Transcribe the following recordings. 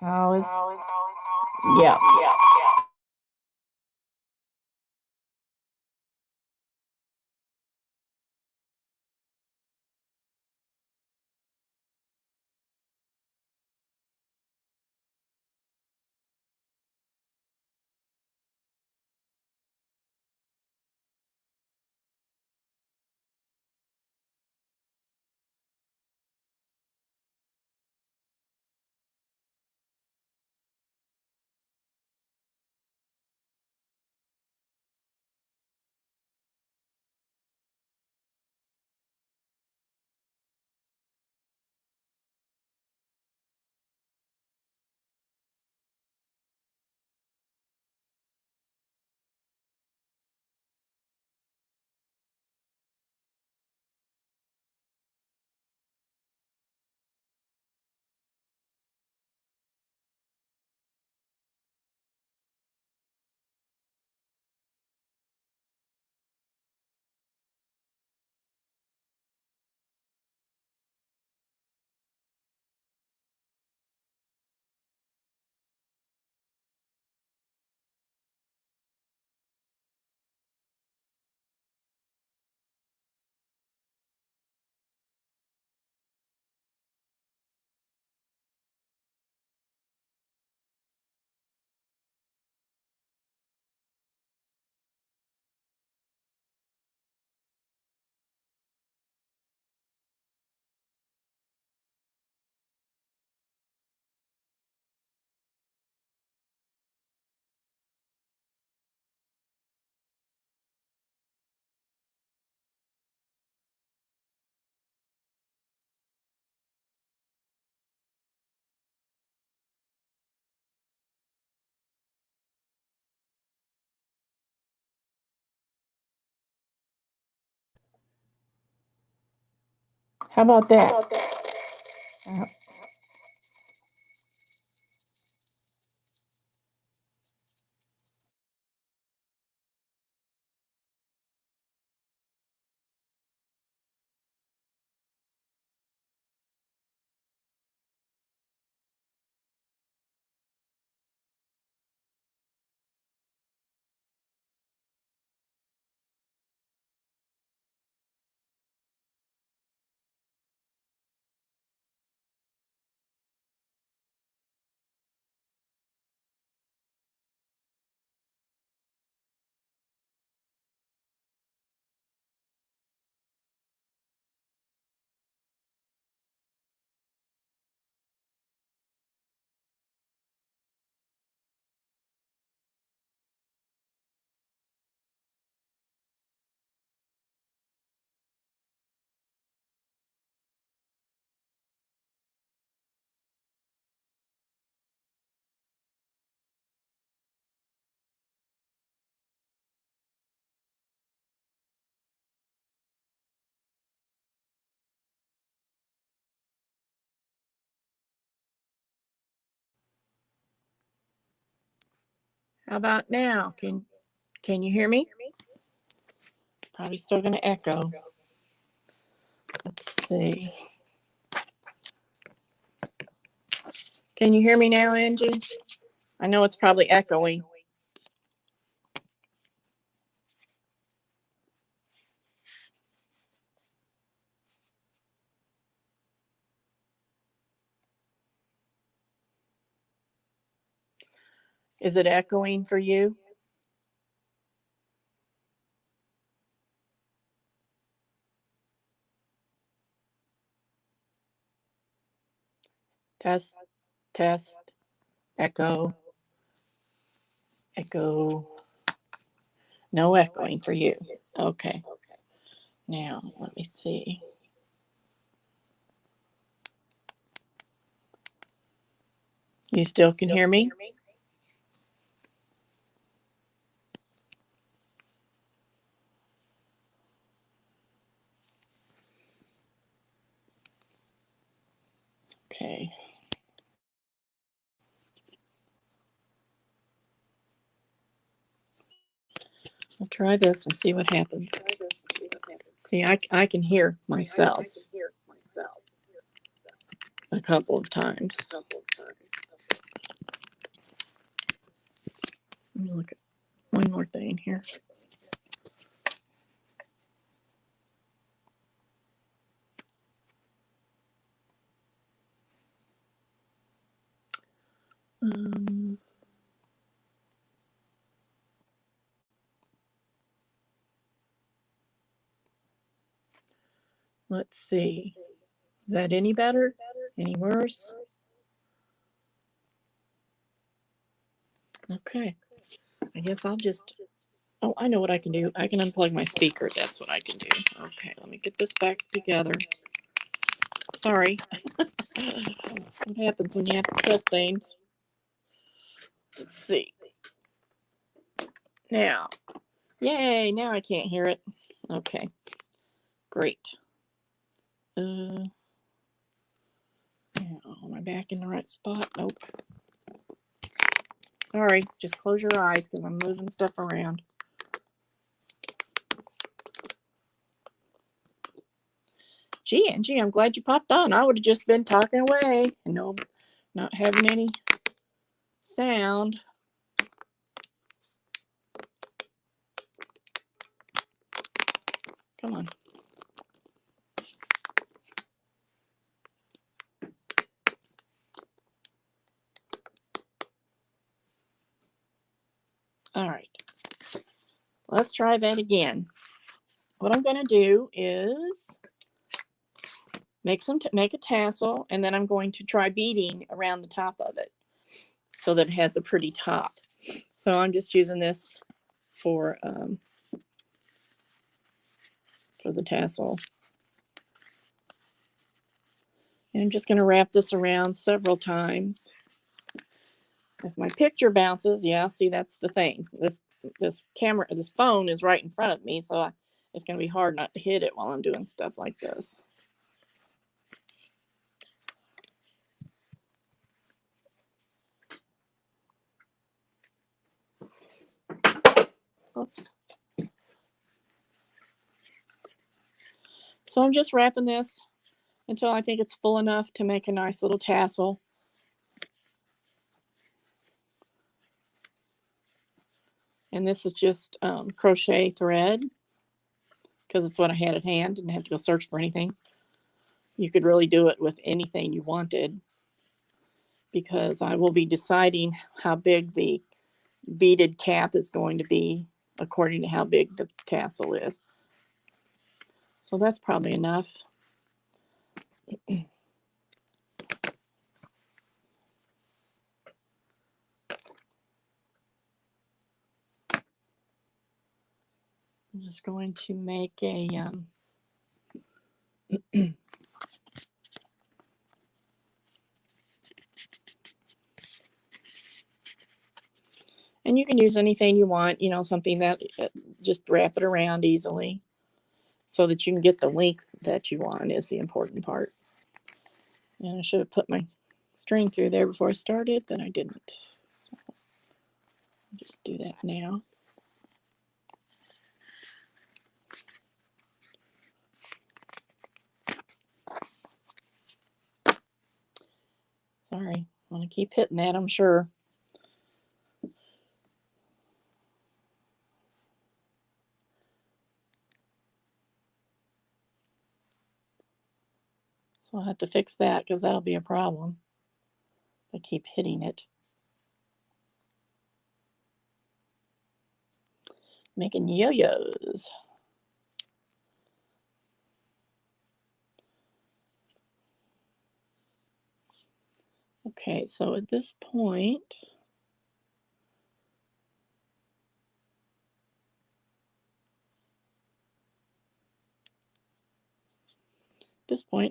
How is, yeah. How about that? How about now? Can you hear me? It's probably still going to echo. Let's see. Can you hear me now, Angie? I know it's probably echoing. Is it echoing for you? Test, test, echo, echo. No echoing for you. Okay. Now, let me see. You still can hear me? Okay. I'll try this and see what happens. See, I can hear myself a couple of times. Let me look at one more thing here. Let's see. Is that any better? Any worse? Okay. I guess I'll just... Oh, I know what I can do. I can unplug my speaker. That's what I can do. Okay, let me get this back together. Sorry. What happens when you have to press things? Let's see. Now. Yay, now I can't hear it. Okay. Great. Now, am I back in the right spot? Nope. Sorry, just close your eyes because I'm moving stuff around. Gee, Angie, I'm glad you popped on. I would have just been talking away and not having any sound. Come on. All right. Let's try that again. What I'm going to do is make a tassel, and then I'm going to try beading around the top of it so that it has a pretty top. So I'm just using this for the tassel. And I'm just going to wrap this around several times. If my picture bounces, yeah, see, that's the thing. This phone is right in front of me, so it's going to be hard not to hit it while I'm doing stuff like this. Oops. So I'm just wrapping this until I think it's full enough to make a nice little tassel. And this is just crochet thread because it's what I had at hand. Didn't have to go search for anything. You could really do it with anything you wanted because I will be deciding how big the beaded cap is going to be according to how big the tassel is. So that's probably enough. I'm just going to make a and you can use anything you want, something that just wrap it around easily so that you can get the length that you want is the important part. And I should have put my string through there before I started, but I didn't. So I'll just do that now. Sorry, I'm going to keep hitting that, I'm sure. So I'll have to fix that because that'll be a problem if I keep hitting it. Making yo-yos. Okay, so at this point,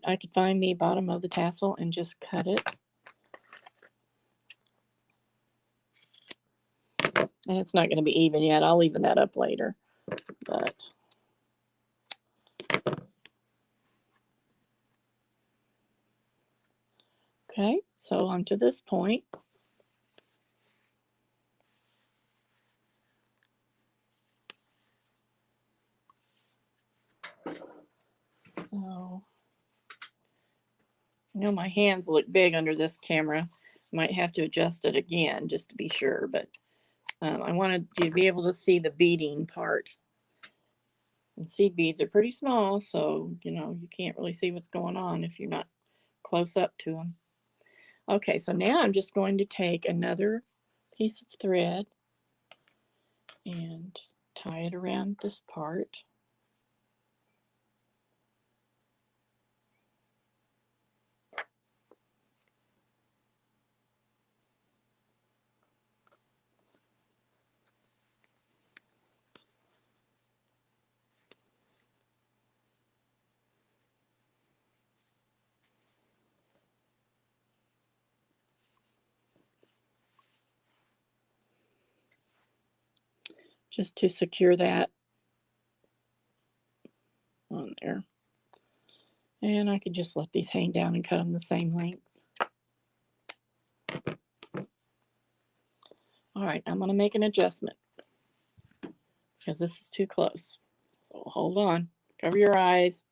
I could find the bottom of the tassel and just cut it. And it's not going to be even yet. I'll even that up later. But okay, so on to this point. So, my hands look big under this camera. Might have to adjust it again just to be sure, but I wanted you to be able to see the beading part. And seed beads are pretty small, so, you can't really see what's going on if you're not close up to them. Okay, so now I'm just going to take another piece of thread and tie it around this part. Just to secure that on there. And I could just let these hang down and cut them the same length. All right, I'm going to make an adjustment because this is too close. So hold on. Cover your eyes.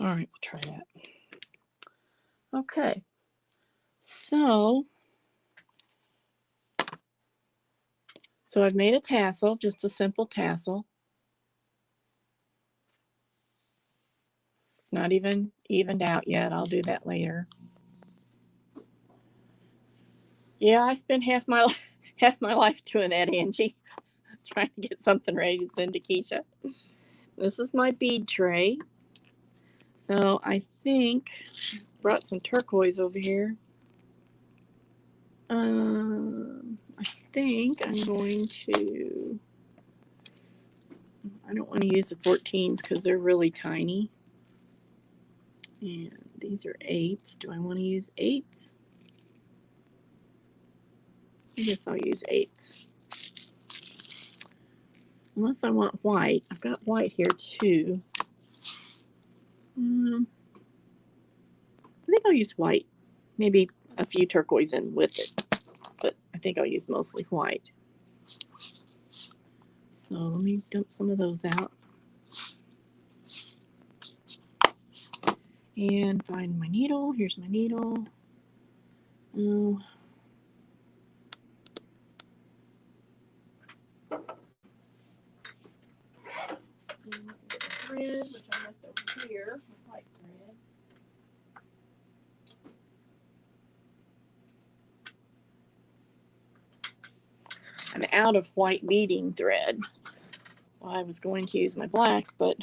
All right, we'll try that. Okay, so I've made a tassel, just a simple tassel. It's not even evened out yet. I'll do that later. Yeah, I spent half my life doing that, Angie, trying to get something ready to send to Keisha. This is my bead tray. So I think brought some turquoise over here. I think I'm going to. I don't want to use the 14s because they're really tiny. And these are 8s. Do I want to use 8s? I guess I'll use 8s. Unless I want white. I've got white here too. I think I'll use white. Maybe a few turquoise in with it. But I think I'll use mostly white. So let me dump some of those out. And find my needle. Here's my needle. Oh. Thread, which I left over here, my white thread. I'm out of white beading thread. I was going to use my black, but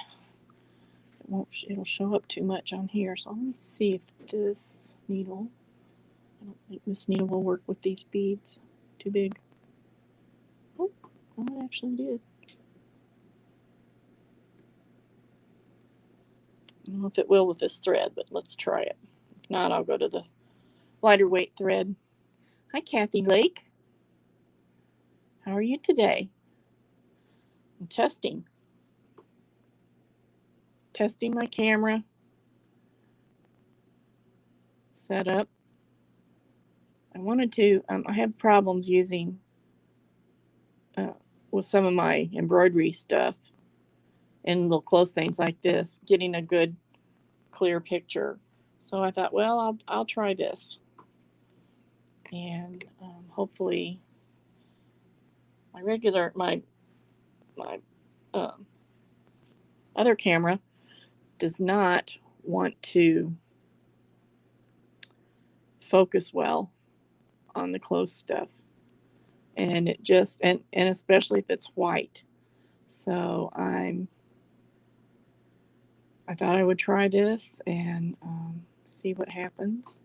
it'll show up too much on here. So let me see if this needle, I don't think this needle will work with these beads. It's too big. Oh, well, it actually did. I don't know if it will with this thread, but let's try it. If not, I'll go to the lighter weight thread. Hi, Kathy Lake. How are you today? I'm testing my camera setup. I wanted to, I have problems using with some of my embroidery stuff and little close things like this, getting a good clear picture. So I thought, well, I'll try this. And hopefully my other camera does not want to focus well on the close stuff. And it just, and especially if it's white. So I thought I would try this and see what happens.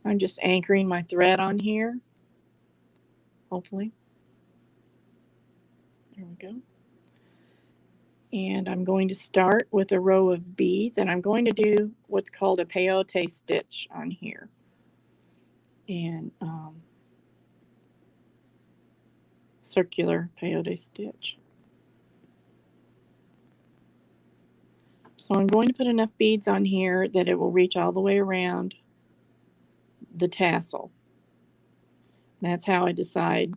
I'm just anchoring my thread on here, hopefully. There we go. And I'm going to start with a row of beads, and I'm going to do what's called a peyote stitch on here. And circular peyote stitch. So I'm going to put enough beads on here that it will reach all the way around the tassel. That's how I decide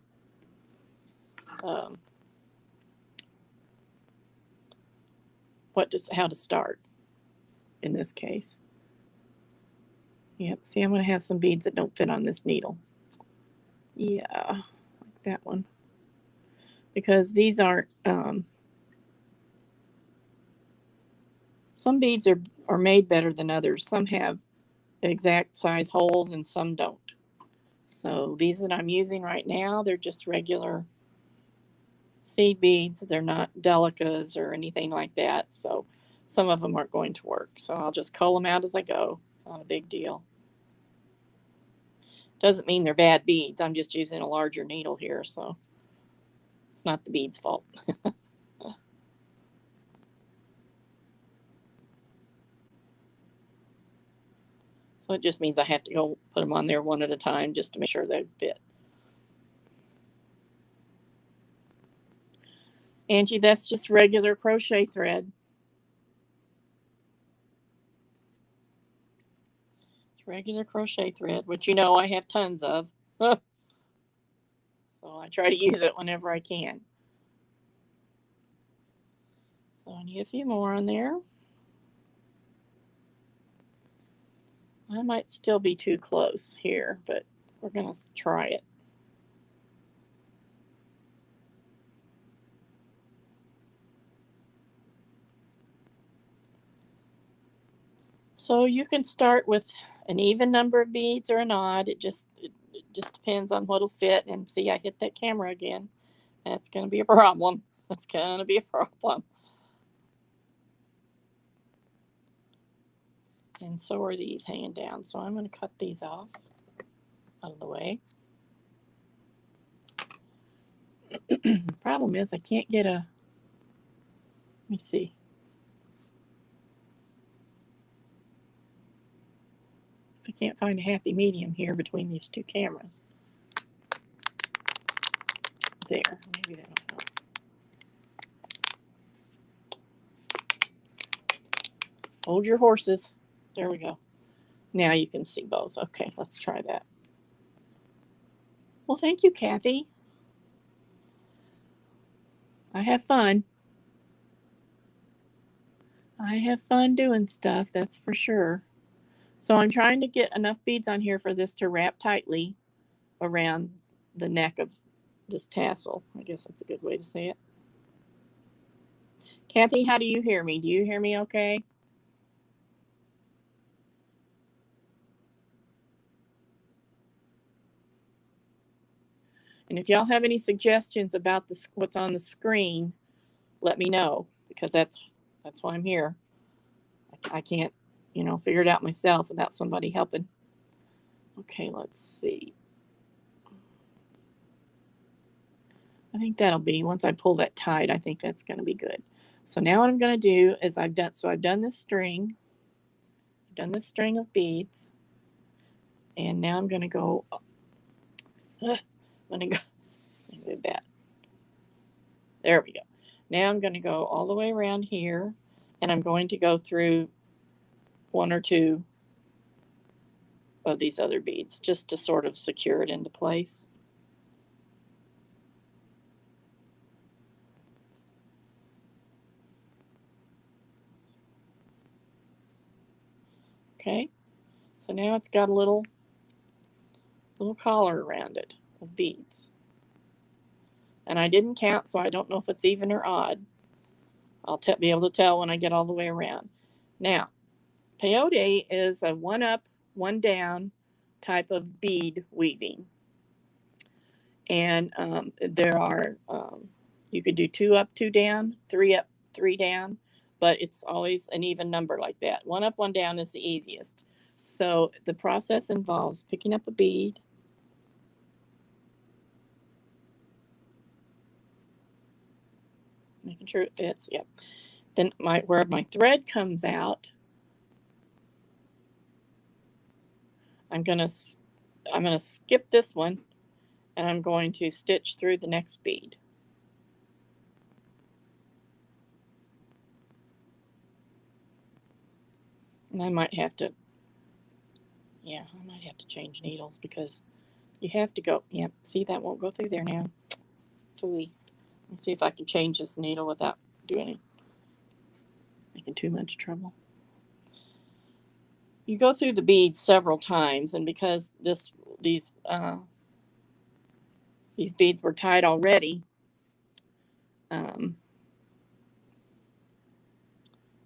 how to start in this case. Yep, see, I'm going to have some beads that don't fit on this needle. Yeah, like that one. Because these aren't, some beads are made better than others. Some have exact size holes and some don't. So these that I'm using right now, they're just regular seed beads. They're not delicas or anything like that. So some of them aren't going to work. So I'll just cull them out as I go. It's not a big deal. Doesn't mean they're bad beads. I'm just using a larger needle here, so it's not the bead's fault. So it just means I have to go put them on there one at a time just to make sure they fit. Angie, that's just regular crochet thread. It's regular crochet thread, which you know I have tons of. So I try to use it whenever I can. So I need a few more on there. I might still be too close here, but we're going to try it. So you can start with an even number of beads or an odd. It just depends on what'll fit. And see, I hit that camera again. That's going to be a problem. That's going to be a problem. And so are these hanging down. So I'm going to cut these off out of the way. The problem is I can't get a, let me see. I can't find a happy medium here between these two cameras. There, maybe that'll help. Hold your horses. There we go. Now you can see both. Okay, let's try that. Well, thank you, Kathy. I have fun. I have fun doing stuff, that's for sure. So I'm trying to get enough beads on here for this to wrap tightly around the neck of this tassel. I guess that's a good way to say it. Kathy, how do you hear me? Do you hear me okay? And if y'all have any suggestions about what's on the screen, let me know, because that's why I'm here. I can't, figure it out myself without somebody helping. Okay, let's see. I think that'll be, once I pull that tight, I think that's going to be good. So now what I'm going to do is I've done this string. I've done this string of beads. And now I'm going to go, move that. There we go. Now I'm going to go all the way around here, and I'm going to go through one or two of these other beads just to sort of secure it into place. Okay, so now it's got a little collar around it of beads. And I didn't count, so I don't know if it's even or odd. I'll be able to tell when I get all the way around. Now, peyote is a one up, one down type of bead weaving. And there are, you could do 2 up, 2 down, 3 up, 3 down, but it's always an even number like that. 1 up, 1 down is the easiest. So the process involves picking up a bead, making sure it fits. Yep. Then where my thread comes out, I'm gonna skip this one and I'm going to stitch through the next bead. And I might have to, change needles because you have to go, yep, see, that won't go through there now. Phooey. Let's see if I can change this needle without making too much trouble. You go through the beads several times, and because these beads were tied already,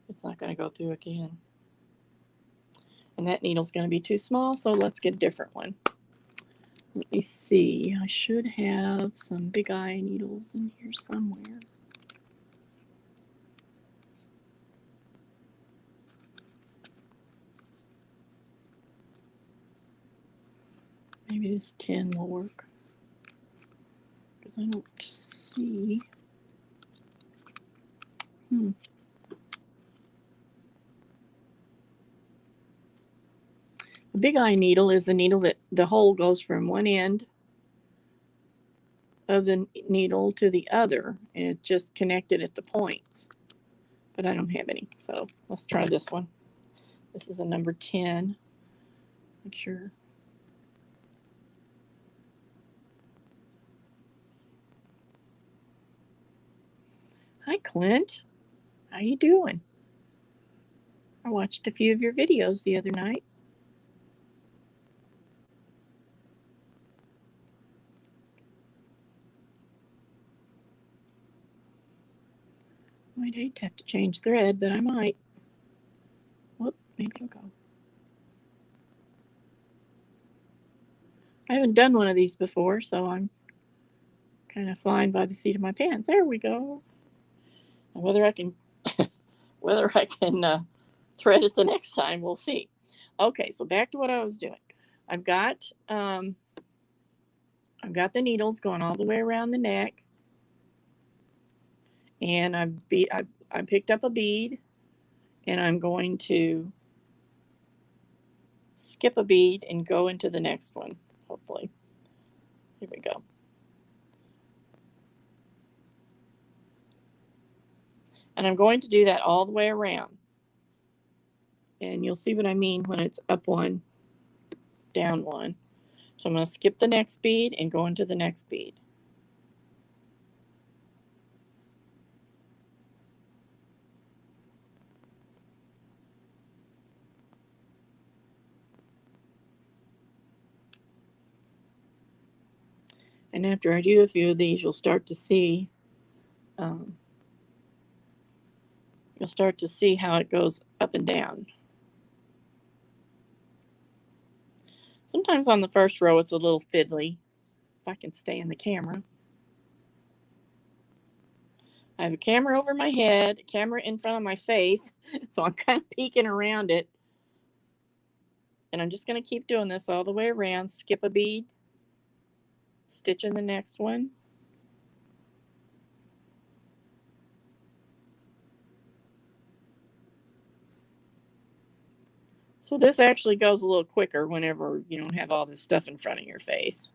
it's not going to go through again. And that needle's going to be too small, so let's get a different one. Let me see. I should have some big eye needles in here somewhere. Maybe this 10 will work. Because I don't see. A big eye needle is a needle that the hole goes from one end of the needle to the other, and it's just connected at the points. But I don't have any, so let's try this one. This is a number 10. Make sure. Hi, Clint. How you doing? I watched a few of your videos the other night. I'd hate to have to change thread, but I might. Whoop, maybe it'll go. I haven't done one of these before, so I'm kind of flying by the seat of my pants. There we go. And whether I can thread it the next time, we'll see. Okay, so back to what I was doing. I've got the needles going all the way around the neck, and I picked up a bead, and I'm going to skip a bead and go into the next one, hopefully. Here we go. And I'm going to do that all the way around. And you'll see what I mean when it's up one, down one. So I'm going to skip the next bead and go into the next bead. And after I do a few of these, you'll start to see how it goes up and down. Sometimes on the first row it's a little fiddly. If I can stay in the camera. I have a camera over my head, a camera in front of my face, so I'm kind of peeking around it. And I'm just going to keep doing this all the way around. Skip a bead, stitch in the next one. So this actually goes a little quicker whenever you don't have all this stuff in front of your face.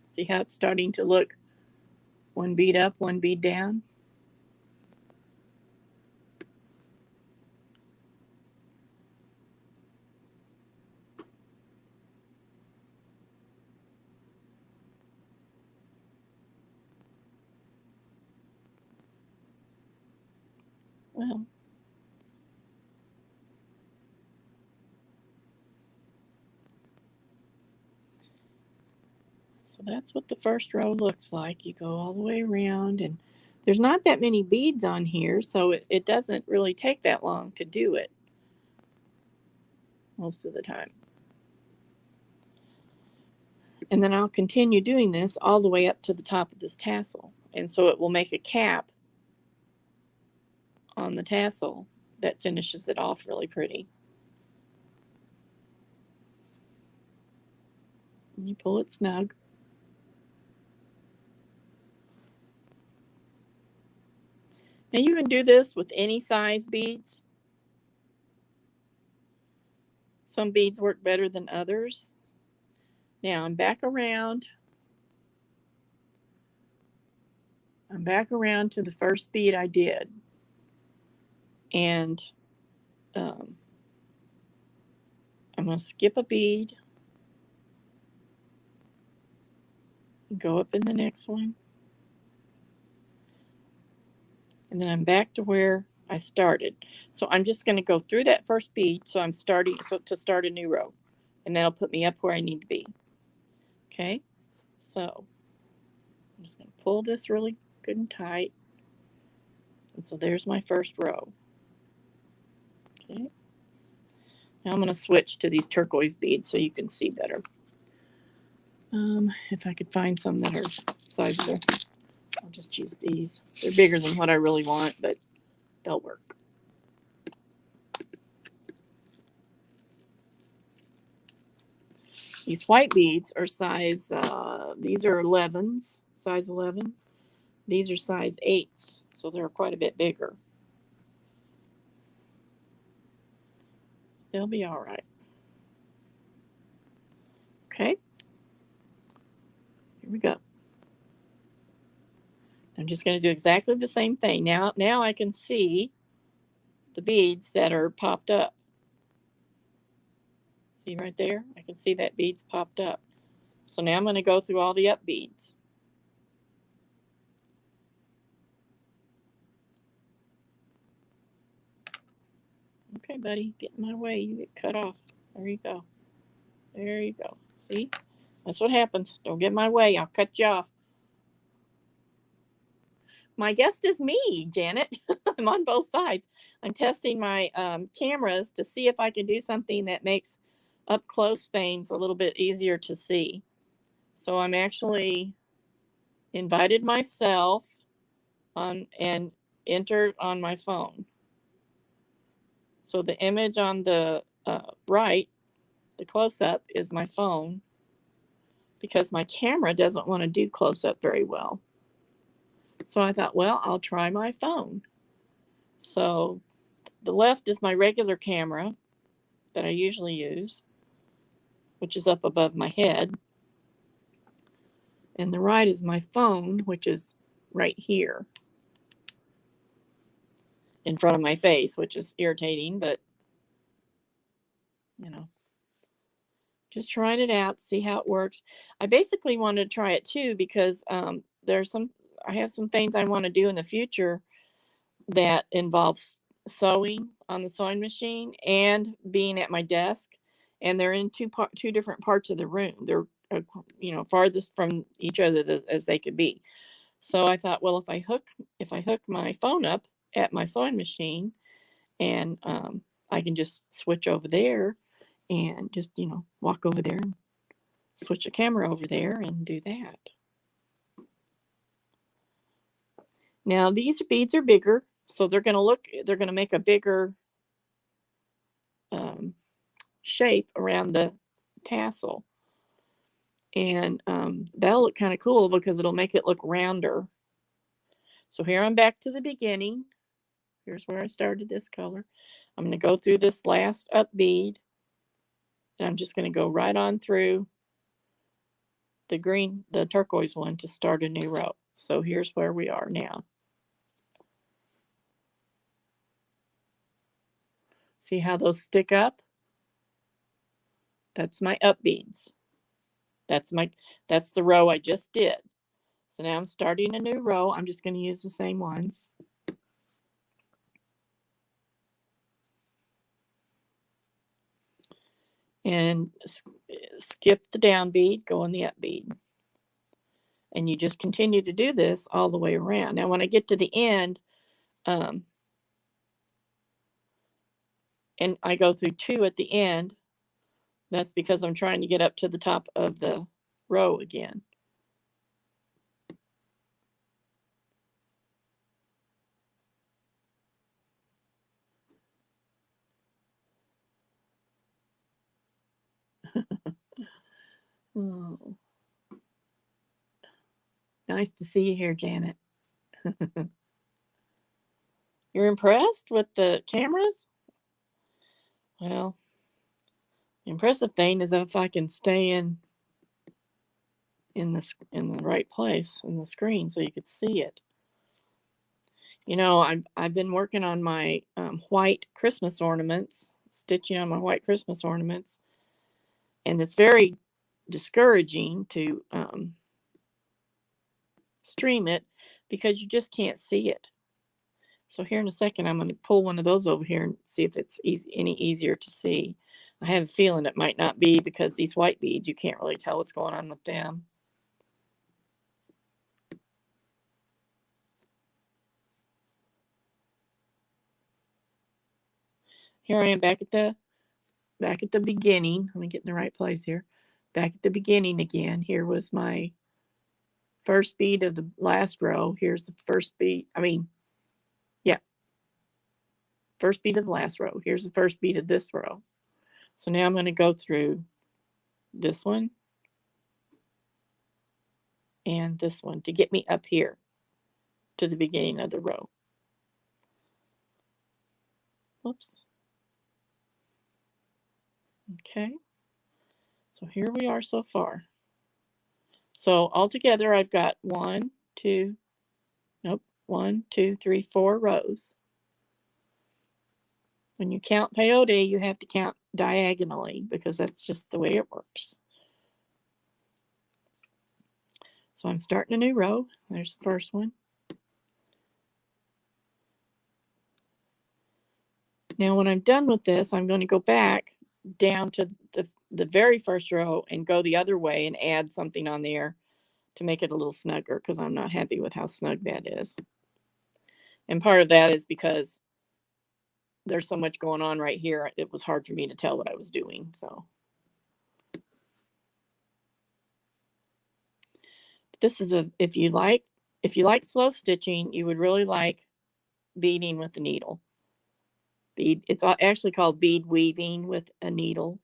See how it's starting to look one bead up, one bead down? Well, so that's what the first row looks like. You go all the way around, and there's not that many beads on here, so it doesn't really take that long to do it most of the time. And then I'll continue doing this all the way up to the top of this tassel. And so it will make a cap on the tassel that finishes it off really pretty. And you pull it snug. Now you can do this with any size beads. Some beads work better than others. Now I'm back around. I'm back around to the first bead I did. And I'm going to skip a bead. Go up in the next one. And then I'm back to where I started. So I'm just going to go through that first bead. So I'm starting to start a new row. And that'll put me up where I need to be. Okay. So I'm just going to pull this really good and tight. And so there's my first row. Okay. Now I'm going to switch to these turquoise beads so you can see better. If I could find some that are sizable, I'll just use these. They're bigger than what I really want, but they'll work. These white beads are size, these are 11s, size 11s. These are size 8s, so they're quite a bit bigger. They'll be all right. Okay. Here we go. I'm just going to do exactly the same thing. Now I can see the beads that are popped up. See right there? I can see that bead's popped up. So now I'm going to go through all the up beads. Okay, buddy, get in my way. You get cut off. There you go. There you go. See? That's what happens. Don't get in my way. I'll cut you off. My guest is me, Janet. I'm on both sides. I'm testing my cameras to see if I can do something that makes up close things a little bit easier to see. So I'm actually invited myself on and entered on my phone. So the image on the right, the close-up, is my phone because my camera doesn't want to do close-up very well. So I thought, well, I'll try my phone. So the left is my regular camera that I usually use, which is up above my head. And the right is my phone, which is right here in front of my face, which is irritating, but, you know, just trying it out, see how it works. I basically wanted to try it too because I have some things I want to do in the future that involves sewing on the sewing machine and being at my desk, and they're in two different parts of the room. They're farthest from each other as they could be. So I thought, well, if I hook my phone up at my sewing machine, and I can just switch over there and just walk over there and switch the camera over there and do that. Now these beads are bigger, so they're going to make a bigger shape around the tassel. And that'll look kind of cool because it'll make it look rounder. So here I'm back to the beginning. Here's where I started this color. I'm going to go through this last up bead. And I'm just going to go right on through the turquoise one to start a new row. So here's where we are now. See how those stick up? That's my up beads. That's the row I just did. So now I'm starting a new row. I'm just going to use the same ones. And skip the down bead, go in the up bead. And you just continue to do this all the way around. Now when I get to the end, and I go through 2 at the end, that's because I'm trying to get up to the top of the row again. Oh. Nice to see you here, Janet. You're impressed with the cameras? Well, The impressive thing is if I can stay in the right place in the screen so you could see it. You know, I've been working on my white Christmas ornaments, stitching on my white Christmas ornaments, and it's very discouraging to stream it because you just can't see it. So here in a second, I'm going to pull one of those over here and see if it's any easier to see. I have a feeling it might not be because these white beads, you can't really tell what's going on with them. Here I am back at the beginning. Let me get in the right place here. Back at the beginning again. Here was my first bead of the last row. Here's the first bead. First bead of the last row. Here's the first bead of this row. So now I'm going to go through this one and this one to get me up here to the beginning of the row. Whoops. Okay. So here we are so far. So altogether I've got 1, 2, 3, 4 rows. When you count peyote, you have to count diagonally because that's just the way it works. So I'm starting a new row. There's the first one. Now when I'm done with this, I'm going to go back down to the very first row and go the other way and add something on there to make it a little snugger because I'm not happy with how snug that is. And part of that is because there's so much going on right here. It was hard for me to tell what I was doing. So this is if you like slow stitching, you would really like beading with the needle. It's actually called bead weaving with a needle.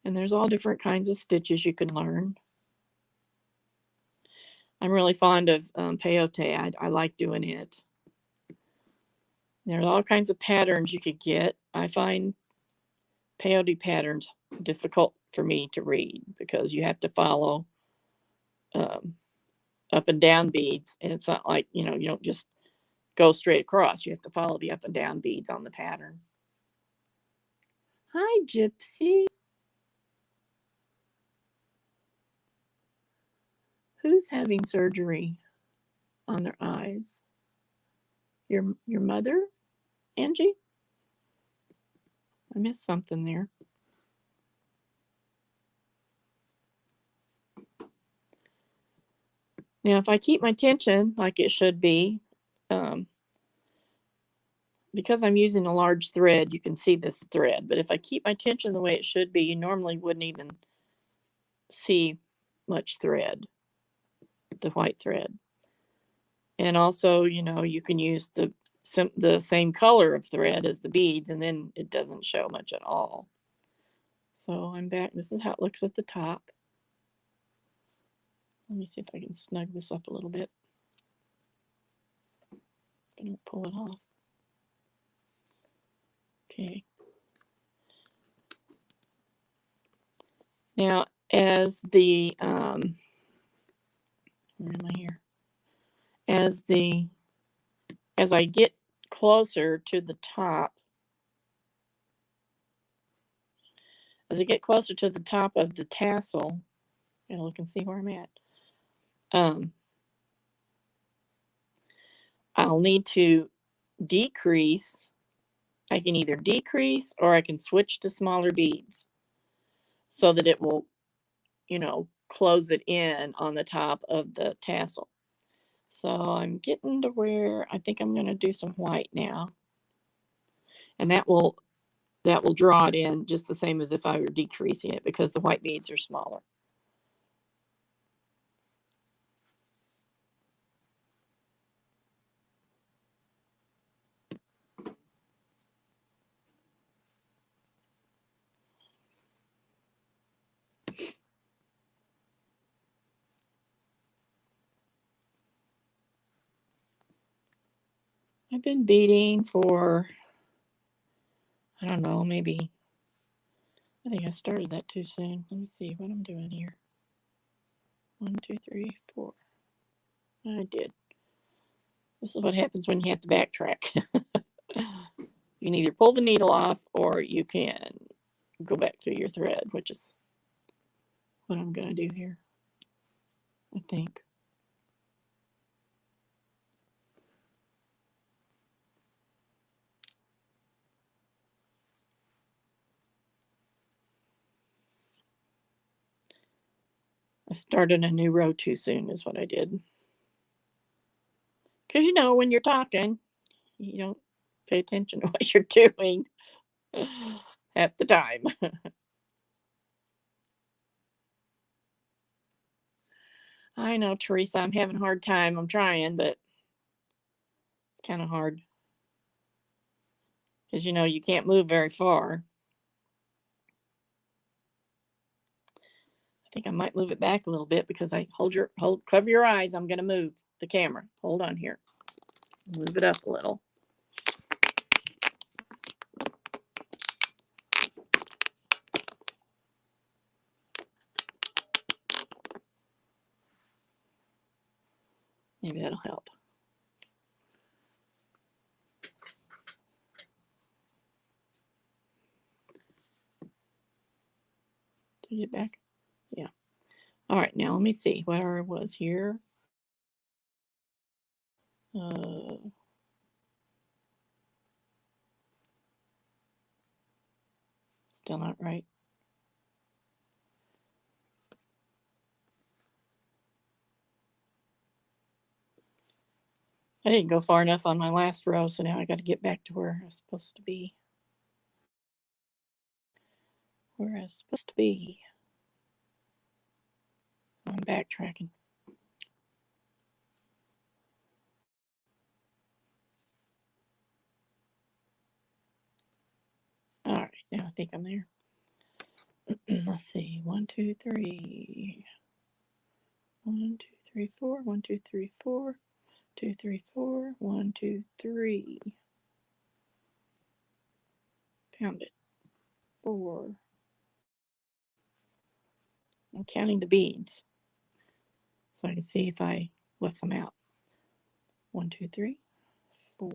And there's all different kinds of stitches you can learn. I'm really fond of peyote. I like doing it. There's all kinds of patterns you could get. I find peyote patterns difficult for me to read because you have to follow up and down beads. And it's not like, you don't just go straight across. You have to follow the up and down beads on the pattern. Hi, Gypsy. Who's having surgery on their eyes? Your mother, Angie? I missed something there. Now, if I keep my tension like it should be, because I'm using a large thread, you can see this thread. But if I keep my tension the way it should be, you normally wouldn't even see much thread, the white thread. And also, you can use the same color of thread as the beads, and then it doesn't show much at all. So I'm back. This is how it looks at the top. Let me see if I can snug this up a little bit. I'm going to pull it off. Okay. Now, as the where am I here? As I get closer to the top, of the tassel, gotta look and see where I'm at. I'll need to decrease. I can either decrease or I can switch to smaller beads so that it will, close it in on the top of the tassel. So I'm getting to where I think I'm going to do some white now. And that will draw it in just the same as if I were decreasing it because the white beads are smaller. I've been beading for, I don't know, maybe, I think I started that too soon. Let me see what I'm doing here. 1, 2, 3, 4. I did. This is what happens when you have to backtrack. You can either pull the needle off or you can go back through your thread, which is what I'm going to do here, I think. I started a new row too soon is what I did. Because, when you're talking, you don't pay attention to what you're doing at the time. I know, Teresa, I'm having a hard time. I'm trying, but it's kind of hard. Because, you can't move very far. I think I might move it back a little bit because I cover your eyes. I'm going to move the camera. Hold on here. Move it up a little. Maybe that'll help. To get back? Yeah. All right, now let me see where I was here. Still not right. I didn't go far enough on my last row, so now I got to get back to where I was supposed to be. Where I was supposed to be. I'm backtracking. All right, now I think I'm there. Let's see. 1, 2, 3. 1, 2, 3, 4. 1, 2, 3, 4. 2, 3, 4. 1, 2, 3. Found it. 4. I'm counting the beads so I can see if I left some out. 1, 2, 3, 4.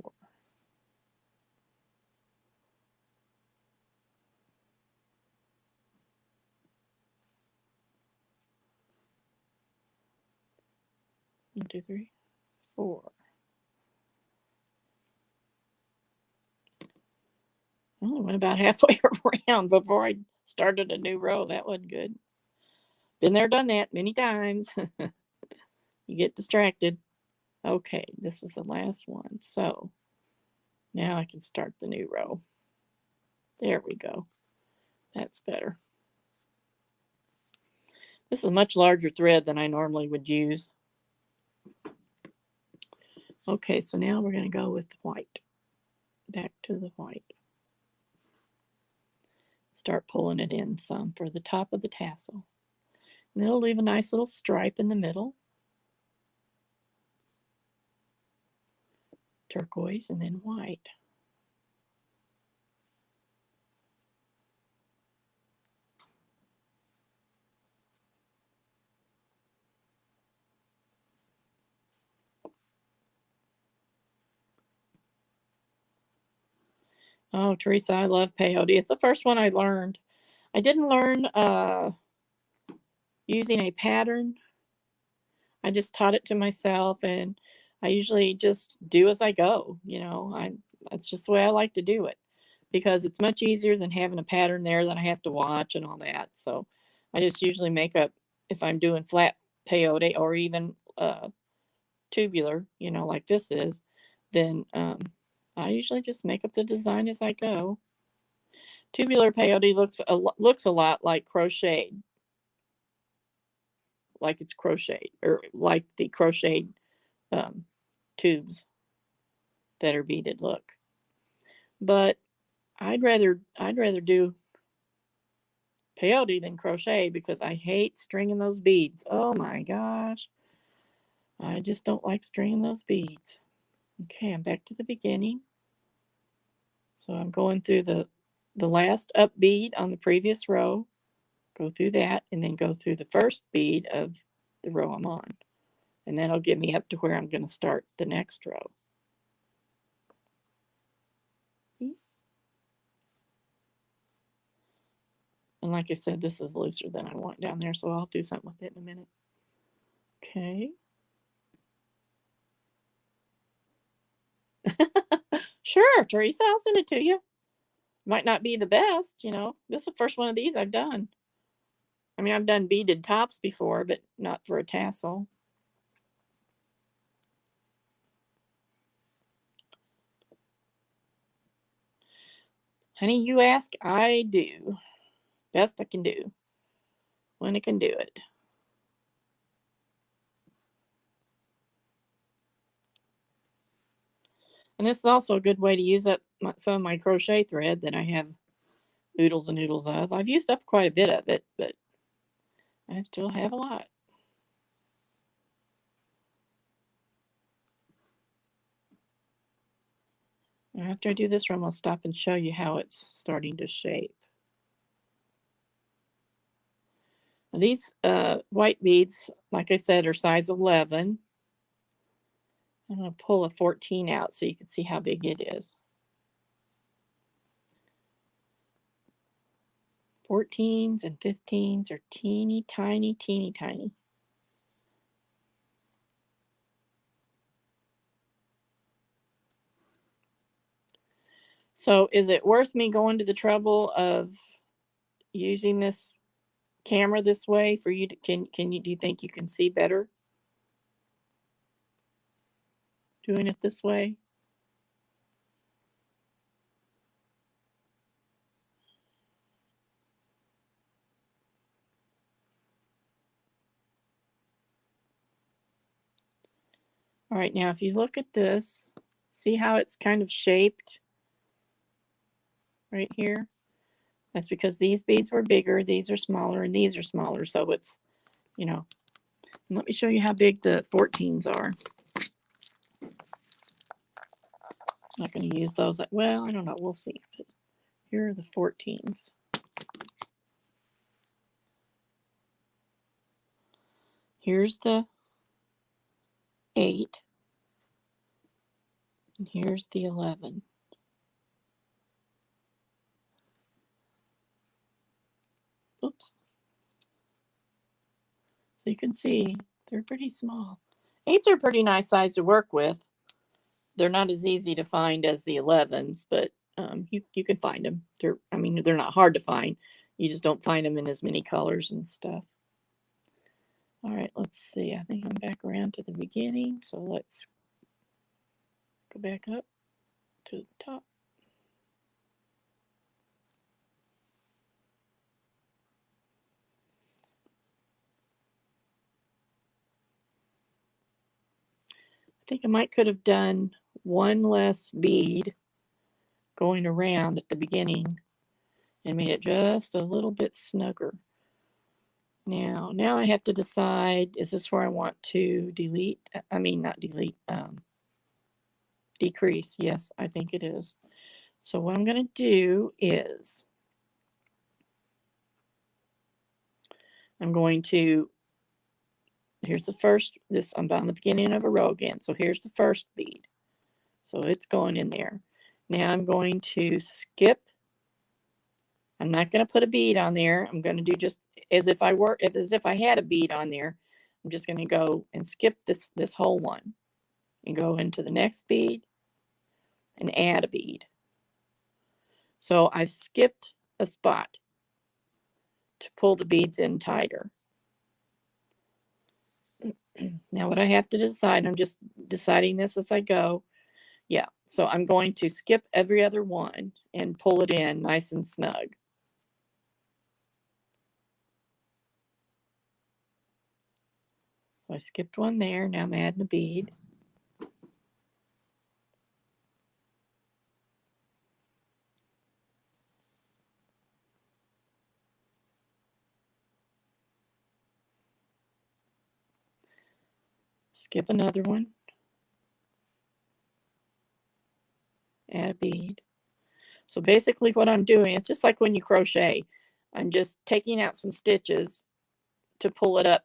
1, 2, 3, 4. I only went about halfway around before I started a new row. That wasn't good. Been there, done that many times. You get distracted. Okay, this is the last one. So now I can start the new row. There we go. That's better. This is a much larger thread than I normally would use. Okay, so now we're going to go with the white. Back to the white. Start pulling it in some for the top of the tassel. And it'll leave a nice little stripe in the middle. Turquoise and then white. Oh, Teresa, I love peyote. It's the first one I learned. I didn't learn using a pattern. I just taught it to myself, and I usually just do as I go. That's just the way I like to do it because it's much easier than having a pattern there that I have to watch and all that. So I just usually make up if I'm doing flat peyote or even tubular, like this is, then I usually just make up the design as I go. Tubular peyote looks a lot like crocheted, like it's crocheted, or like the crocheted tubes that are beaded look. But I'd rather do peyote than crochet because I hate stringing those beads. Oh my gosh. I just don't like stringing those beads. Okay, I'm back to the beginning. So I'm going through the last up bead on the previous row, go through that, and then go through the first bead of the row I'm on. And that'll get me up to where I'm going to start the next row. See? And like I said, this is looser than I want down there, so I'll do something with it in a minute. Okay. Sure, Teresa, I'll send it to you. Might not be the best, you know. This is the first one of these I've done. I mean, I've done beaded tops before, but not for a tassel. Honey, you ask, I do. Best I can do when I can do it. And this is also a good way to use up some of my crochet thread that I have oodles and oodles of. I've used up quite a bit of it, but I still have a lot. After I do this row, I'll stop and show you how it's starting to shape. Now these white beads, like I said, are size 11. I'm going to pull a 14 out so you can see how big it is. 14s and 15s are teeny tiny, teeny tiny. So is it worth me going to the trouble of using this camera this way for you to, do you think you can see better doing it this way? All right, now if you look at this, see how it's kind of shaped right here? That's because these beads were bigger, these are smaller, and these are smaller. So it's, you know, let me show you how big the 14s are. I'm not going to use those. Well, I don't know. We'll see. But here are the 14s. Here's the 8. And here's the 11. Oops. So you can see they're pretty small. 8s are a pretty nice size to work with. They're not as easy to find as the 11s, but you can find them. They're not hard to find. You just don't find them in as many colors and stuff. All right, let's see. I think I'm back around to the beginning. So let's go back up to the top. I think I could have done one less bead going around at the beginning and made it just a little bit snugger. Now I have to decide, is this where I want to decrease? Yes, I think it is. So what I'm going to do is I'm going to, here's the first, I'm on the beginning of a row again. So here's the first bead. So it's going in there. Now I'm going to skip. I'm not going to put a bead on there. I'm going to do just as if I had a bead on there. I'm just going to go and skip this whole one and go into the next bead and add a bead. So I skipped a spot to pull the beads in tighter. Now what I have to decide, I'm just deciding this as I go. Yeah, so I'm going to skip every other one and pull it in nice and snug. So I skipped one there. Now I'm adding a bead. Skip another one. add a bead. So basically what I'm doing, it's just like when you crochet. I'm just taking out some stitches to pull it up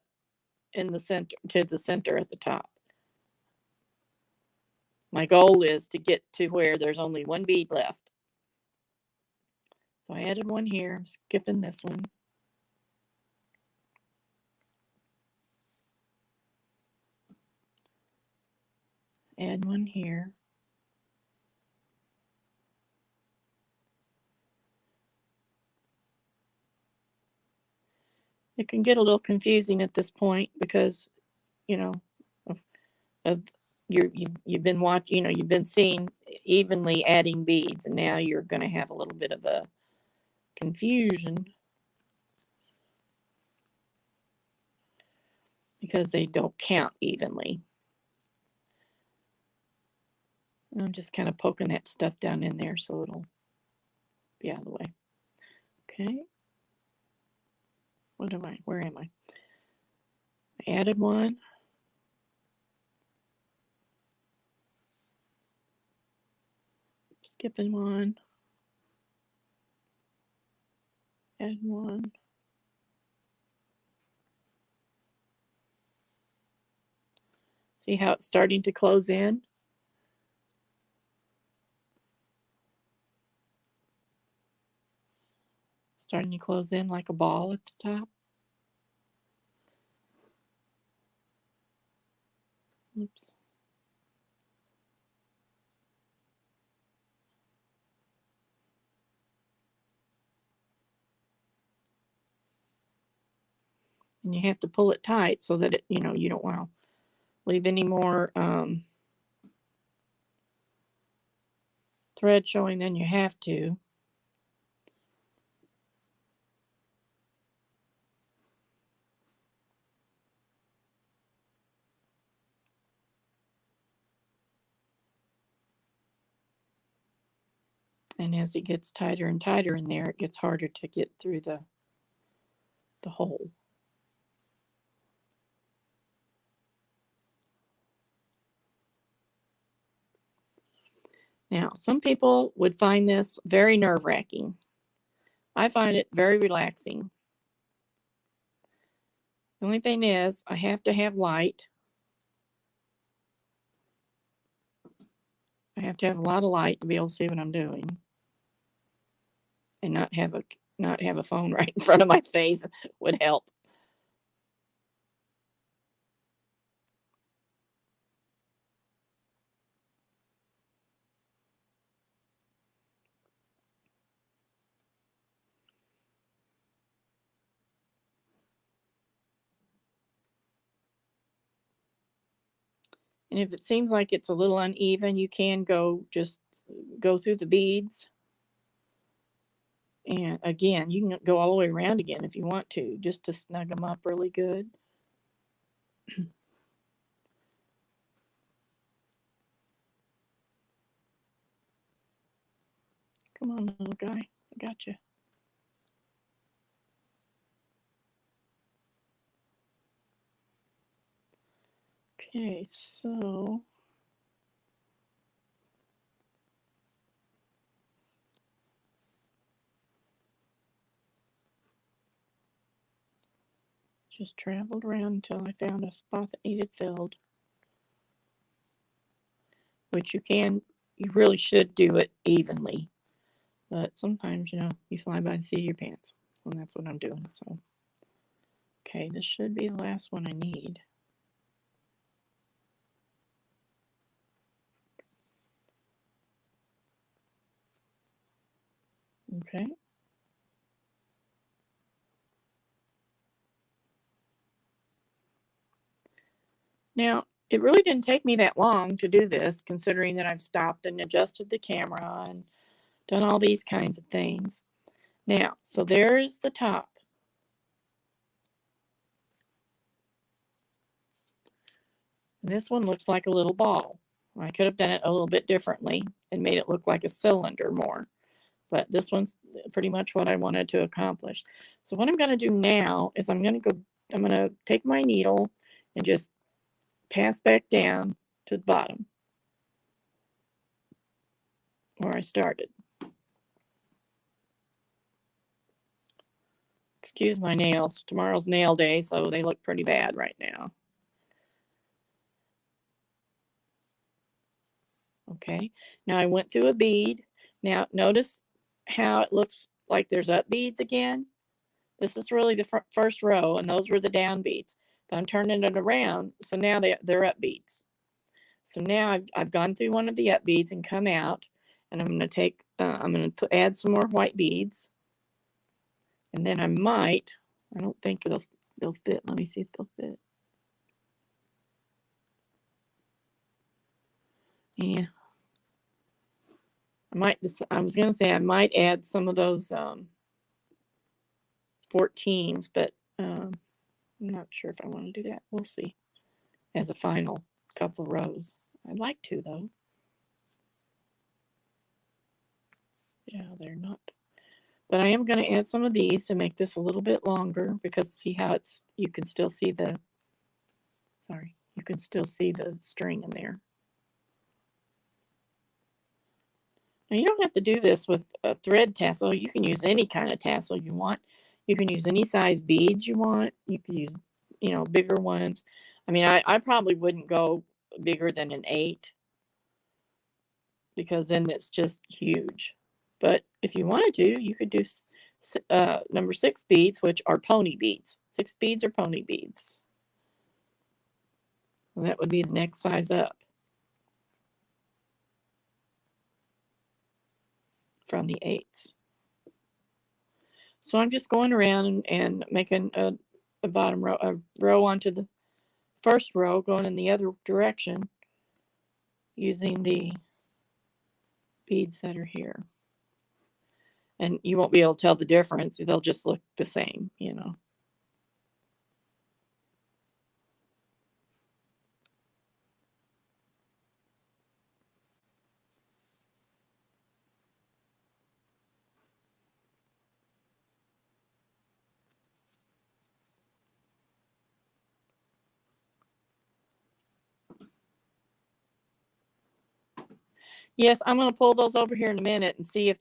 in the center, to the center at the top. My goal is to get to where there's only one bead left. So I added one here. I'm skipping this one. Add one here. It can get a little confusing at this point because, you know, of you've been watching, you've been seeing evenly adding beads, and now you're going to have a little bit of a confusion because they don't count evenly. And I'm just kind of poking that stuff down in there so it'll be out of the way. Okay. Where am I? I added one. Skipping one. Add one. See how it's starting to close in? Starting to close in like a ball at the top. Oops. And you have to pull it tight so that it, you don't want to leave any more thread showing than you have to. And as it gets tighter and tighter in there, it gets harder to get through the hole. Now, some people would find this very nerve-wracking. I find it very relaxing. The only thing is, I have to have light. I have to have a lot of light to be able to see what I'm doing, and not have a phone right in front of my face would help. And if it seems like it's a little uneven, you can just go through the beads. And again, you can go all the way around again if you want to, just to snug them up really good. Come on, little guy. I got you. Okay, so just traveled around until I found a spot that needed filled. Which you really should do it evenly. But sometimes, you fly by the seat of your pants. And that's what I'm doing. So, okay, this should be the last one I need. Okay. Now, it really didn't take me that long to do this, considering that I've stopped and adjusted the camera and done all these kinds of things. Now, so there's the top. And this one looks like a little ball. I could have done it a little bit differently and made it look like a cylinder more. But this one's pretty much what I wanted to accomplish. So what I'm going to do now is I'm going to take my needle and just pass back down to the bottom. where I started. Excuse my nails. Tomorrow's nail day, so they look pretty bad right now. Okay, now I went through a bead. Now notice how it looks like there's up beads again. This is really the first row, and those were the down beads. But I'm turning it around, so now they're up beads. So now I've gone through one of the up beads and come out, and I'm going to add some more white beads, and then I don't think they'll fit. Let me see if they'll fit. Yeah, I was going to say I might add some of those 14s, but I'm not sure if I want to do that. We'll see as a final couple of rows. I'd like to, though. Yeah, they're not. But I am going to add some of these to make this a little bit longer, because see how you can still see the string in there. Now you don't have to do this with a thread tassel. You can use any kind of tassel you want. You can use any size beads you want. You can use, bigger ones. I mean, I probably wouldn't go bigger than an 8, because then it's just huge. But if you wanted to, you could do number 6 beads, which are pony beads. 6 beads are pony beads. And that would be the next size up from the 8s. So I'm just going around and making a row onto the first row, going in the other direction using the beads that are here. And you won't be able to tell the difference. They'll just look the same, Yes, I'm going to pull those over here in a minute and see if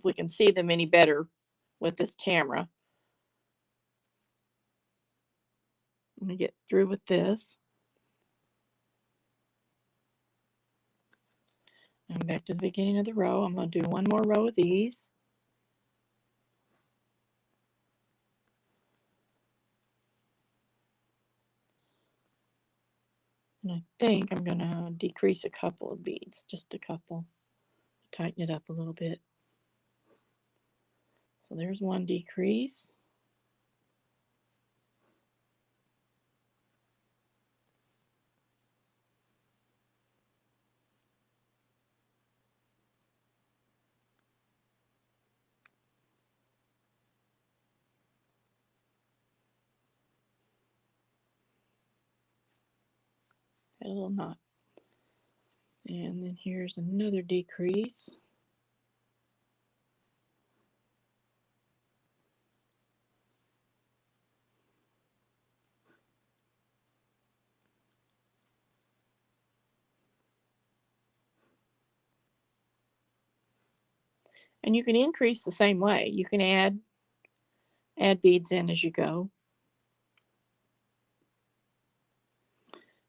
we can see them any better with this camera. Let me get through with this. And back to the beginning of the row. I'm going to do one more row of these. And I think I'm going to decrease a couple of beads, just a couple. Tighten it up a little bit. So there's one decrease. A little knot. And then here's another decrease. And you can increase the same way. You can add beads in as you go.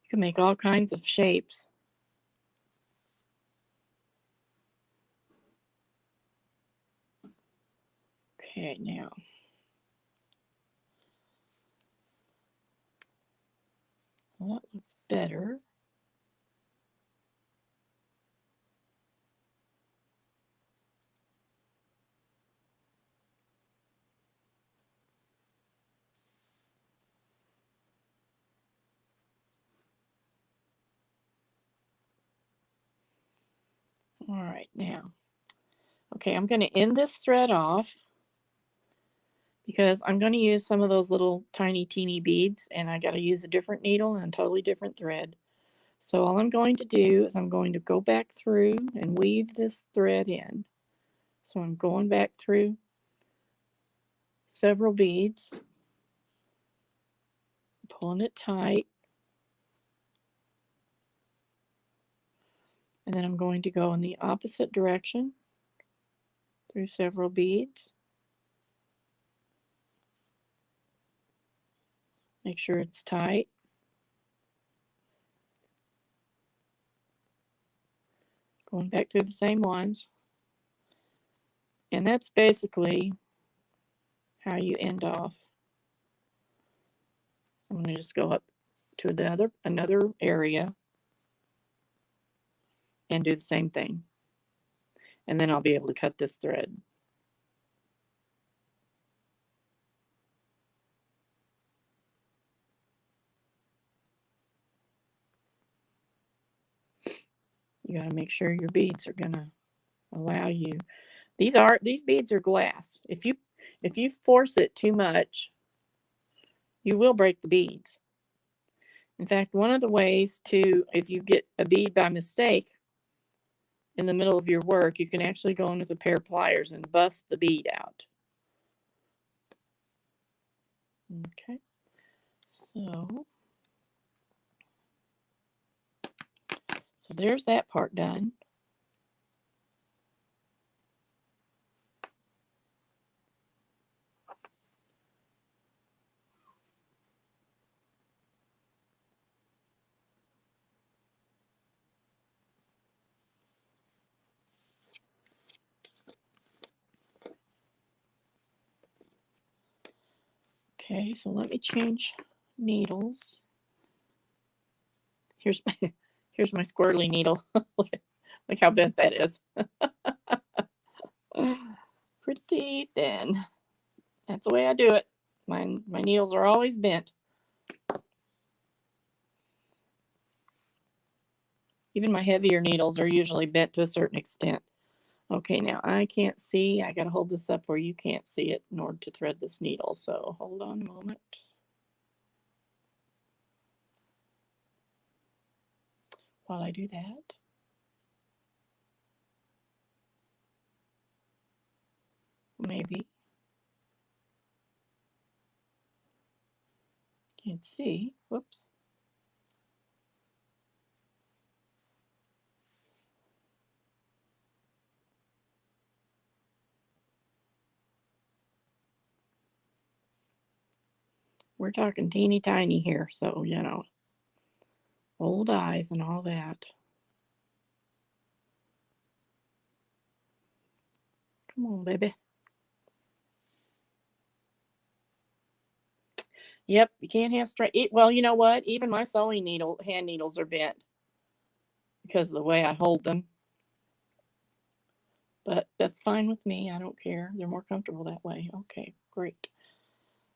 You can make all kinds of shapes. Okay, now that looks better. All right, now. Okay, I'm going to end this thread off because I'm going to use some of those little tiny teeny beads, and I got to use a different needle and a totally different thread. So all I'm going to do is I'm going to go back through and weave this thread in. So I'm going back through several beads, pulling it tight, And then I'm going to go in the opposite direction through several beads. Make sure it's tight. Going back through the same ones. And that's basically how you end off. I'm going to just go up to another area and do the same thing. And then I'll be able to cut this thread. You got to make sure your beads are going to allow you. These beads are glass. If you force it too much, you will break the beads. In fact, one of the ways to, if you get a bead by mistake in the middle of your work, you can actually go in with a pair of pliers and bust the bead out. Okay, so there's that part done. Okay, so let me change needles. Here's my squirrely needle. Look how bent that is. Pretty thin. That's the way I do it. My needles are always bent. Even my heavier needles are usually bent to a certain extent. Okay, now I can't see. I got to hold this up where you can't see it in order to thread this needle. So hold on a moment. While I do that, maybe. Can't see. Whoops. We're talking teeny tiny here, so, you know, old eyes and all that. Come on, baby. Yep, you can't have straight. Well, you know what? Even my sewing hand needles are bent because of the way I hold them. But that's fine with me. I don't care. They're more comfortable that way. Okay, great.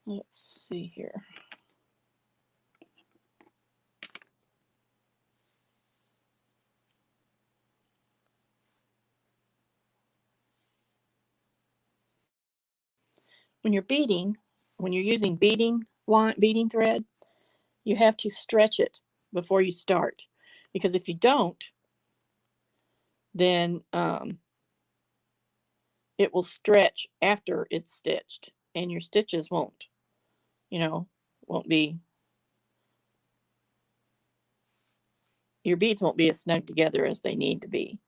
Let's see here. When you're beading, when you're using beading thread, you have to stretch it before you start. Because if you don't, then it will stretch after it's stitched. And your stitches won't be, your beads won't be as snug together as they need to be.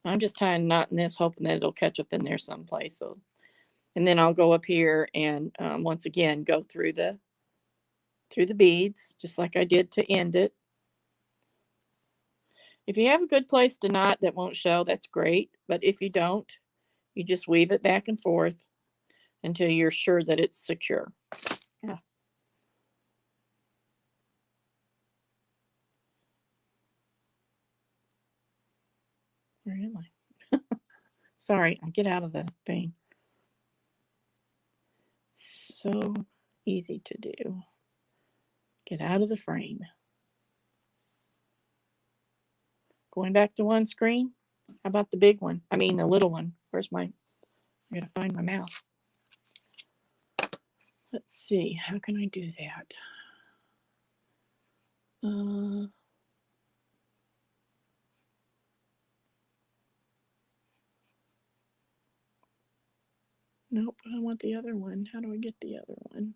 I'm just tying a knot in this, hoping that it'll catch up in there someplace. So, and then I'll go up here and once again go through the beads, just like I did to end it. If you have a good place to knot that won't show, that's great. But if you don't, you just weave it back and forth until you're sure that it's secure. Yeah. Where am I? Sorry, I get out of the thing. So easy to do. Get out of the frame. Going back to one screen. How about the big one? I mean the little one. Where's I gotta find my mouse. Let's see. How can I do that? Nope, I want the other one. How do I get the other one?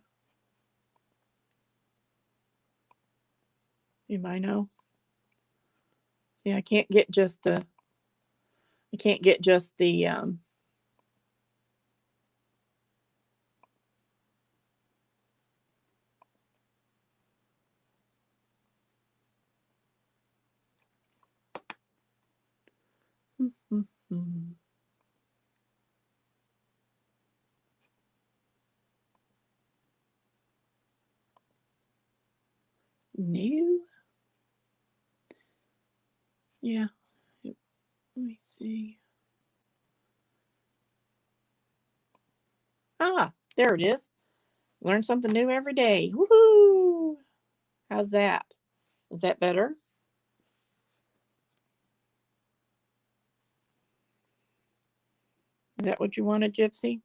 Anybody know? See, I can't get just the You can't get just the new. Yeah. Let me see. Ah, there it is. Learn something new every day. Woohoo! How's that? Is that better? Is that what you wanted, Gypsy?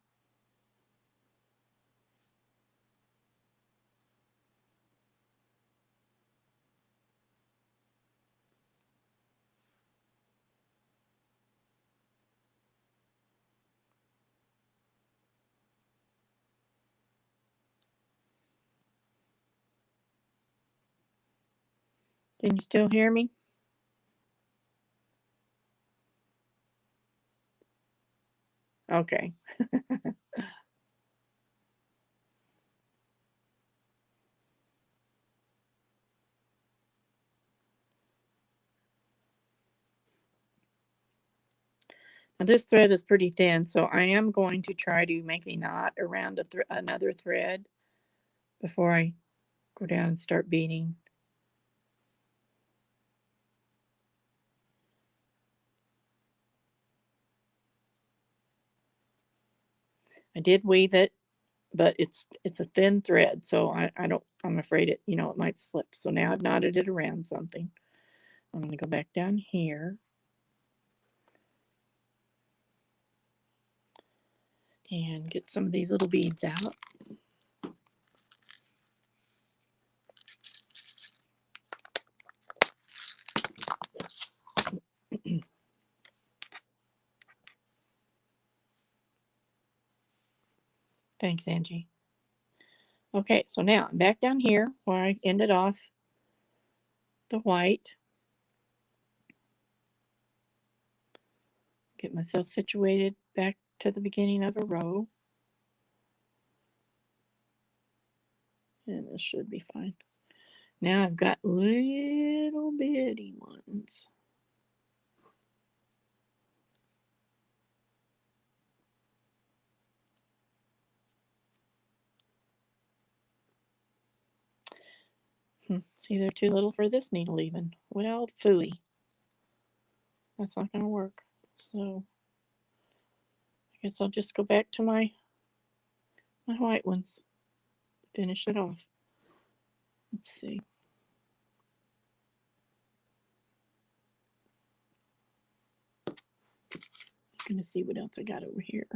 Can you still hear me? Okay. Now this thread is pretty thin, so I am going to try to make a knot around another thread before I go down and start beading. I did weave it, but it's a thin thread, so I'm afraid it it might slip. So now I've knotted it around something. I'm going to go back down here and get some of these little beads out. Thanks, Angie. Okay, so now I'm back down here where I ended off the white. Get myself situated back to the beginning of a row. And this should be fine. Now I've got little bitty ones. See, they're too little for this needle even. Well, phooey. That's not going to work. So I guess I'll just go back to my white ones. Finish it off. Let's see. I'm going to see what else I got over here.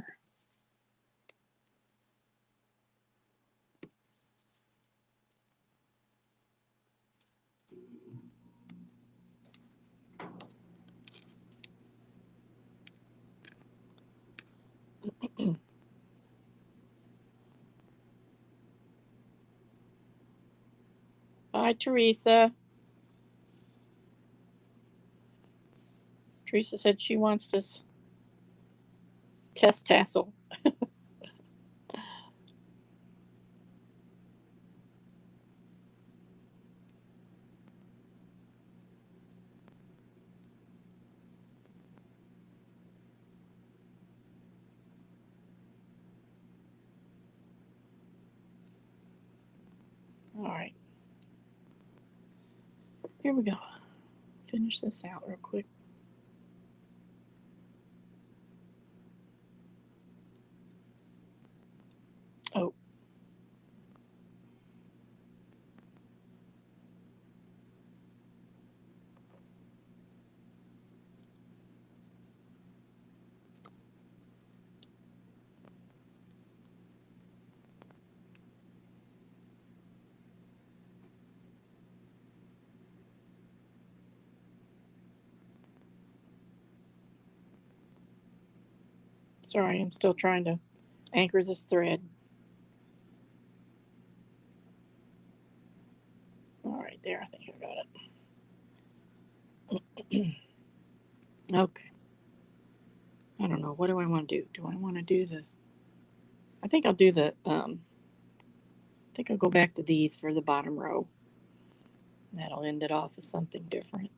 Bye, Teresa. Teresa said she wants this test tassel. All right. Here we go. Finish this out real quick. Oh. Sorry, I'm still trying to anchor this thread. All right, there, I think I got it. Okay. know, what do I want to do? Do I want to do the, I think I'll do the, I think I'll go back to these for the bottom row. That'll end it off with something different.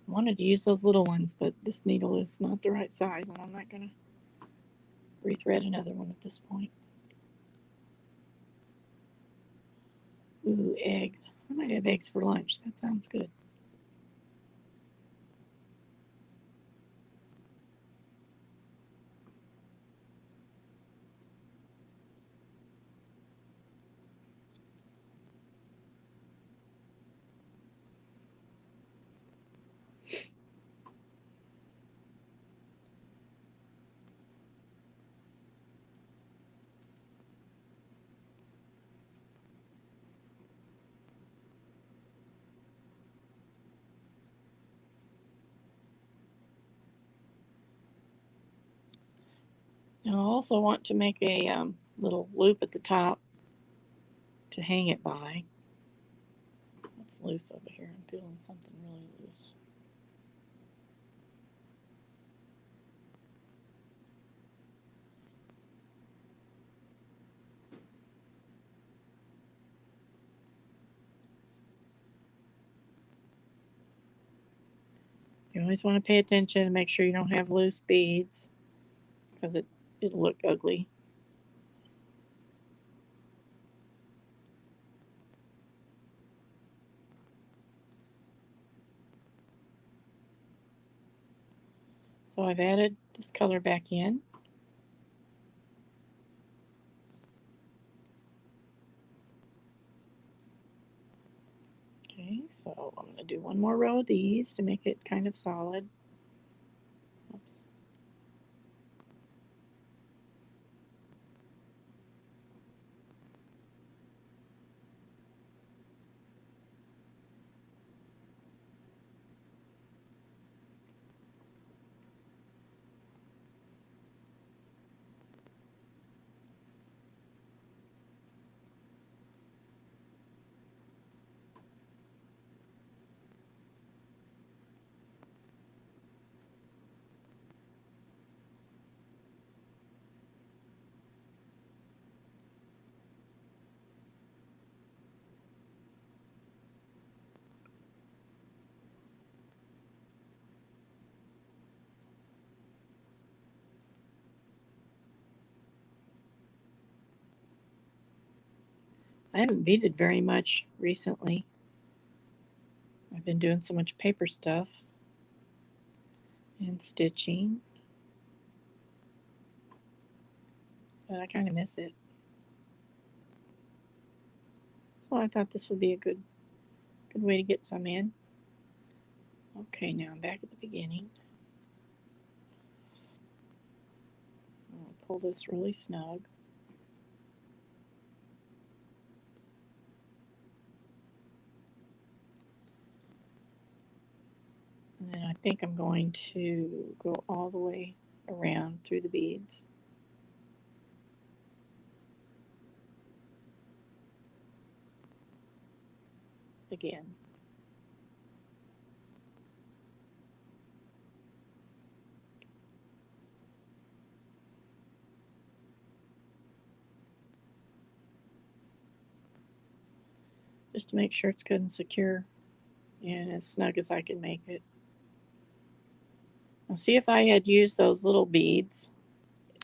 I wanted to use those little ones, but this needle is not the right size, and I'm not going to rethread another one at this point. Ooh, eggs. I might have eggs for lunch. That sounds good. Now I also want to make a little loop at the top to hang it by. What's loose over here? I'm feeling something really loose. You always want to pay attention and make sure you don't have loose beads, because it'll look ugly. So I've added this color back in. Okay, so I'm going to do one more row of these to make it kind of solid. Oops. I haven't beaded very much recently. I've been doing so much paper stuff and stitching, but I kind of miss it. So I thought this would be a good way to get some in. Okay, now I'm back at the beginning. I'm going to pull this really snug. And then I think I'm going to go all the way around through the beads. Again. Just to make sure it's good and secure and as snug as I can make it. Now see, if I had used those little beads,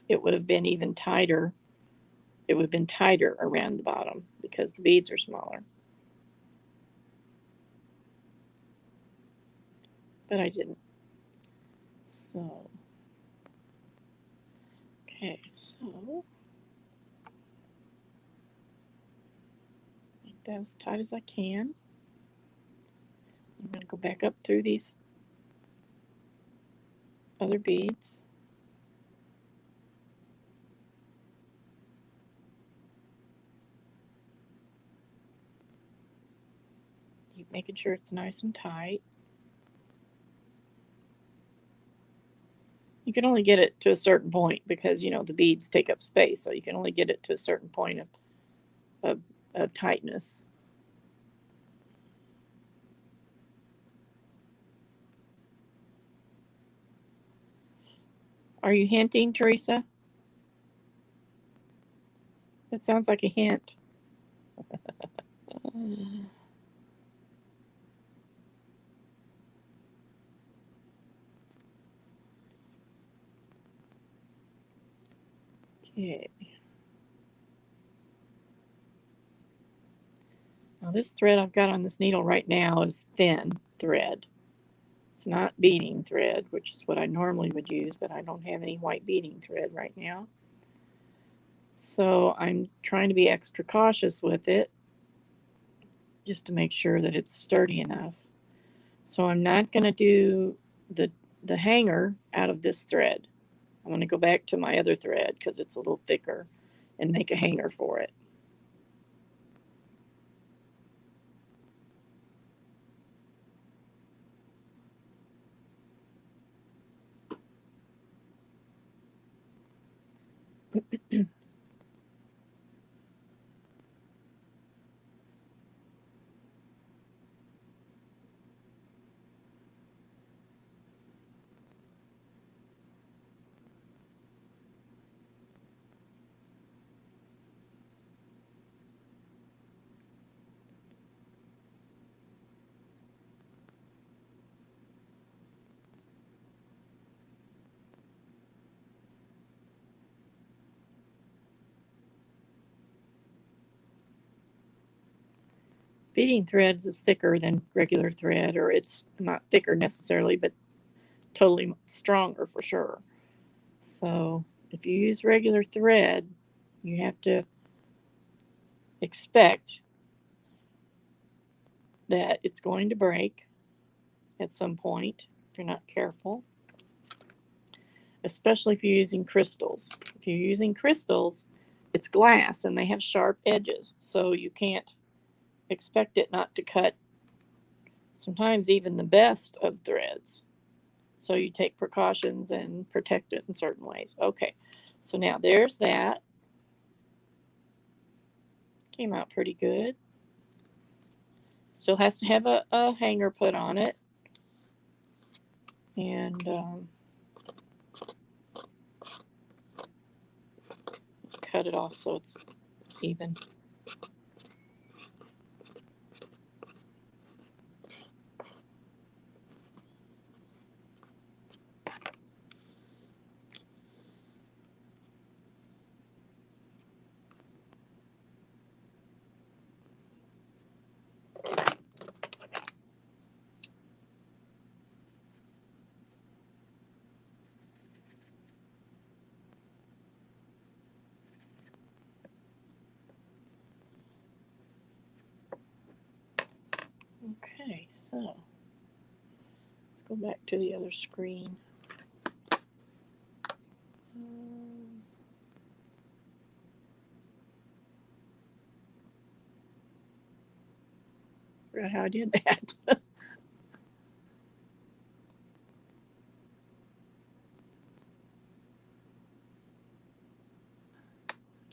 it would have been even tighter. It would have been tighter around the bottom because the beads are smaller. But I didn't. So, okay, so make that as tight as I can. I'm going to go back up through these other beads. Keep making sure it's nice and tight. You can only get it to a certain point because, you know, the beads take up space, so you can only get it to a certain point of tightness. Are you hinting, Teresa? It sounds like a hint. Okay. Now this thread I've got on this needle right now is thin thread. It's not beading thread, which is what I normally would use, but I don't have any white beading thread right now. So I'm trying to be extra cautious with it, just to make sure that it's sturdy enough. So I'm not going to do the hanger out of this thread. I'm going to go back to my other thread because it's a little thicker and make a hanger for it. Beading threads is thicker than regular thread, or it's not thicker necessarily, but totally stronger for sure. So if you use regular thread, you have to expect that it's going to break at some point if you're not careful, especially if you're using crystals. If you're using crystals, it's glass and they have sharp edges, so you can't expect it not to cut sometimes even the best of threads. So you take precautions and protect it in certain ways. Okay, so now there's that. Came out pretty good. Still has to have a hanger put on it. And cut it off so it's even. Okay, so let's go back to the other screen. Forgot how I did that.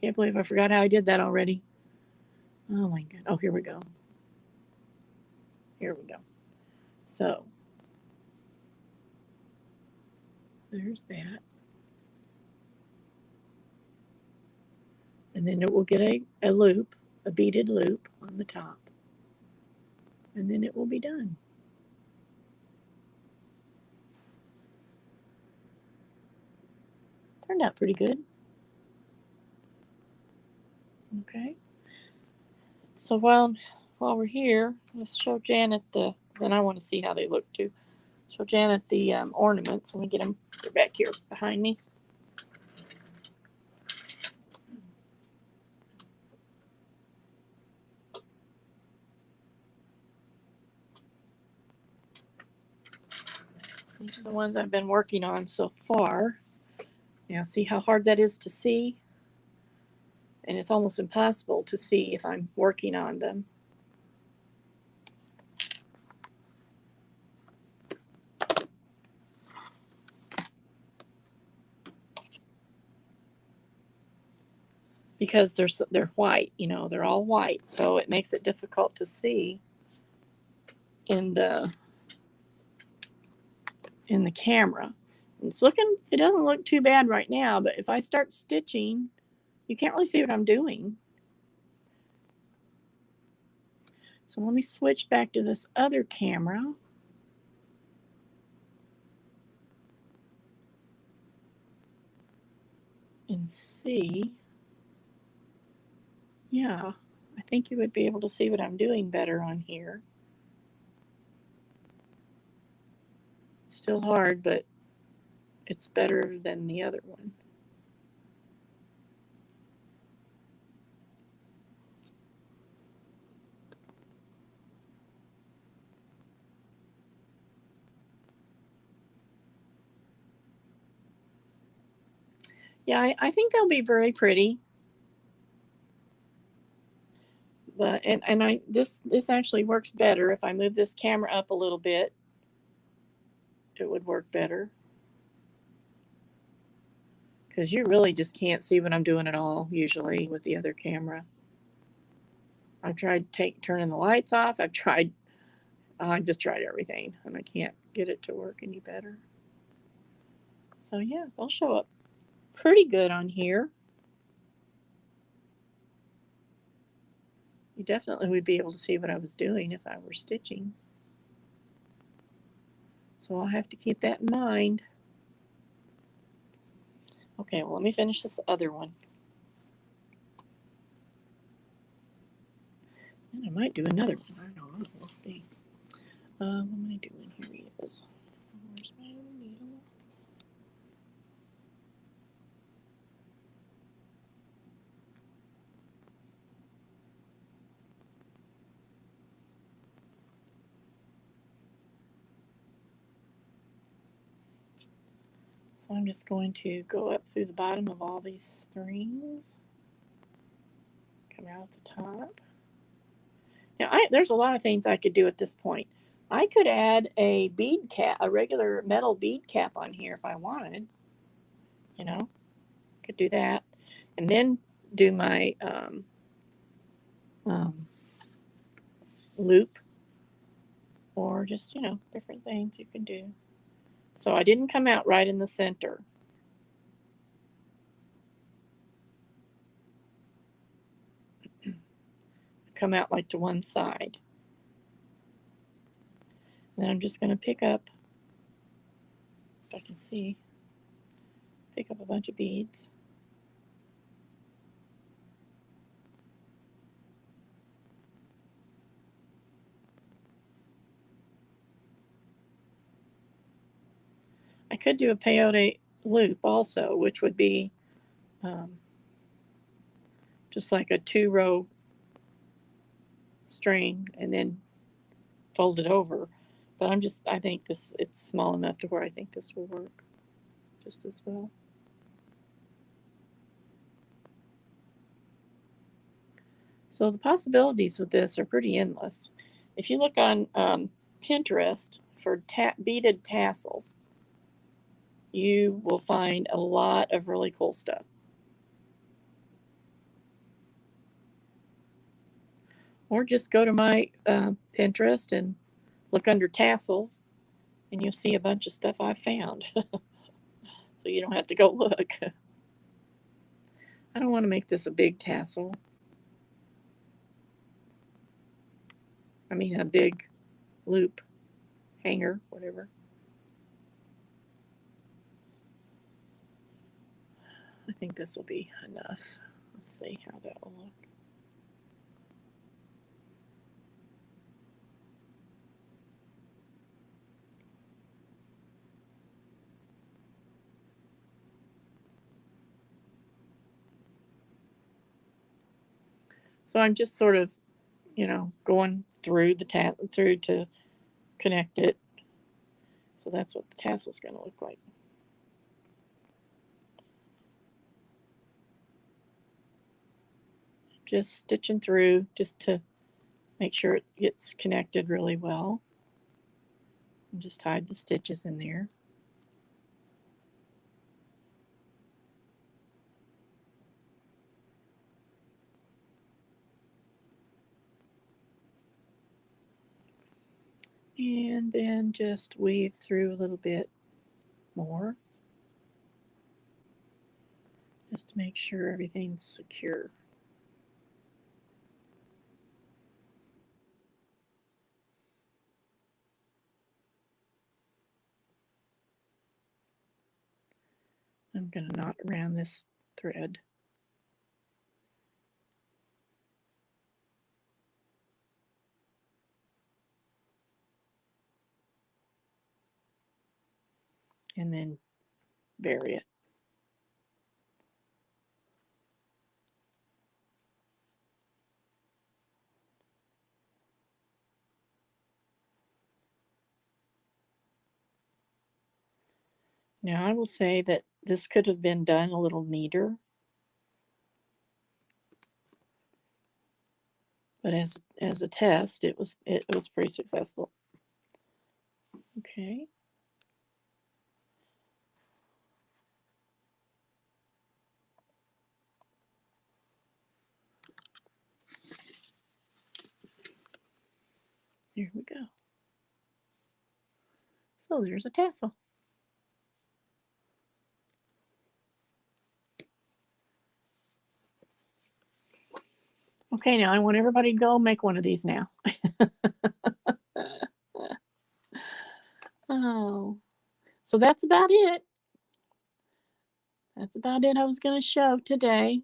Can't believe I forgot how I did that already. Oh my god. Oh, here we go. Here we go. So there's that. And then it will get a loop, a beaded loop on the top. And then it will be done. Turned out pretty good. Okay. So while we're here, let's show Janet and I want to see how they look too. Show Janet the ornaments. Let me get them. They're back here behind me. These are the ones I've been working on so far. Now see how hard that is to see? And it's almost impossible to see if I'm working on them. Because they're white, you know, they're all white, so it makes it difficult to see in the camera. It doesn't look too bad right now, but if I start stitching, you can't really see what I'm doing. So let me switch back to this other camera. And see. Yeah, I think you would be able to see what I'm doing better on here. It's still hard, but it's better than the other one. Yeah, I think they'll be very pretty. But this actually works better. If I move this camera up a little bit, it would work better. Because you really just can't see what I'm doing at all, usually, with the other camera. I've tried turning the lights off. I've just tried everything, and I can't get it to work any better. So yeah, they'll show up pretty good on here. You definitely would be able to see what I was doing if I were stitching. So I'll have to keep that in mind. Okay, well, let me finish this other one. And I might do another one. I don't know. We'll see. What am I doing? Here he is. Where's my needle? So I'm just going to go up through the bottom of all these strings. Come out at the top. Now, there's a lot of things I could do at this point. I could add a bead cap, a regular metal bead cap on here if I wanted. You know, could do that. And then do my loop, or just, different things you can do. So I didn't come out right in the center. Come out like to one side. And then I'm just going to pick up, if I can see, pick up a bunch of beads. I could do a peyote loop also, which would be just like a 2-row string and then fold it over. But I think it's small enough to where I think this will work just as well. So the possibilities with this are pretty endless. If you look on Pinterest for beaded tassels, you will find a lot of really cool stuff. Or just go to my Pinterest and look under tassels, and you'll see a bunch of stuff I've found. So you don't have to go look. I don't want to make this a big tassel. I mean, a big loop, hanger, whatever. I think this will be enough. Let's see how that will look. So I'm just sort of, going through through to connect it. So that's what the tassel's going to look like. Just stitching through just to make sure it gets connected really well. And just hide the stitches in there. And then just weave through a little bit more. just to make sure everything's secure. I'm going to knot around this thread. And then bury it. Now I will say that this could have been done a little neater, but as a test, it was pretty successful. Okay. Here we go. So there's a tassel. Okay, now I want everybody to go make one of these now. Oh, so that's about it. That's about it I was going to show today.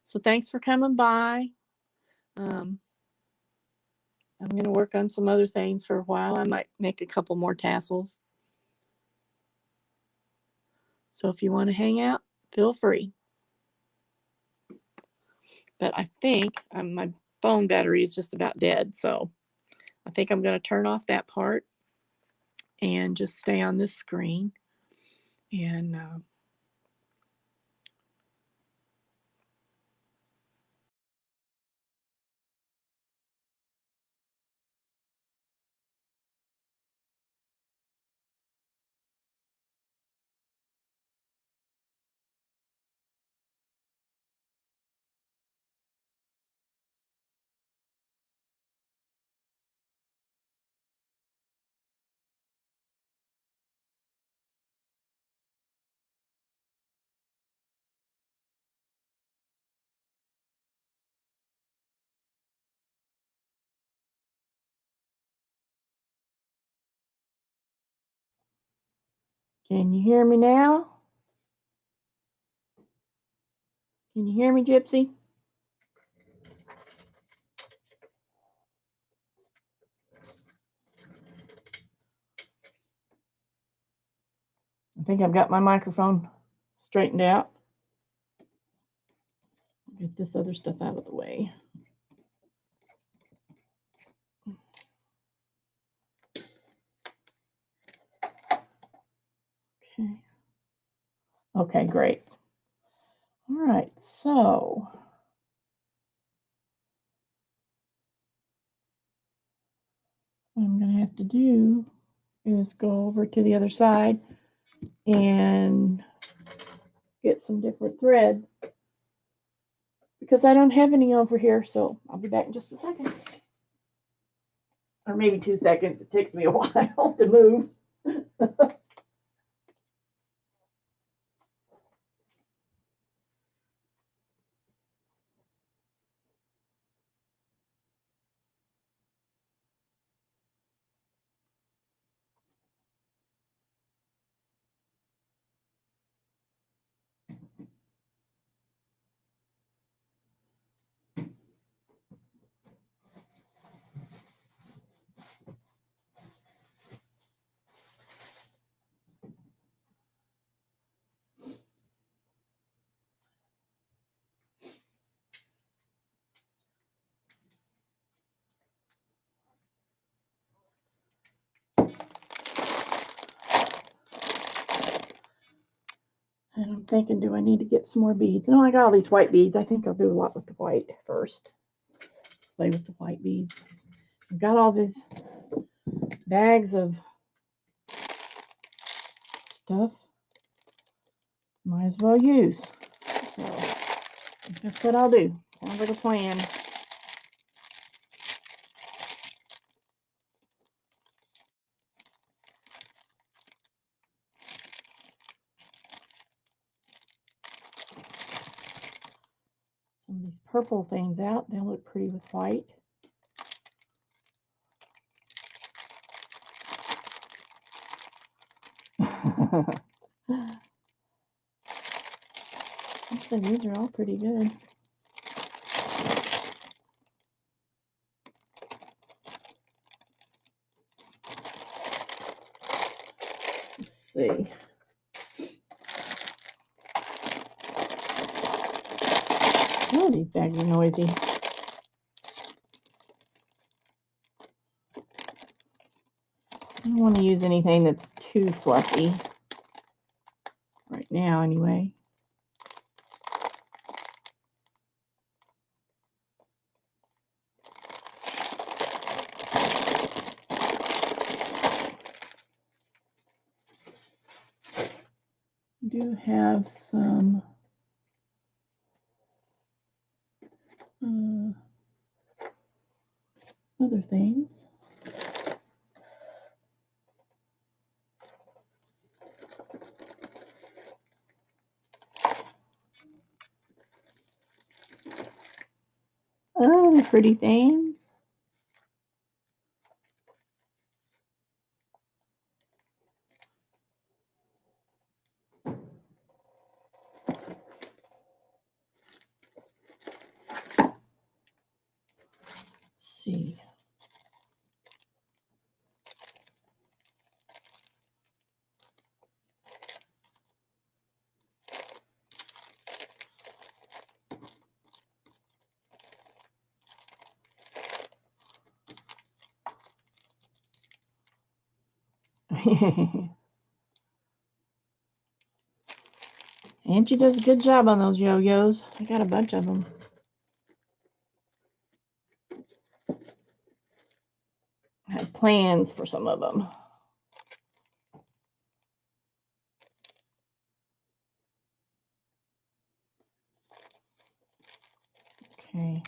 So thanks for coming by. I'm going to work on some other things for a while. I might make a couple more tassels. So if you want to hang out, feel free. But I think my phone battery is just about dead. So I think I'm going to turn off that part and just stay on this screen. And can you hear me now? Can you hear me, Gypsy? I think I've got my microphone straightened out. Get this other stuff out of the way. Okay. Okay, great. All right, so what I'm going to have to do is go over to the other side and get some different thread because I don't have any over here. So I'll be back in just a second. Or maybe 2 seconds. It takes me a while to move. And I'm thinking, do I need to get some more beads? No, I got all these white beads. I think I'll do a lot with the white first. Play with the white beads. I've got all these bags of stuff. Might as well use. So that's what I'll do. Sounds like a plan. purple things out. They'll look pretty with white. Actually, these are all pretty good. Let's see. Oh, these bags are noisy. I don't want to use anything that's too fluffy. Right now, anyway. I do have some other things. Oh, the pretty things. Let's see. Angie does a good job on those yo-yos. I got a bunch of them. I have plans for some of them. Okay.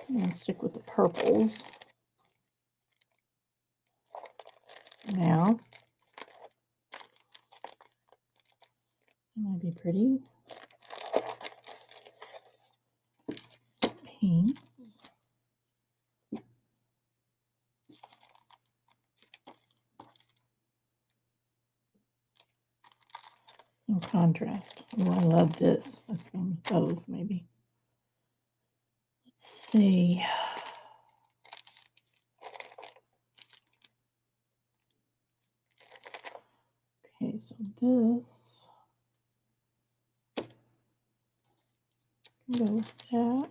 I'm going to stick with the purples now. That might be pretty. Pinks. No contrast. Oh, I love this. That's one of those, maybe. Let's see. Okay, so this. Go with that.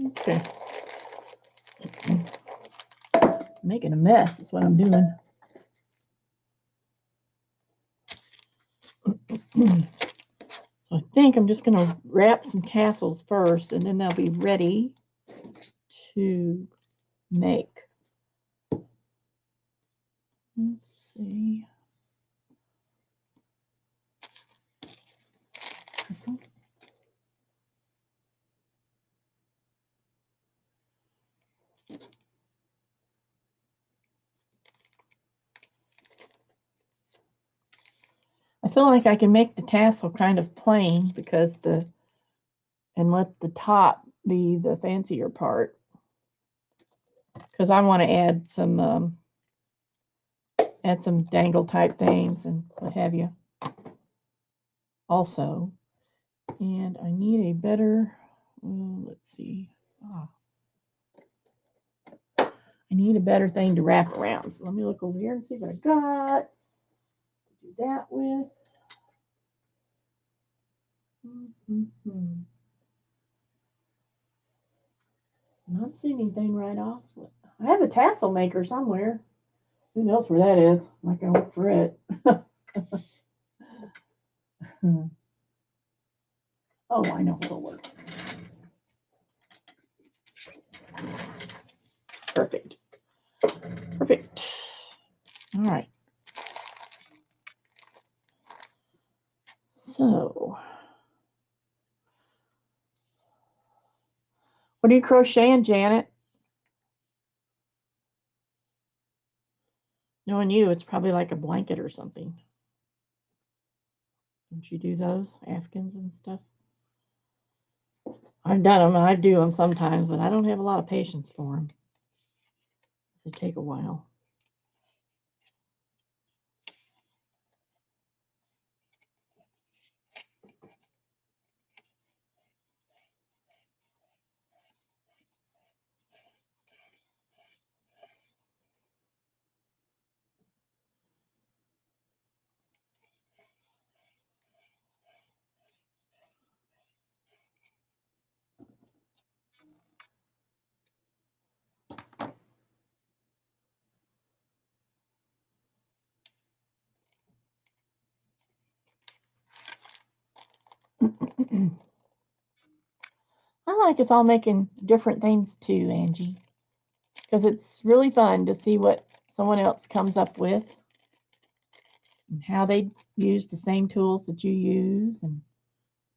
Okay. Making a mess is what I'm doing. So I think I'm just going to wrap some tassels first, and then they'll be ready to make. Let's see. I feel like I can make the tassel kind of plain because and let the top be the fancier part. Because I want to add some dangle type things and what have you. Also, and I need a better. Let's see. I need a better thing to wrap around. So let me look over here and see what I got. Do that with. Not seeing anything right off. I have a tassel maker somewhere. Who knows where that is? I'm not gonna look for it. Oh, I know it'll work. Perfect. Perfect. All right. So What are you crocheting, Janet? Knowing you, it's probably like a blanket or something. Don't you do those, Afghans and stuff? I've done them, and I do them sometimes, but I don't have a lot of patience for them. They take a while. I like us all making different things too, Angie, because it's really fun to see what someone else comes up with and how they use the same tools that you use and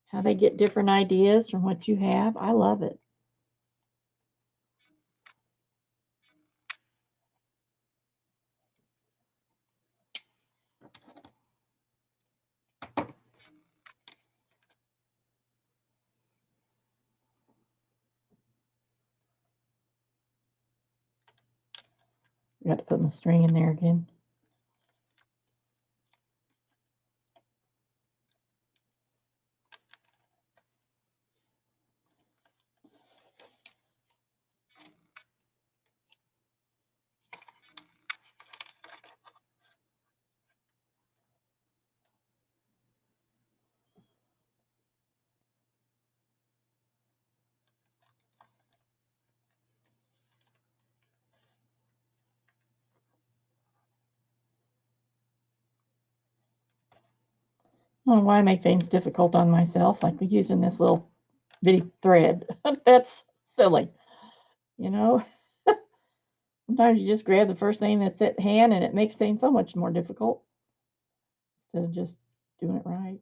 how they get different ideas from what you have. I love it. Got to put my string in there again. I don't know why I make things difficult on myself, like using this little bitty thread. That's silly, you know? Sometimes you just grab the first thing that's at hand and it makes things so much more difficult instead of just doing it right.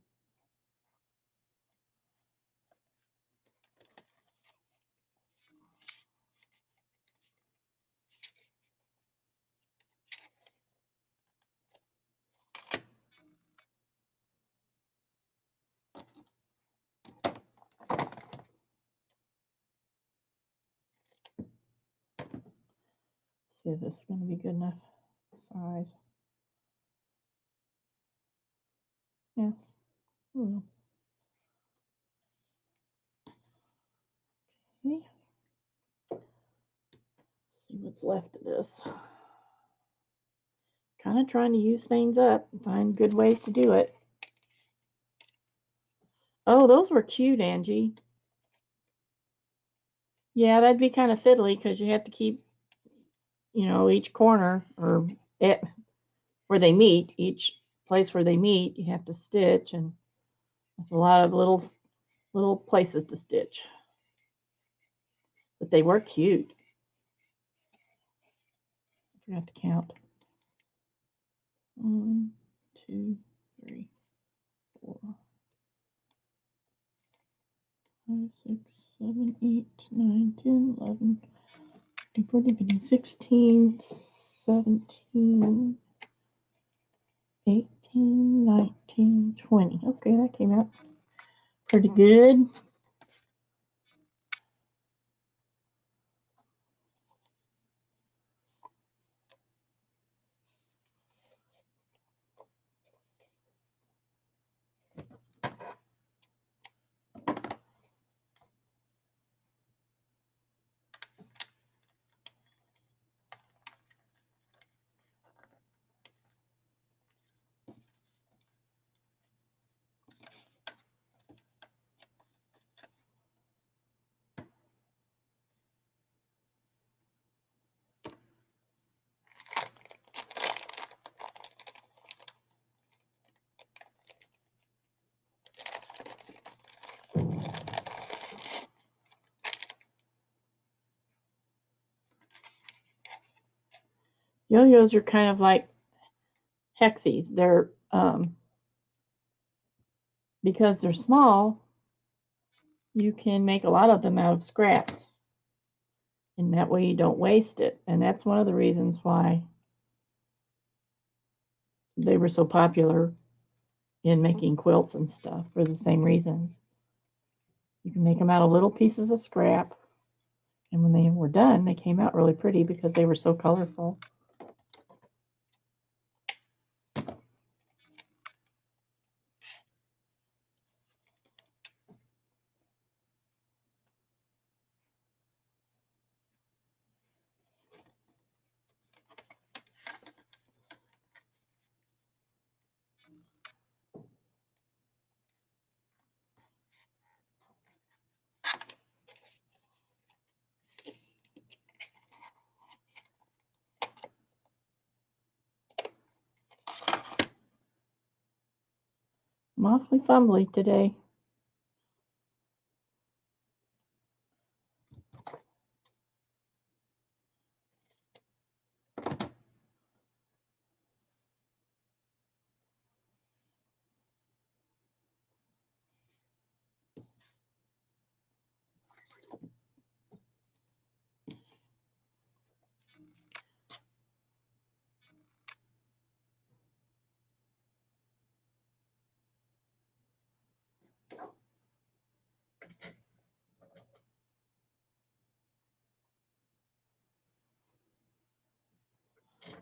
See if this is going to be good enough size. Yeah. Okay. See what's left of this. Kind of trying to use things up and find good ways to do it. Oh, those were cute, Angie. Yeah, that'd be kind of fiddly because you have to keep, each corner or where they meet, each place where they meet, you have to stitch, and it's a lot of little places to stitch. But they were cute. I forgot to count. 1, 2, 3, 4, 5, 6, 7, 8, 9, 10, 11, 14, 15, 16, 17, 18, 19, 20. Okay, that came out pretty good. Yo-yos are kind of like hexies. They're because they're small, you can make a lot of them out of scraps. And that way you don't waste it. And that's one of the reasons why they were so popular in making quilts and stuff, for the same reasons. You can make them out of little pieces of scrap. And when they were done, they came out really pretty because they were so colorful. I'm awfully fumbly today.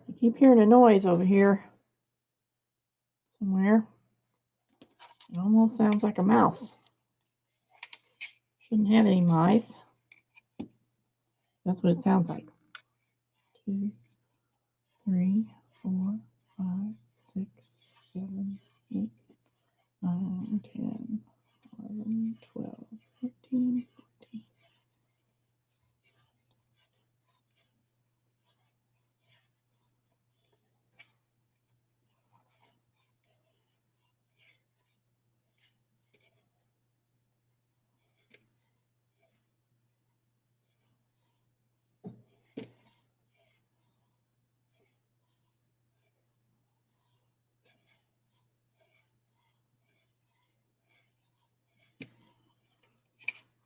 I keep hearing a noise over here somewhere. It almost sounds like a mouse. Shouldn't have any mice. That's what it sounds like. 2, 3, 4, 5, 6, 7, 8, 9, 10, 11, 12, 13, 14.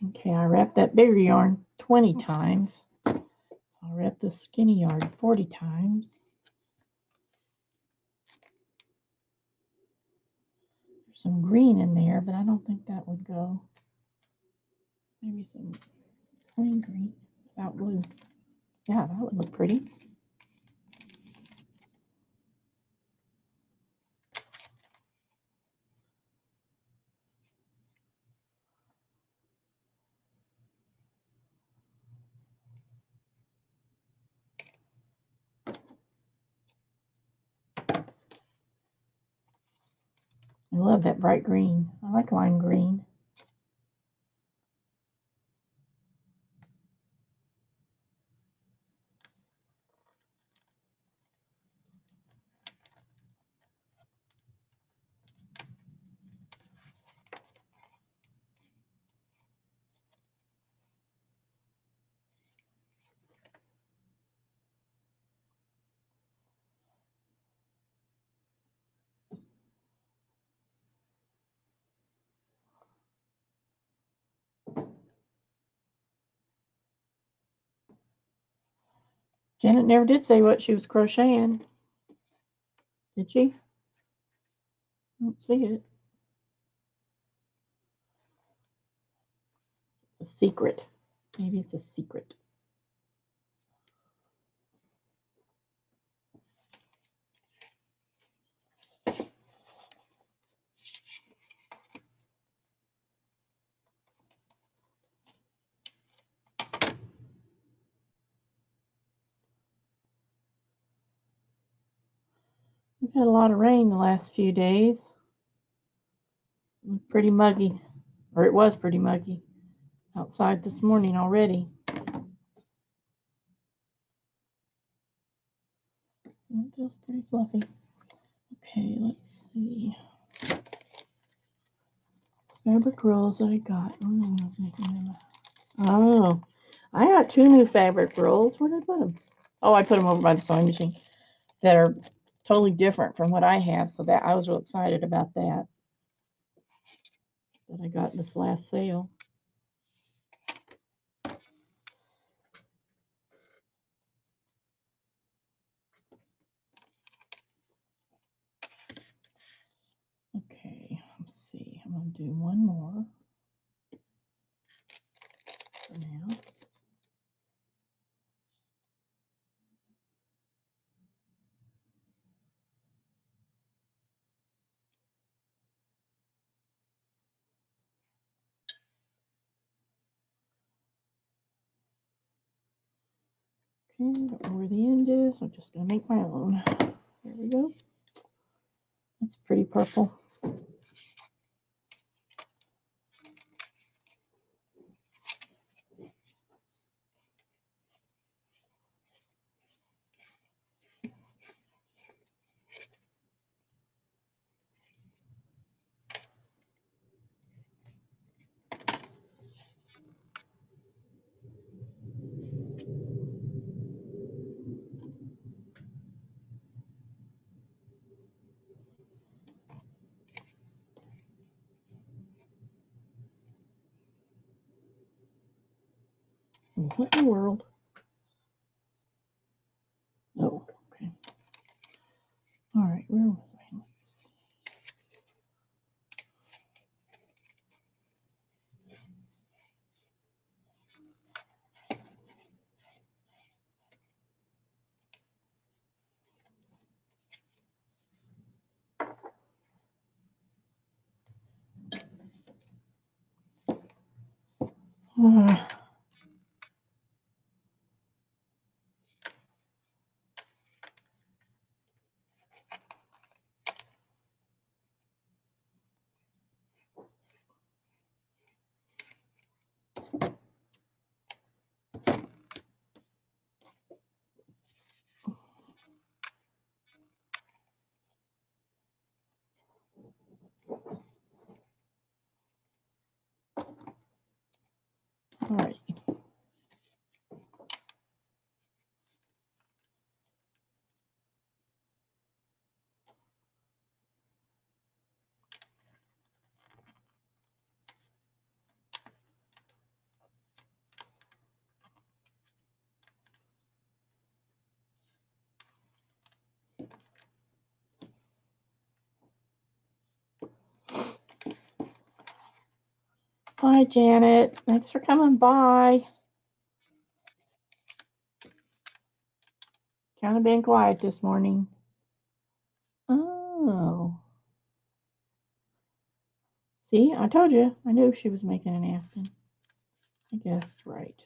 Okay, I wrapped that bigger yarn 20 times. So I'll wrap this skinny yarn 40 times. There's some green in there, but I don't think that would go. Maybe some plain green without blue. Yeah, that would look pretty. I love that bright green. I like lime green. Janet never did say what she was crocheting. Did she? I don't see it. It's a secret. Maybe it's a secret. We've had a lot of rain the last few days. It was pretty muggy, or it was pretty muggy outside this morning already. It feels pretty fluffy. Okay, let's see. Fabric rolls that I got. Oh, I got 2 new fabric rolls. Where did I put them? Oh, I put them over by the sewing machine. That are totally different from what I have. So that I was real excited about that. That I got in this last sale. I'm going to do one more for now. Okay, I don't know where the end is. I'm just going to make my own. There we go. That's pretty purple. What in the world? Oh, okay. All right, where was I? Let's see. All right. Hi, Janet. Thanks for coming by. Kind of been quiet this morning. Oh. See, I told you. I knew she was making an napkin. I guessed right.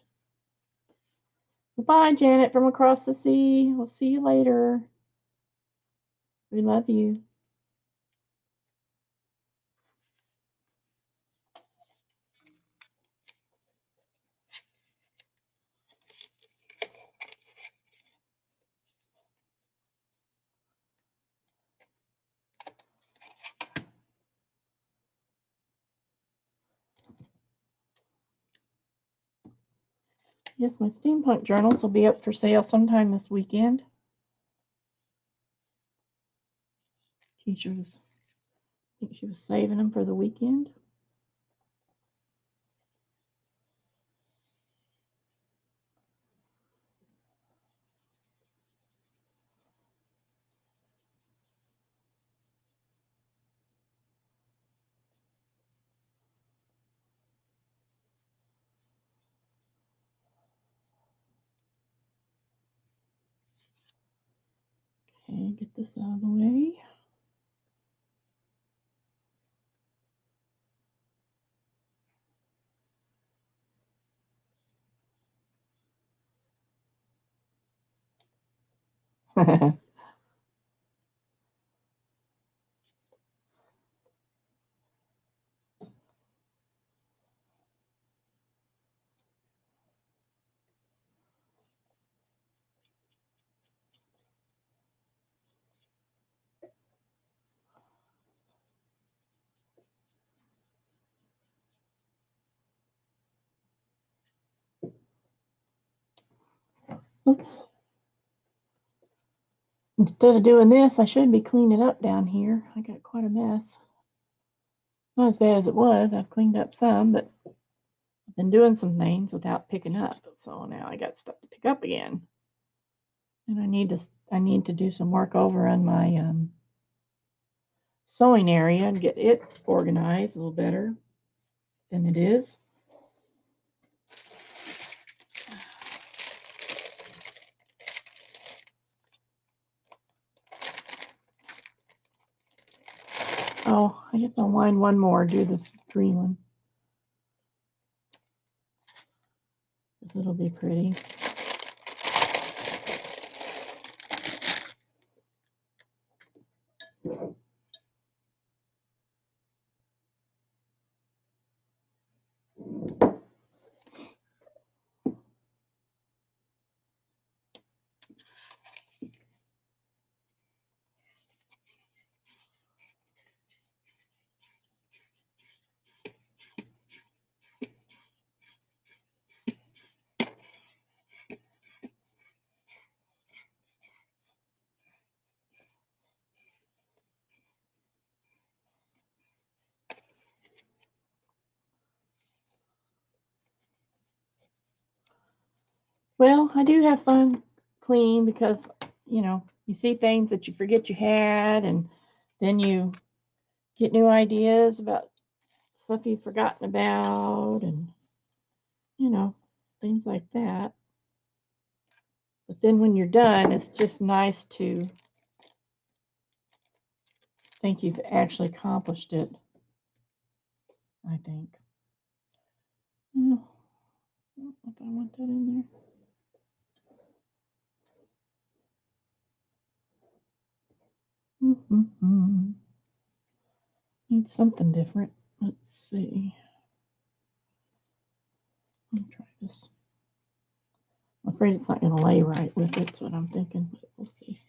Goodbye, Janet from across the sea. We'll see you later. We love you. Yes, my steampunk journals will be up for sale sometime this weekend. I think she was saving them for the weekend. Okay, get this out of the way. Oops. Instead of doing this, I should be cleaning up down here. I got quite a mess. Not as bad as it was. I've cleaned up some, but I've been doing some things without picking up. So now I got stuff to pick up again. And I need to do some work over on my sewing area and get it organized a little better than it is. Oh, I guess I'll wind one more, do this green one. Because it'll be pretty. Well, I do have fun cleaning because, you know, you see things that you forget you had, and then you get new ideas about stuff you've forgotten about, and, you know, things like that. But then when you're done, it's just nice to think you've actually accomplished it, I think. Oh, I don't know if I want that in there. Need something different. Let's see. Let me try this. I'm afraid it's not going to lay right with it. That's what I'm thinking, but we'll see.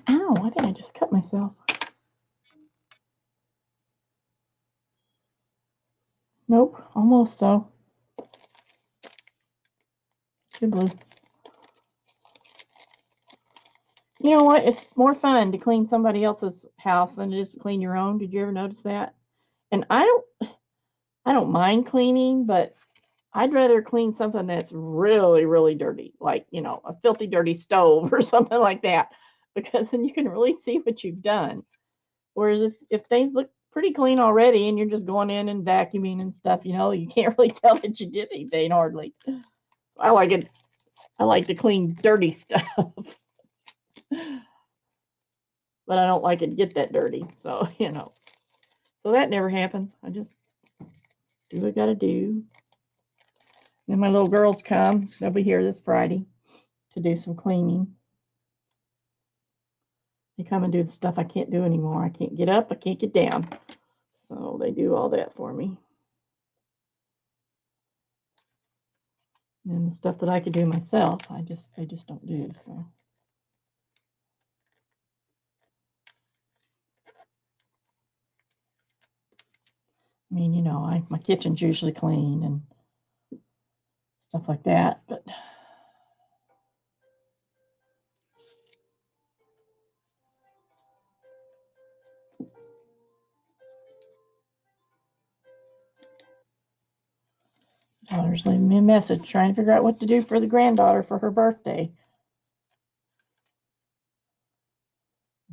Ow, why did I just cut myself? Nope, almost though. Too blue. You know what? It's more fun to clean somebody else's house than it is to clean your own. Did you ever notice that? And I don't mind cleaning, but I'd rather clean something that's really, really dirty, like, you know, a filthy, dirty stove or something like that, because then you can really see what you've done. Whereas if things look pretty clean already and you're just going in and vacuuming and stuff, you know, you can't really tell that you did anything hardly. So I like it. I like to clean dirty stuff, but I don't like it to get that dirty. So, you know, so that never happens. I just do what I got to do. Then my little girls come. They'll be here this Friday to do some cleaning. They come and do the stuff I can't do anymore. I can't get up. I can't get down. So they do all that for me. And the stuff that I could do myself, I just don't do. So. I mean, you know, my kitchen's usually clean and stuff like that, but daughter's leaving me a message trying to figure out what to do for the granddaughter for her birthday.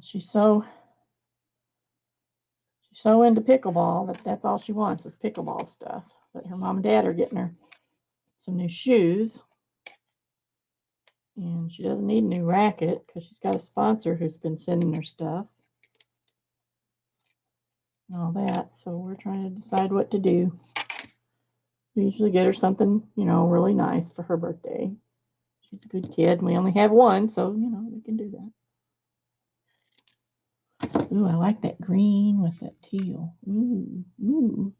She's so into pickleball that's all she wants is pickleball stuff. But her mom and dad are getting her some new shoes. And she doesn't need a new racket because she's got a sponsor who's been sending her stuff and all that. So we're trying to decide what to do. We usually get her something, you know, really nice for her birthday. She's a good kid. We only have one, so, you know, we can do that. Ooh, I like that green with that teal. Ooh,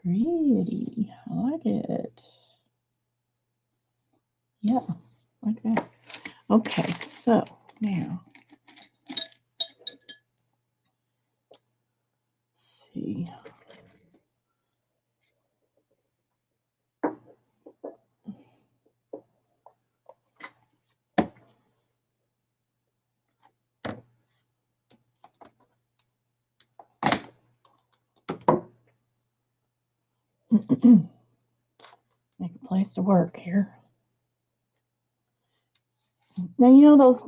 pretty. I like it. Yeah, like that. Okay, so now, let's see. Make a place to work here. Now, you know those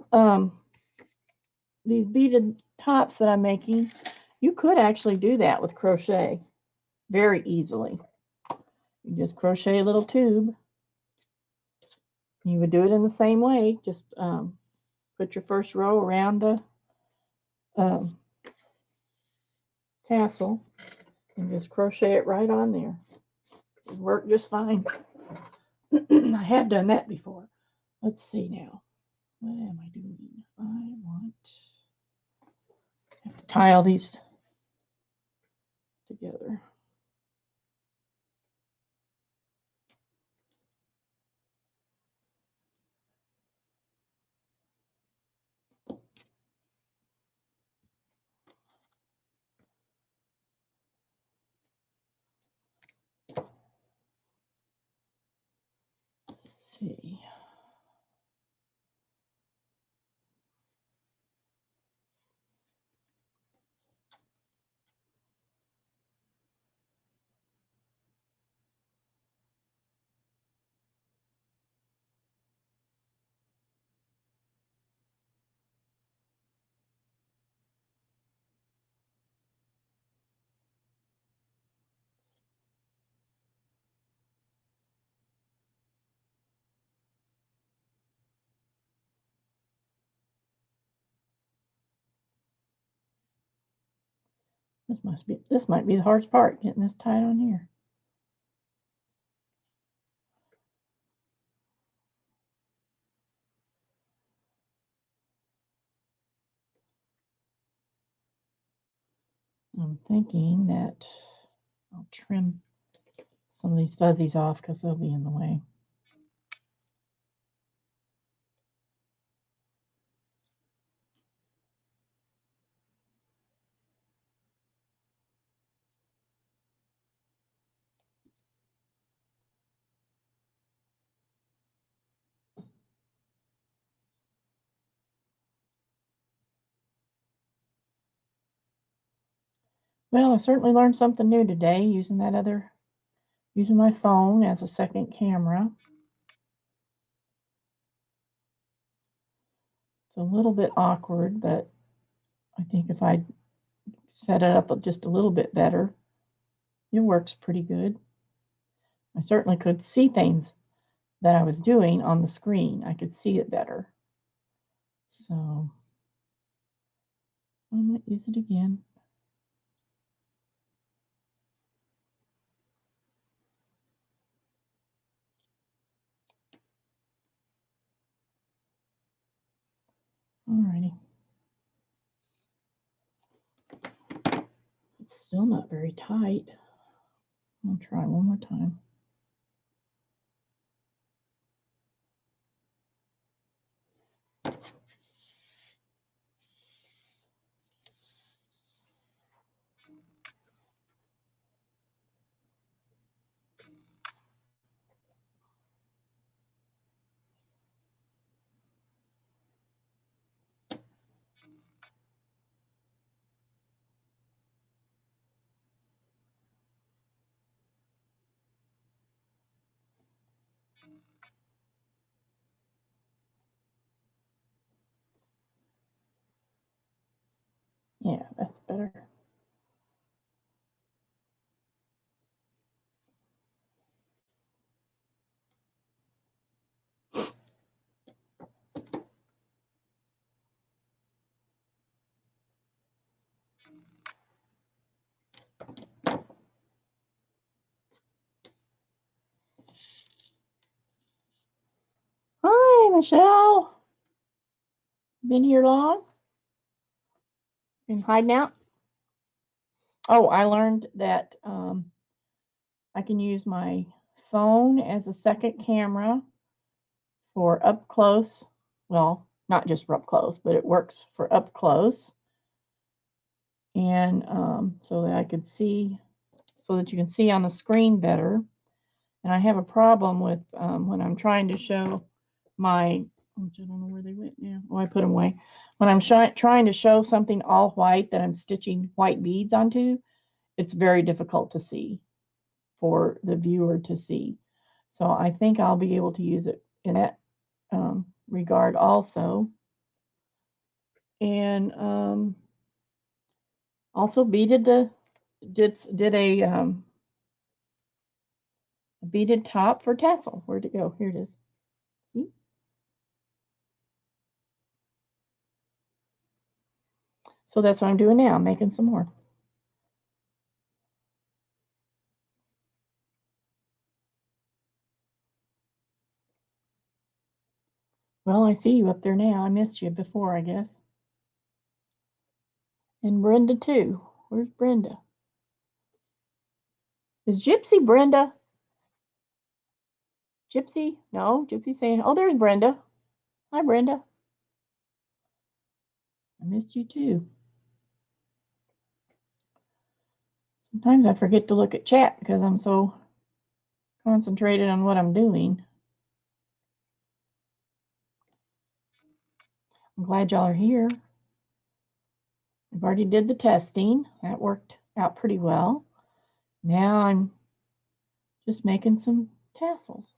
these beaded tops that I'm making, you could actually do that with crochet very easily. You just crochet a little tube. You would do it in the same way. Just put your first row around the tassel and just crochet it right on there. It would work just fine. I have done that before. Let's see now. What am I doing? I have to tie all these together. Let's see. This might be the hardest part, getting this tied on here. I'm thinking that I'll trim some of these fuzzies off because they'll be in the way. Well, I certainly learned something new today using my phone as a second camera. It's a little bit awkward, but I think if I set it up just a little bit better, it works pretty good. I certainly could see things that I was doing on the screen. I could see it better. So I might use it again. Alrighty. It's still not very tight. I'll try one more time. Yeah, that's better. Hi, Michelle. Been here long? Been hiding out? Oh, I learned that I can use my phone as a second camera for up close. Well, not just for up close, but it works for up close. And so that I could see, so that you can see on the screen better. And I have a problem with when I'm trying to show my, which I don't know where they went now. Oh, I put them away. When I'm trying to show something all white that I'm stitching white beads onto, it's very difficult to see for the viewer to see. So I think I'll be able to use it in that regard also. And also did a beaded top for tassel. Where'd it go? Here it is. See? So that's what I'm doing now, making some more. Well, I see you up there now. I missed you before, I guess. And Brenda too. Where's Brenda? Is Gypsy Brenda? Gypsy? No, Gypsy's saying, oh, there's Brenda. Hi, Brenda. I missed you too. Sometimes I forget to look at chat because I'm so concentrated on what I'm doing. I'm glad y'all are here. I've already did the testing. That worked out pretty well. Now I'm just making some tassels.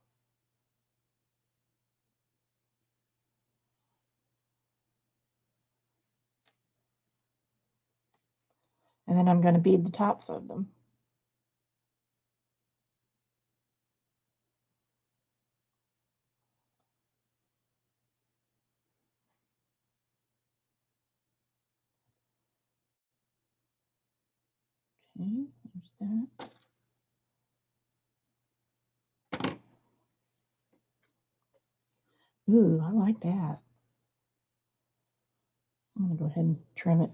And then I'm going to bead the tops of them. Okay, there's that. Ooh, I like that. I'm going to go ahead and trim it.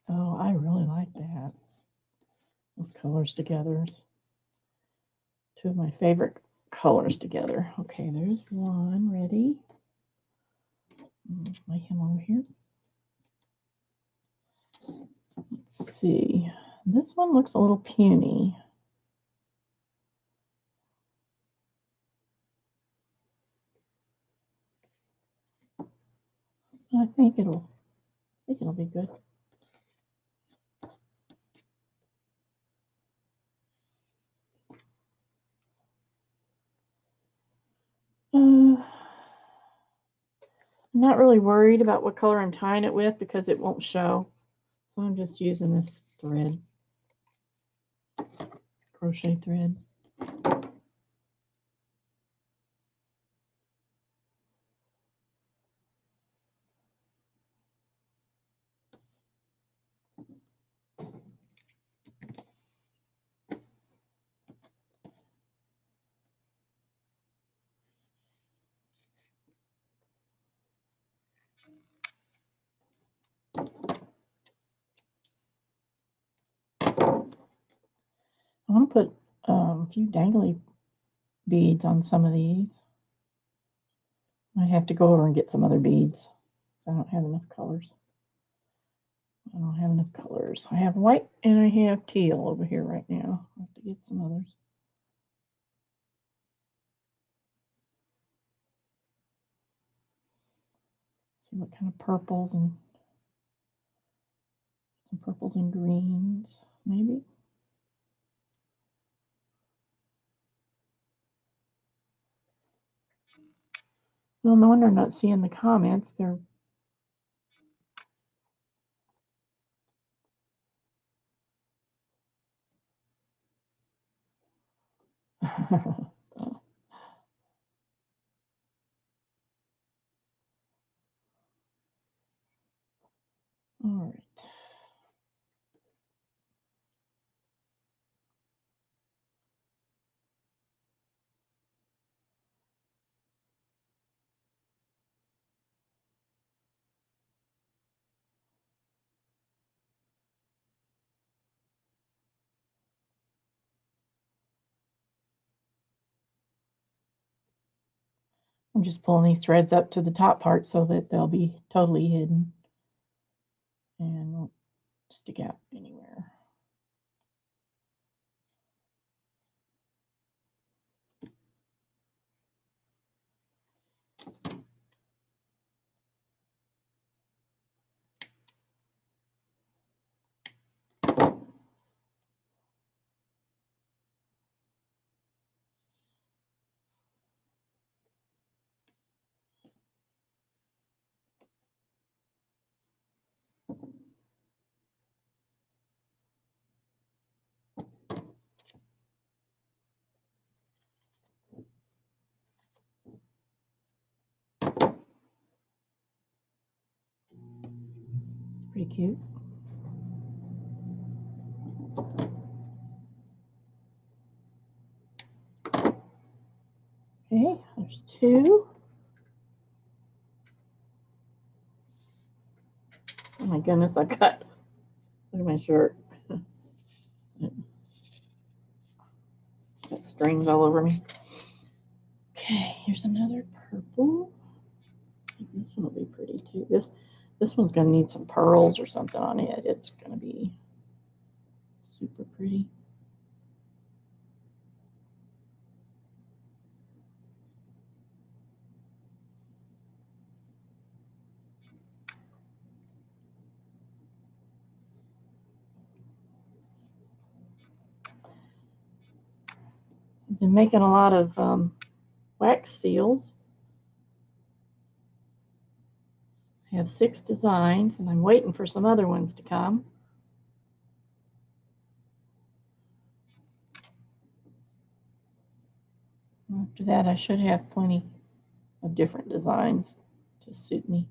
Oh, I really like that. Those colors together. Two of my favorite colors together. Okay, there's one ready. Lay him over here. Let's see. This one looks a little puny. I think it'll be good. I'm not really worried about what color I'm tying it with because it won't show. So I'm just using this thread, crochet thread. I want to put a few dangly beads on some of these. I have to go over and get some other beads, so I don't have enough colors. I don't have enough colors. I have white and I have teal over here right now. I have to get some others. See what kind of purples and some purples and greens, maybe. Well, no wonder I'm not seeing the comments. They're all right. I'm just pulling these threads up to the top part so that they'll be totally hidden and won't stick out anywhere. It's pretty cute. Okay, there's two. Oh my goodness, I've got, look at my shirt. Got strings all over me. Okay, here's another purple. This one will be pretty too. This one's going to need some pearls or something on it. It's going to be super pretty. I've been making a lot of wax seals. I have 6 designs, and I'm waiting for some other ones to come. After that, I should have plenty of different designs to suit me.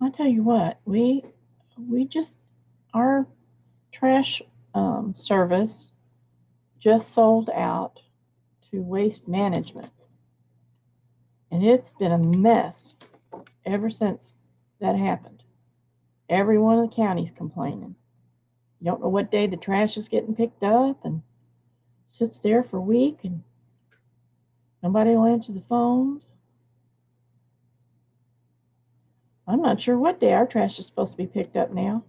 I tell you what, we just, our trash service just sold out to waste management, and it's been a mess ever since that happened. Every one of the counties complaining. You don't know what day the trash is getting picked up, and sits there for a week, and nobody will answer the phones. I'm not sure what day our trash is supposed to be picked up now.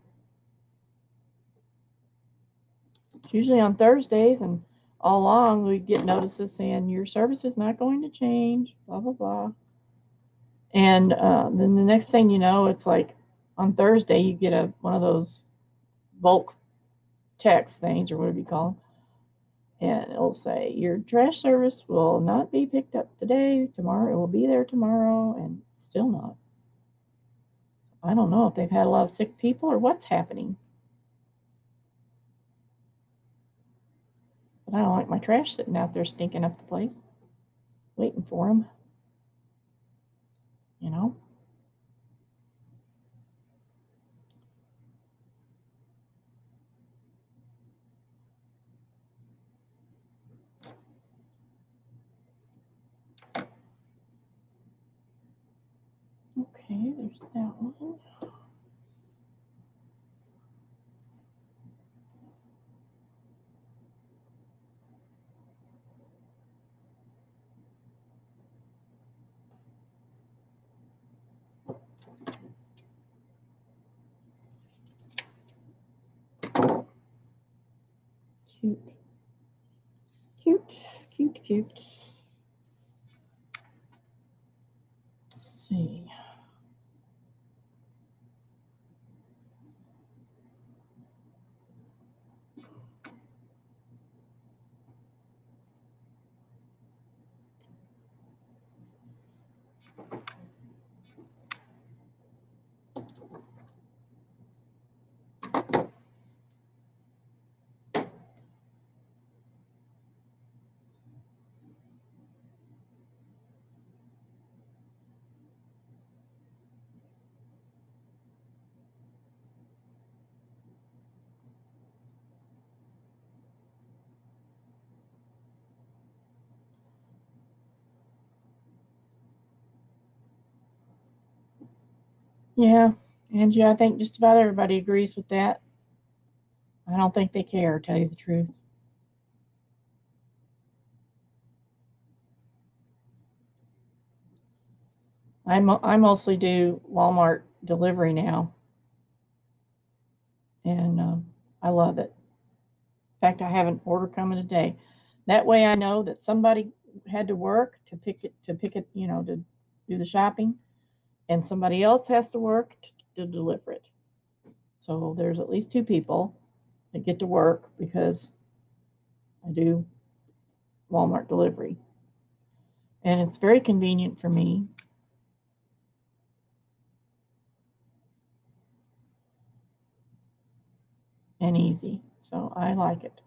It's usually on Thursdays, and all along we get notices saying your service is not going to change, blah, blah, blah. And then the next thing you know, it's like on Thursday you get one of those bulk text things, or whatever you call them, and it'll say your trash service will not be picked up today, tomorrow, it will be there tomorrow, and still not. I don't know if they've had a lot of sick people or what's happening. But I don't like my trash sitting out there stinking up the place, waiting for them, you know. Okay, there's that one. Cute, cute, cute, cute. see. Yeah, Angie, I think just about everybody agrees with that. I don't think they care, to tell you the truth. I mostly do Walmart delivery now, and I love it. In fact, I have an order coming today. That way, I know that somebody had to work to pick it, to do the shopping, and somebody else has to work to deliver it. So there's at least two people that get to work because I do Walmart delivery, and it's very convenient for me. And easy, so I like it.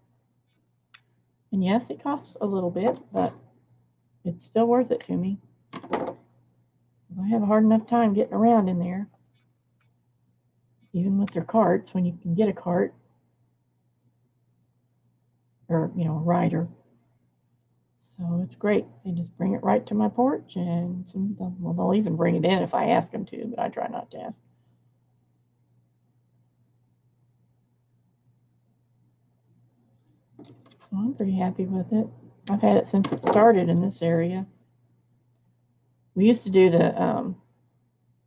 And yes, it costs a little bit, but it's still worth it to me. I have a hard enough time getting around in there, even with their carts, when you can get a cart or a rider. So it's great. They just bring it right to my porch, and they'll even bring it in if I ask them to, but I try not to ask. So I'm pretty happy with it. I've had it since it started in this area. We used to do the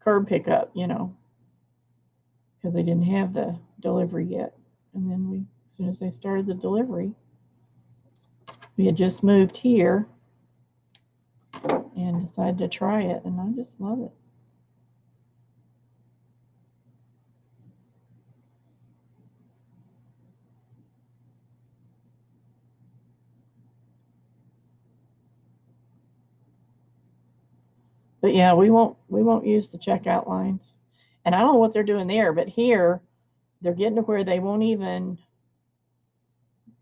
curb pickup, because they didn't have the delivery yet. And then as soon as they started the delivery, we had just moved here and decided to try it, and I just love it. But yeah, we won't use the checkout lines. And I don't know what they're doing there, but here they're getting to where they won't even.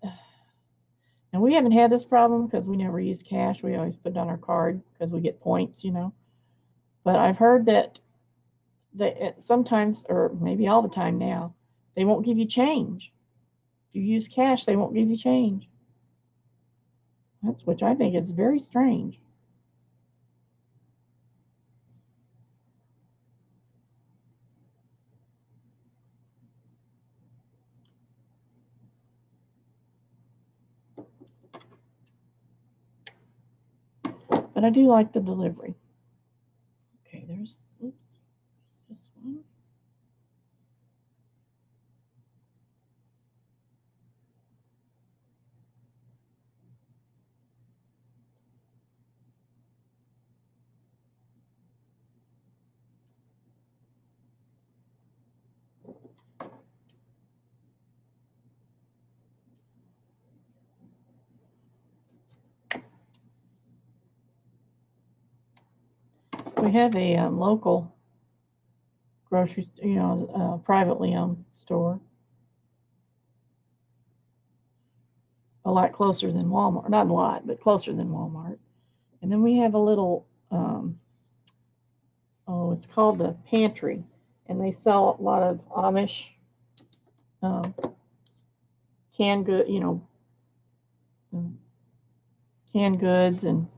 And we haven't had this problem because we never use cash. We always put it on our card because we get points, But I've heard that sometimes, or maybe all the time now, they won't give you change. If you use cash, they won't give you change. Which I think is very strange. But I do like the delivery. Okay, there's this one. We have a local grocery, privately owned store. A lot closer than Walmart. Not a lot, but closer than Walmart. And then we have a little, it's called the pantry. And they sell a lot of Amish canned goods and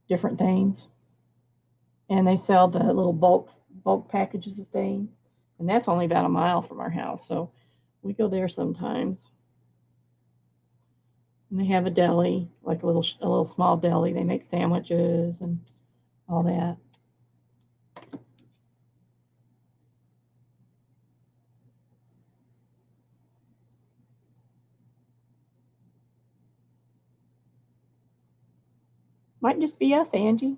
different things. And they sell the little bulk packages of things. And that's only about a mile from our house. So we go there sometimes. And they have a deli, like a little small deli. They make sandwiches and all that. Might just be us, Angie.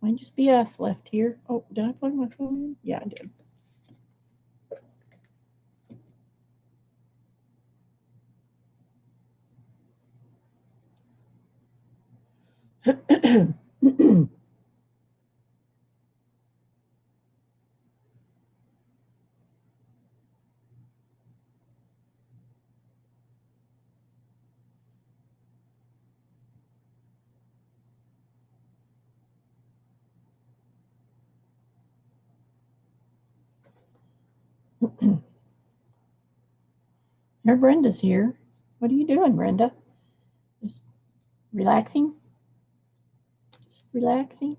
Might just be us left here. Oh, did I plug my phone in? Yeah, I did. Here, Brenda's here. What are you doing, Brenda? Just relaxing? Just relaxing?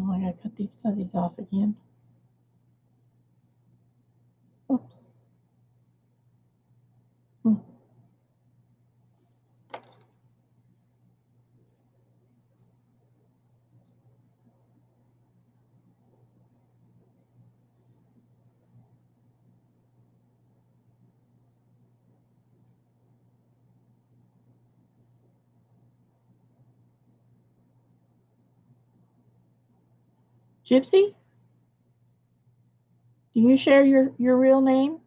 Oh, I gotta cut these fuzzies off again. Oops. Gypsy, do you share your real name?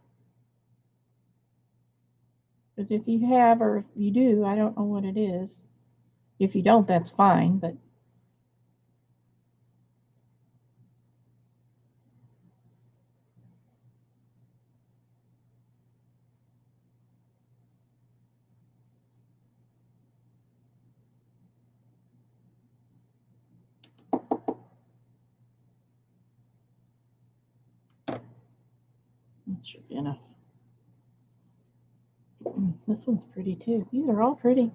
Because if you have, or if you do, I don't know what it is. If you don't, that's fine, but that should be enough. This one's pretty too. These are all pretty.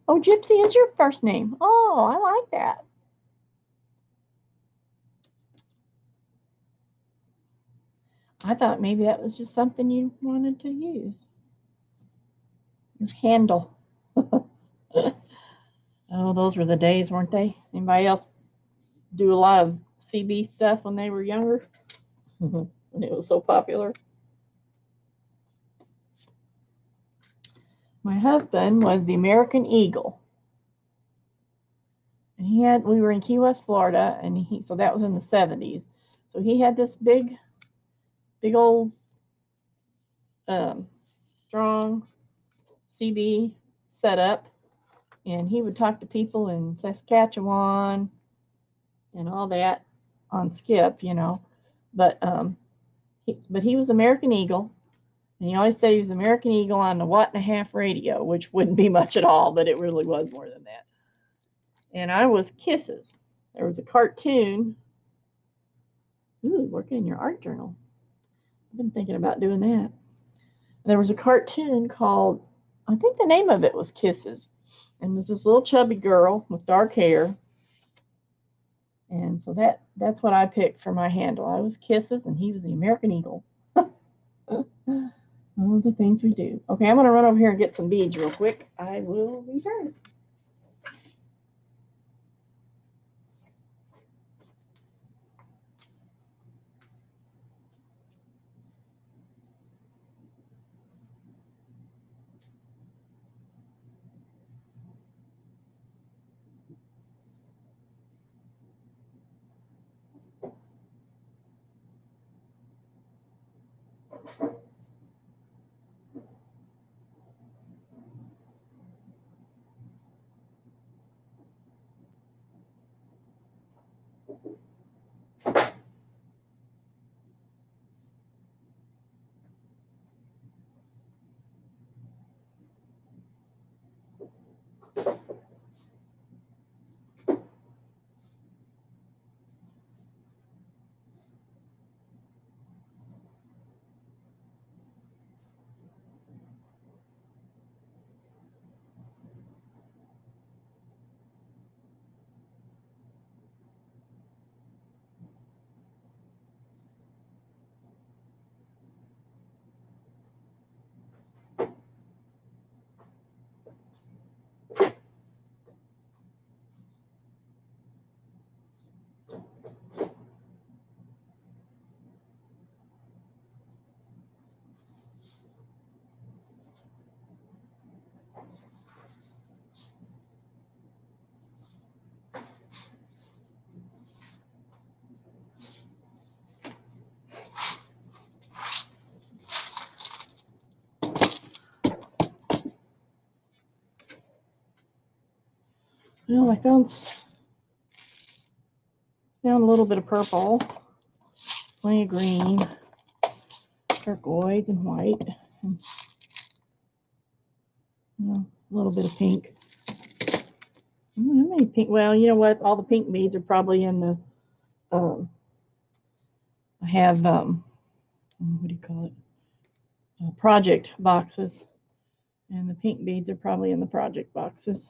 Oh, Gypsy is your first name. Oh, I like that. I thought maybe that was just something you wanted to use. Your handle. Oh, those were the days, weren't they? Anybody else do a lot of CB stuff when they were younger? When it was so popular. My husband was the American Eagle. And we were in Key West, Florida, and so that was in the 70s. So he had this big old strong CB setup, and he would talk to people in Saskatchewan and all that on Skip, you know. But he was American Eagle, and he always said he was American Eagle on the 1.5 radio, which wouldn't be much at all, but it really was more than that. And I was Kisses. There was a cartoon. Ooh, working in your art journal. I've been thinking about doing that. There was a cartoon called, I think the name of it was Kisses. And there's this little chubby girl with dark hair. And so that's what I picked for my handle. I was Kisses, and he was the American Eagle. All the things we do. Okay, I'm going to run over here and get some beads real quick. I will return. Well, I found a little bit of purple, plenty of green, turquoise, and white, and a little bit of pink. I don't know how many pink. Well, you know what? All the pink beads are probably in the. I have what do you call it? Project boxes, and the pink beads are probably in the project boxes.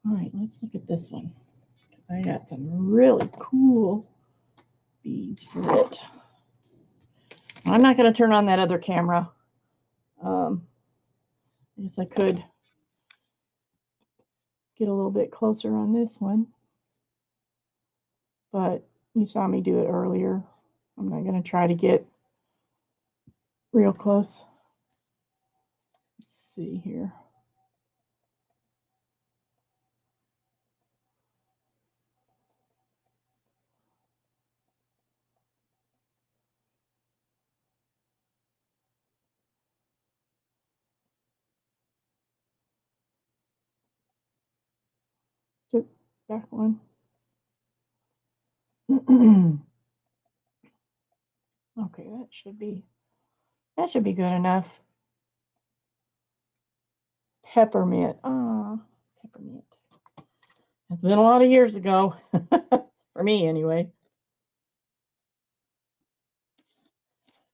All right, let's look at this one because I got some really cool beads for it. I'm not going to turn on that other camera. I guess I could get a little bit closer on this one, but you saw me do it earlier. I'm not going to try to get real close. Let's see here. Back one. Okay, that should be good enough. Peppermint. Ah, peppermint. It's been a lot of years ago. For me, anyway.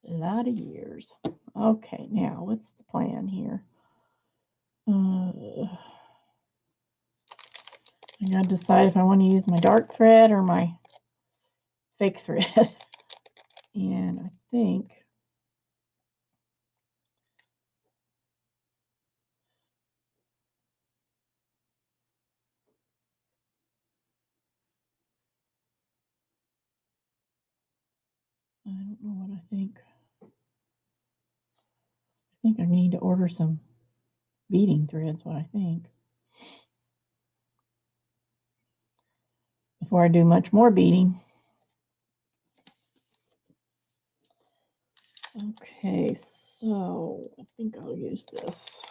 A lot of years. Okay, now what's the plan here? I gotta decide if I want to use my dark thread or my fake thread. And I think I don't know what I think. I think I need to order some beading threads, what I think. Before I do much more beading. Okay, so I think I'll use this.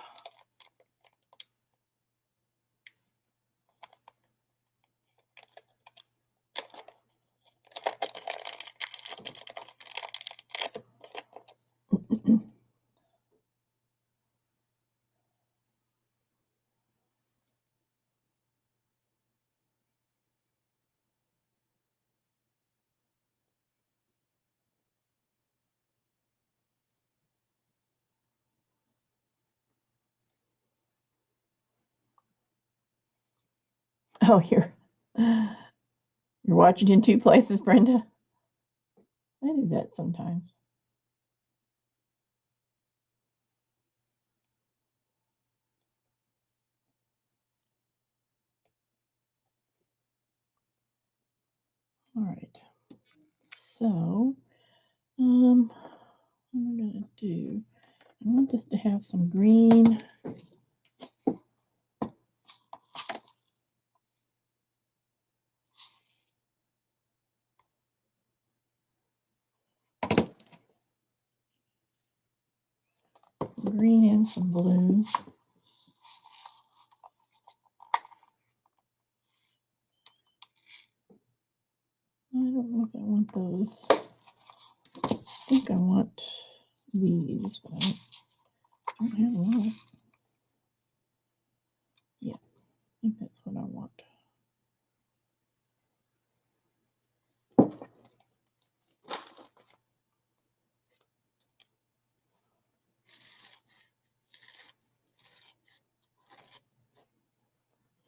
Oh, you're watching in two places, Brenda. I do that sometimes. All right. So, what am I gonna do? I want this to have some green. Green and some blue. I don't know if I want those. I think I want these, but I don't have a lot. Yeah, I think that's what I want.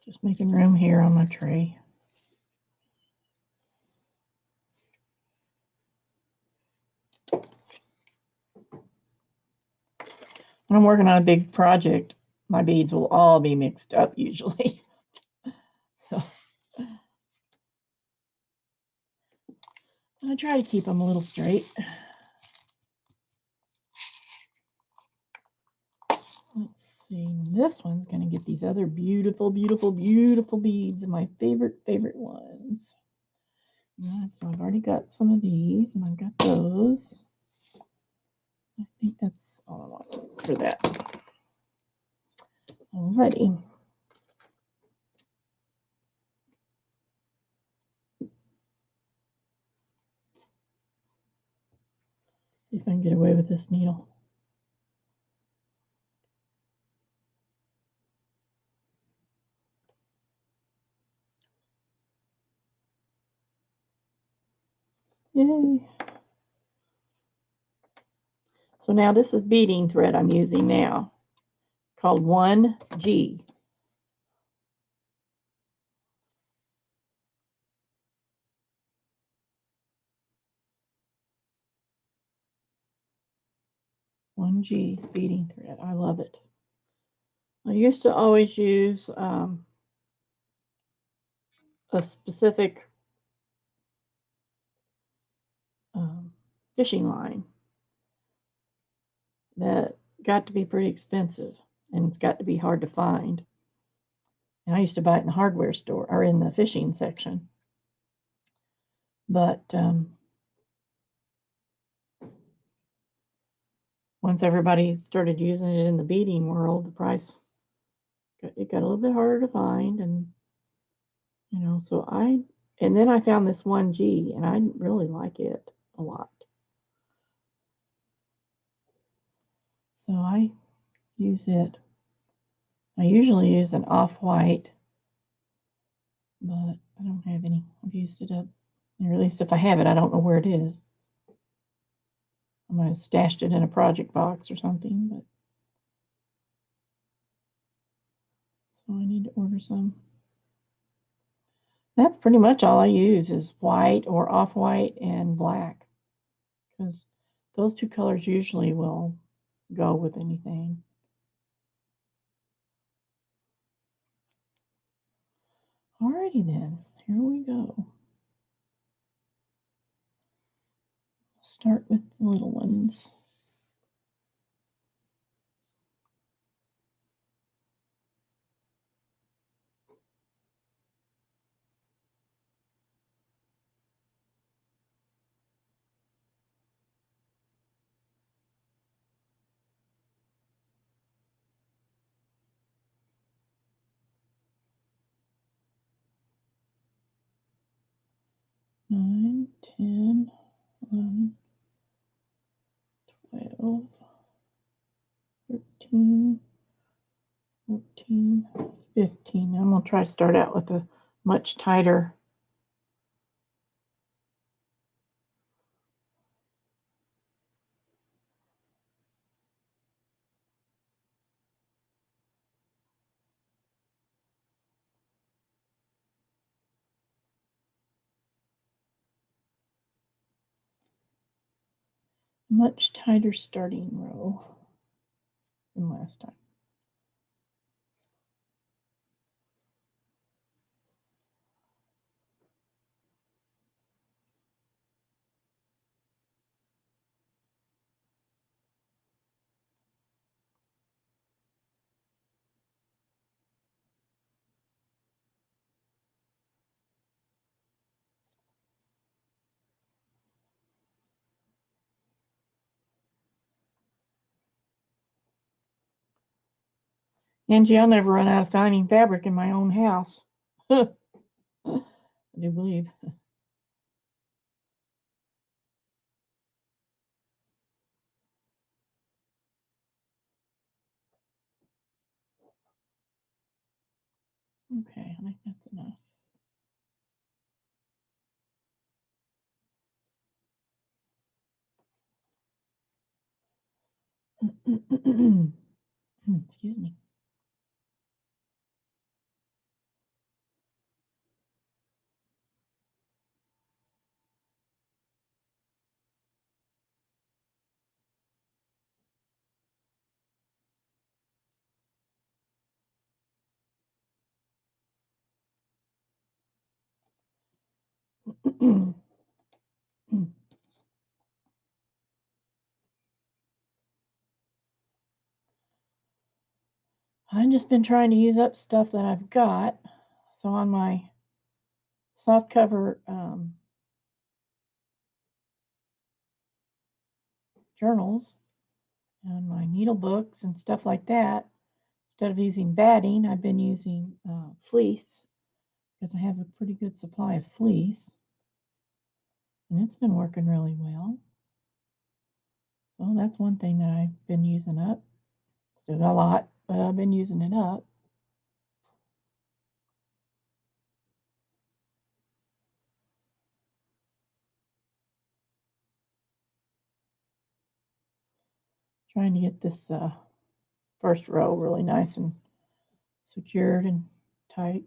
Just making room here on my tray. When I'm working on a big project, my beads will all be mixed up usually. So I try to keep them a little straight. Let's see, this one's going to get these other beautiful, beautiful, beautiful beads, and my favorite ones. Right, so I've already got some of these, and I've got those. I think that's all I want for that. Alrighty. See if I can get away with this needle. Yay. So now this is beading thread I'm using now. It's called 1G. Beading thread. I love it. I used to always use a specific fishing line that got to be pretty expensive, and it's got to be hard to find. And I used to buy it in the hardware store or in the fishing section. But once everybody started using it in the beading world, the price it got a little bit harder to find, and you know, and then I found this 1G, and I really like it a lot. So I use it. I usually use an off-white, but I don't have any. I've used it up. Or at least if I have it, I don't know where it is. I might have stashed it in a project box or something, but so I need to order some. That's pretty much all I use is white or off-white and black, because those two colors usually will go with anything. Alrighty then, here we go. Start with the little ones. Nine, 10, 11, 12, 13, 14, 15. I'm going to try to start out with a much tighter starting row than last time. Angie, I'll never run out of finding fabric in my own house. I do believe. Okay, I think that's enough. Excuse me. I've just been trying to use up stuff that I've got. So on my soft cover journals and my needle books and stuff like that, instead of using batting, I've been using fleece, because I have a pretty good supply of fleece, and it's been working really well. So that's one thing that I've been using up. Still got a lot, but I've been using it up. Trying to get this first row really nice and secured and tight.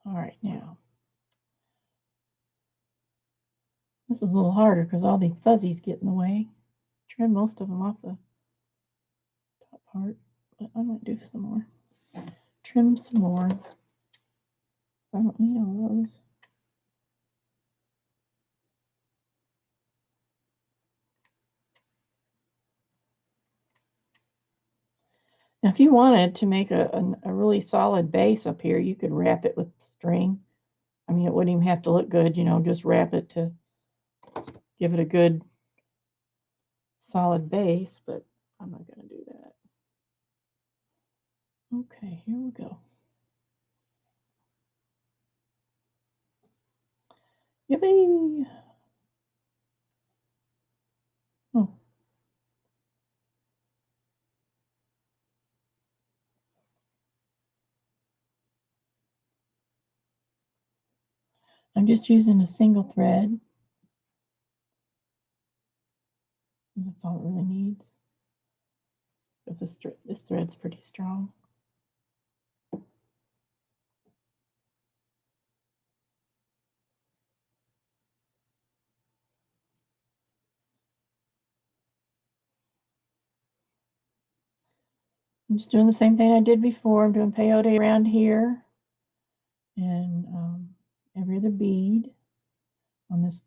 All right, now this is a little harder because all these fuzzies get in the way. Trim most of them off the top part, but I might do some more. Trim some more. I don't need all those. Now, if you wanted to make a really solid base up here, you could wrap it with string. I mean, it wouldn't even have to look good, you know, just wrap it to give it a good solid base, but I'm not going to do that. Okay, here we go. Yippee! Oh. I'm just using a single thread. That's all it really needs. Because this thread's pretty strong. I'm just doing the same thing I did before. I'm doing peyote around here and every other bead on this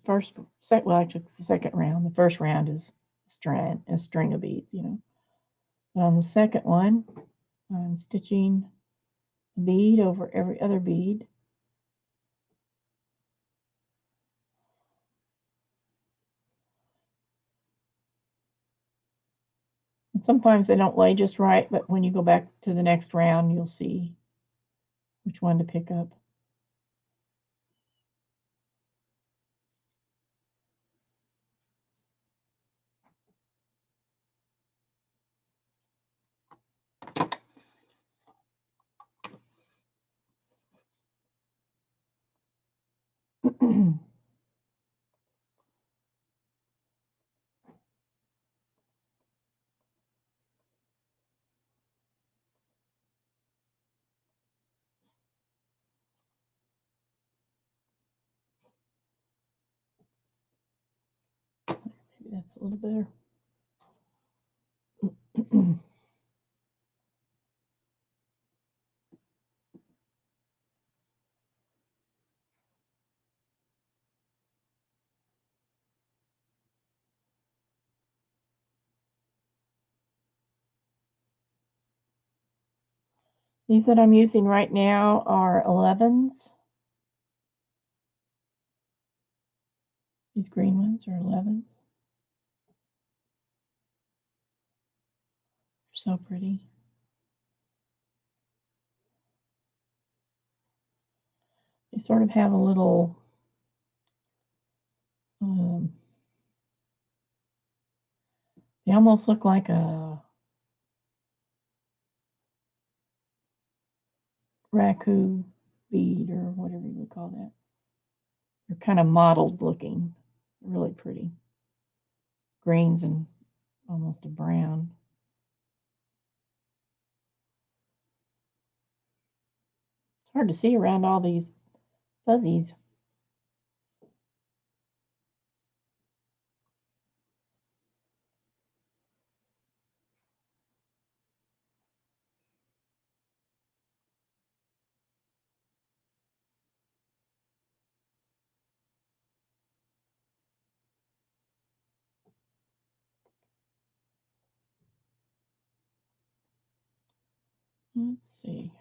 first well, actually it's the second round. The first round is a string of beads, you know. But on the second one, I'm stitching a bead over every other bead. And sometimes they don't lay just right, but when you go back to the next round, you'll see which one to pick up. Maybe that's a little better. These that I'm using right now are 11s. These green ones are 11s. They're so pretty. They sort of have a little they almost look like a raku bead or whatever you would call that. They're kind of mottled looking, really pretty. Greens and almost a brown. It's hard to see around all these fuzzies. Let's see.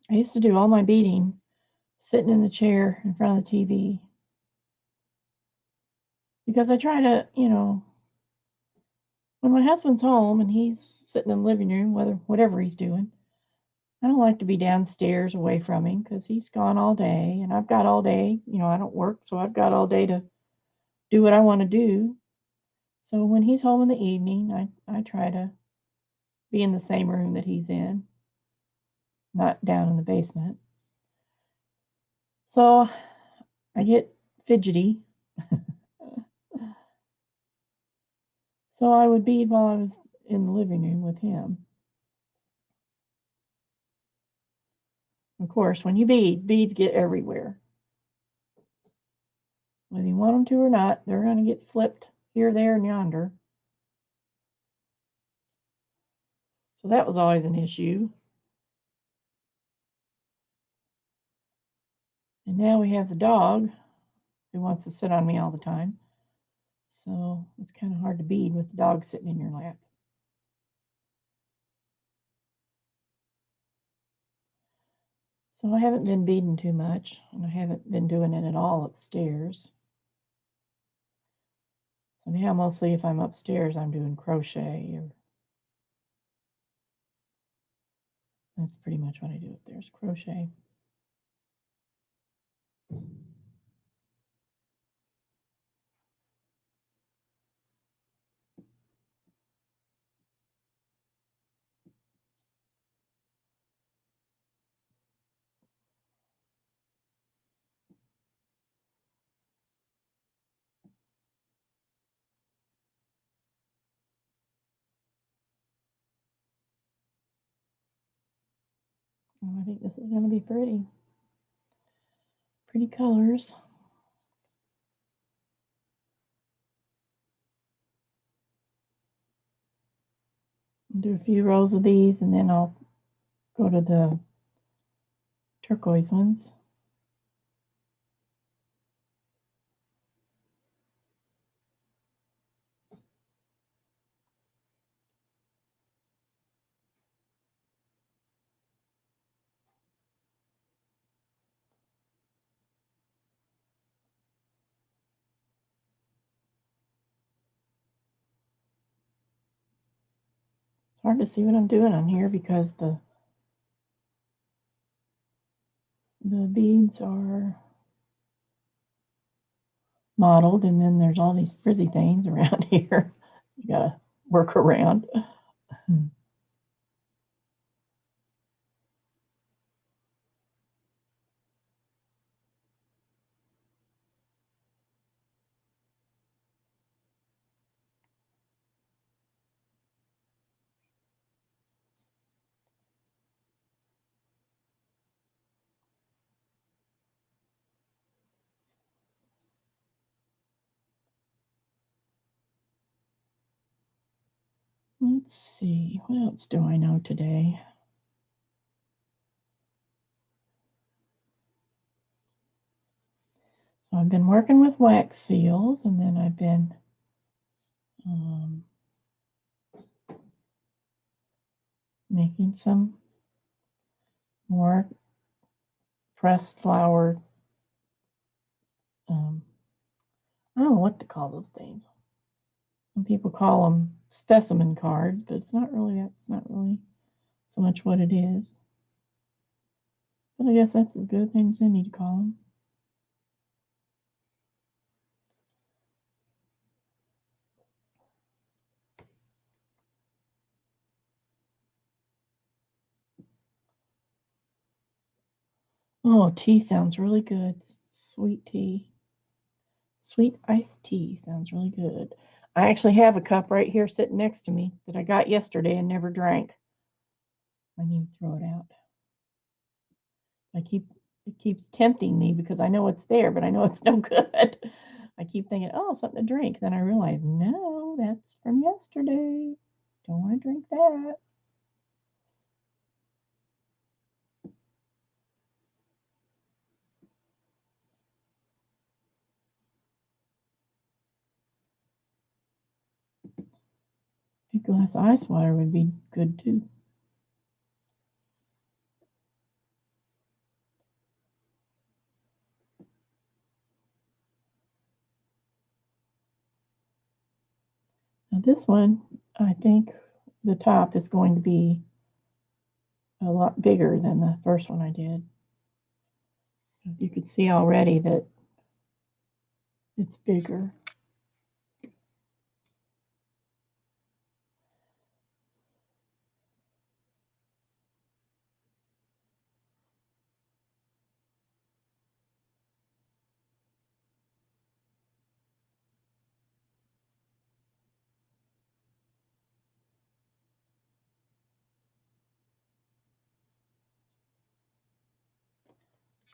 I used to do all my beading sitting in the chair in front of the TV because I try to, when my husband's home and he's sitting in the living room, whatever he's doing, I don't like to be downstairs away from him because he's gone all day and I've got all day. I don't work, so I've got all day to do what I want to do. So when he's home in the evening, I try to be in the same room that he's in, not down in the basement. So I get fidgety. So I would bead while I was in the living room with him. Of course, when you bead, beads get everywhere. Whether you want them to or not, they're going to get flipped here, there, and yonder. So that was always an issue. And now we have the dog who wants to sit on me all the time. So it's kind of hard to bead with the dog sitting in your lap. So I haven't been beading too much, and I haven't been doing it at all upstairs. So now mostly if I'm upstairs, I'm doing crochet. That's pretty much what I do up there is crochet. Oh, I think this is going to be pretty. Pretty colors. I'll do a few rows of these and then I'll go to the turquoise ones. It's hard to see what I'm doing on here because the beads are mottled and then there's all these frizzy things around here you gotta work around. Let's see, what else do I know today? So I've been working with wax seals and then I've been making some more pressed flower. I don't know what to call those things. Some people call them specimen cards, but it's not really so much what it is. But I guess that's as good a thing as any to call them. Oh, tea sounds really good. Sweet tea. Sweet iced tea sounds really good. I actually have a cup right here sitting next to me that I got yesterday and never drank. I need to throw it out. It keeps tempting me because I know it's there, but I know it's no good. I keep thinking, oh, something to drink. Then I realize, no, that's from yesterday. Don't want to drink that. A glass of ice water would be good too. Now this one, I think the top is going to be a lot bigger than the first one I did. You could see already that it's bigger.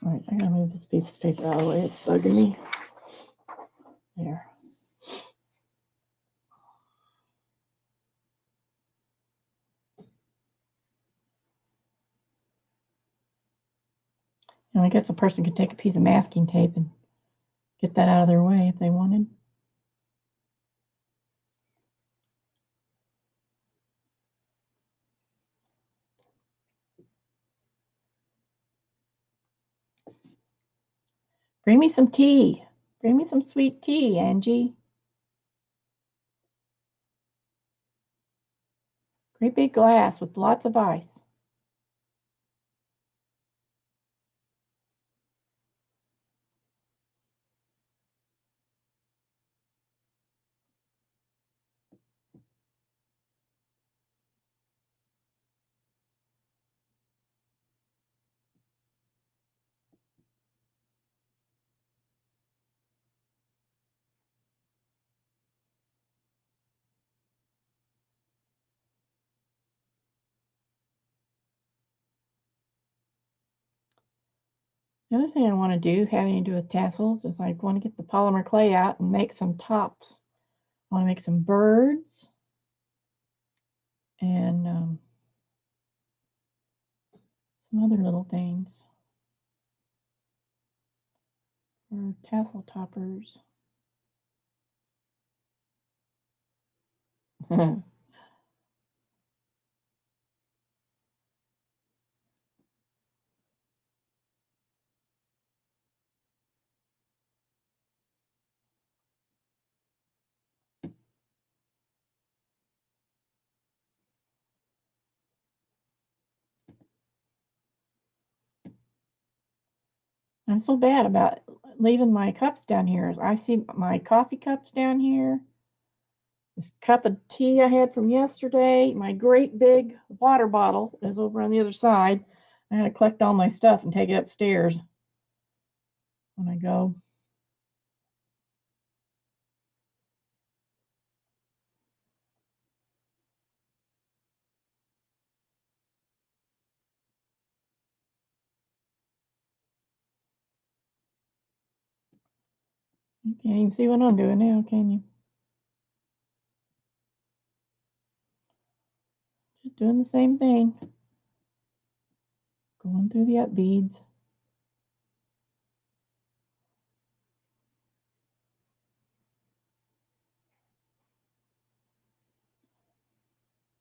All right, I gotta move this piece of paper out of the way. It's bugging me. There. And I guess a person could take a piece of masking tape and get that out of their way if they wanted. Bring me some tea. Bring me some sweet tea, Angie. Great big glass with lots of ice. The other thing I want to do, having to do with tassels, is I want to get the polymer clay out and make some tops. I want to make some birds and some other little things for tassel toppers. I'm so bad about leaving my cups down here. I see my coffee cups down here. This cup of tea I had from yesterday. My great big water bottle is over on the other side. I gotta collect all my stuff and take it upstairs when I go. You can't even see what I'm doing now, can you? Just doing the same thing. Going through the up beads.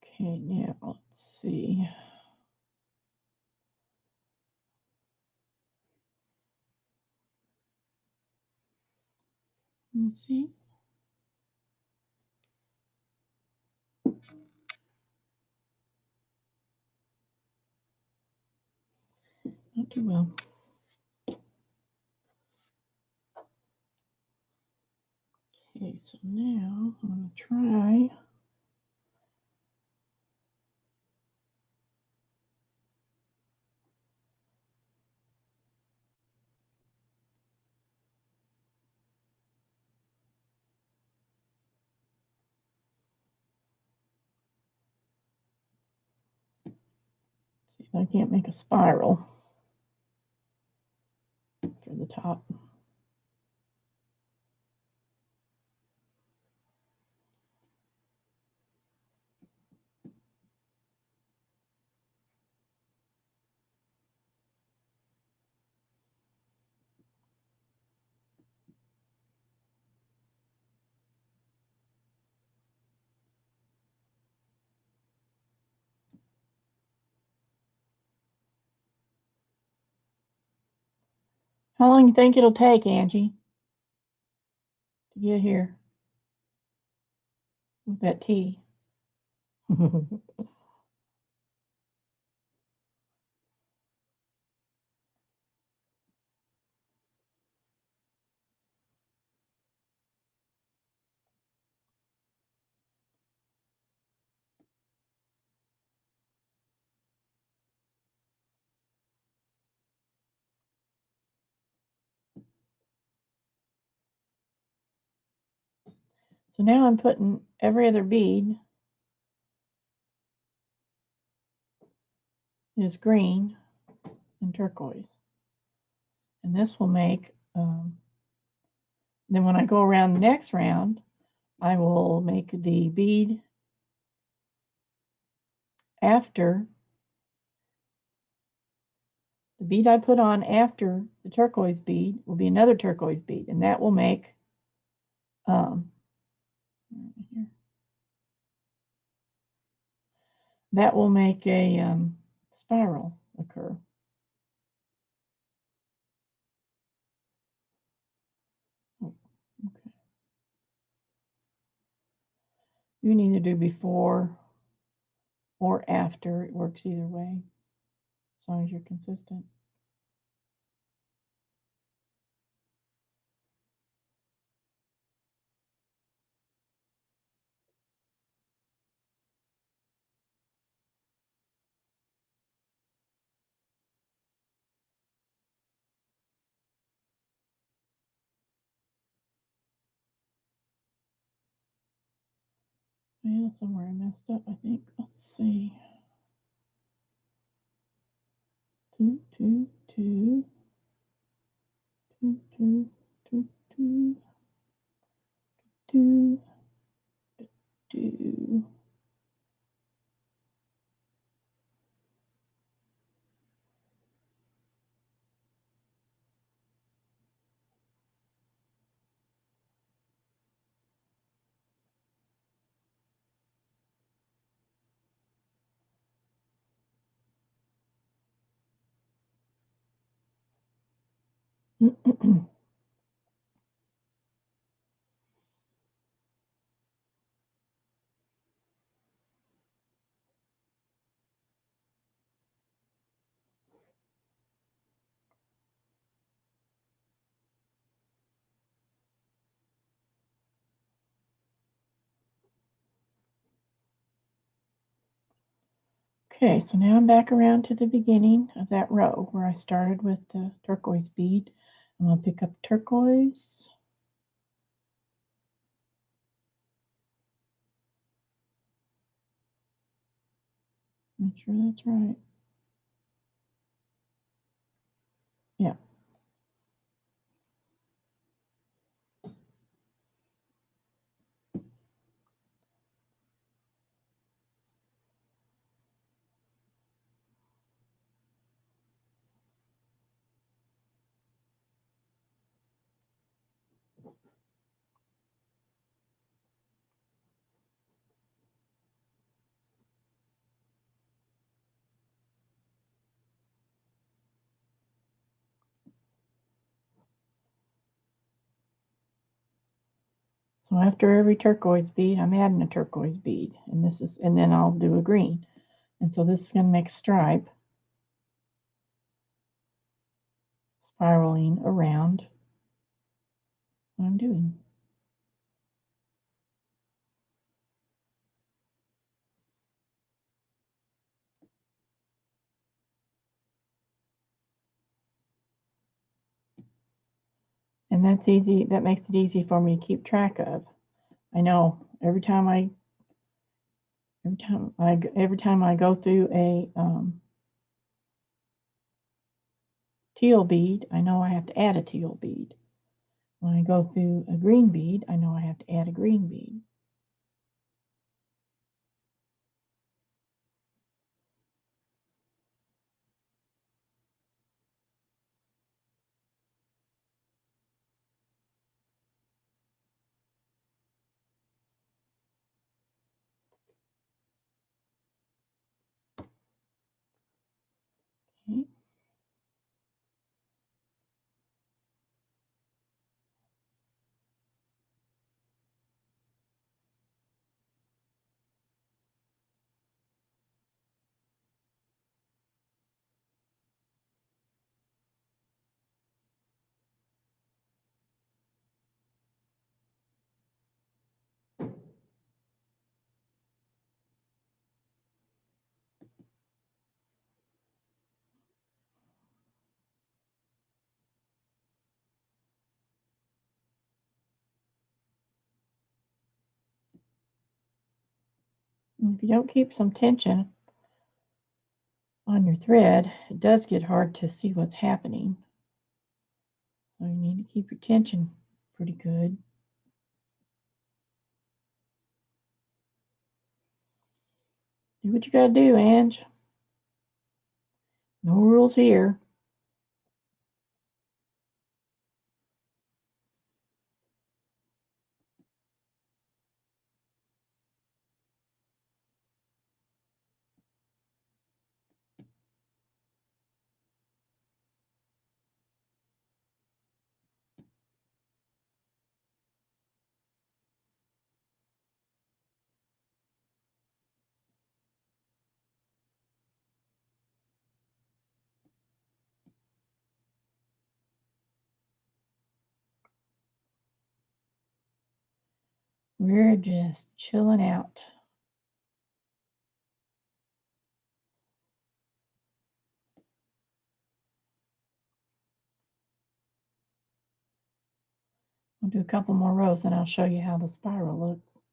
Okay, now let's see. Let's see. Not too well. Okay, so now I'm going to try. See if I can't make a spiral for the top. How long do you think it'll take, Angie, to get here? with that tea. So now I'm putting every other bead is green and turquoise. And this will make, then when I go around the next round, I will make the bead after, the bead I put on after the turquoise bead will be another turquoise bead, and that will make, that will make a spiral occur. Oh, okay. You can either do before or after. It works either way, as long as you're consistent. Well, somewhere I messed up, I think. Let's see. 2, 2, 2, 2, 2, 2, 2, 2, 2. Okay, so now I'm back around to the beginning of that row where I started with the turquoise bead. I'm going to pick up turquoise. Make sure that's right. Yeah. So after every turquoise bead, I'm adding a turquoise bead, and this is, and then I'll do a green. And so this is going to make a stripe spiraling around what I'm doing. And that's easy. That makes it easy for me to keep track of. I know every time I go through a teal bead, I know I have to add a teal bead. When I go through a green bead, I know I have to add a green bead. Okay. And if you don't keep some tension on your thread, it does get hard to see what's happening. So you need to keep your tension pretty good. Do what you gotta do, Ange. No rules here. We're just chilling out. I'll do a couple more rows and I'll show you how the spiral looks.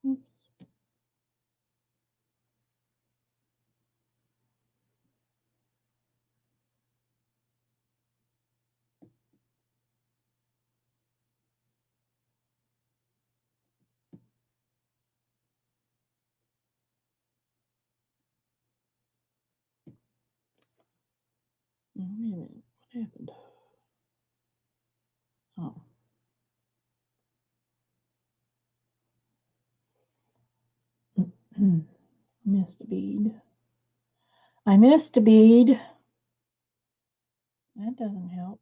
Oops. Oh, wait a minute. What happened? Oh. Missed a bead. I missed a bead. That doesn't help.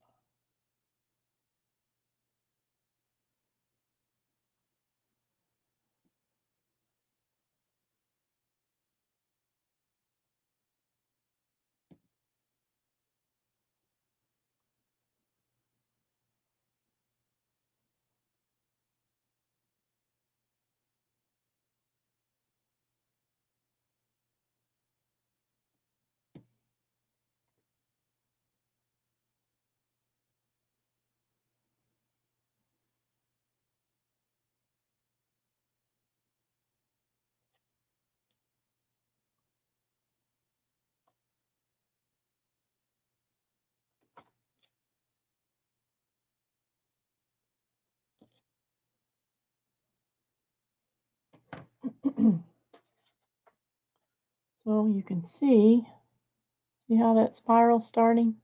So you can see how that spiral's starting?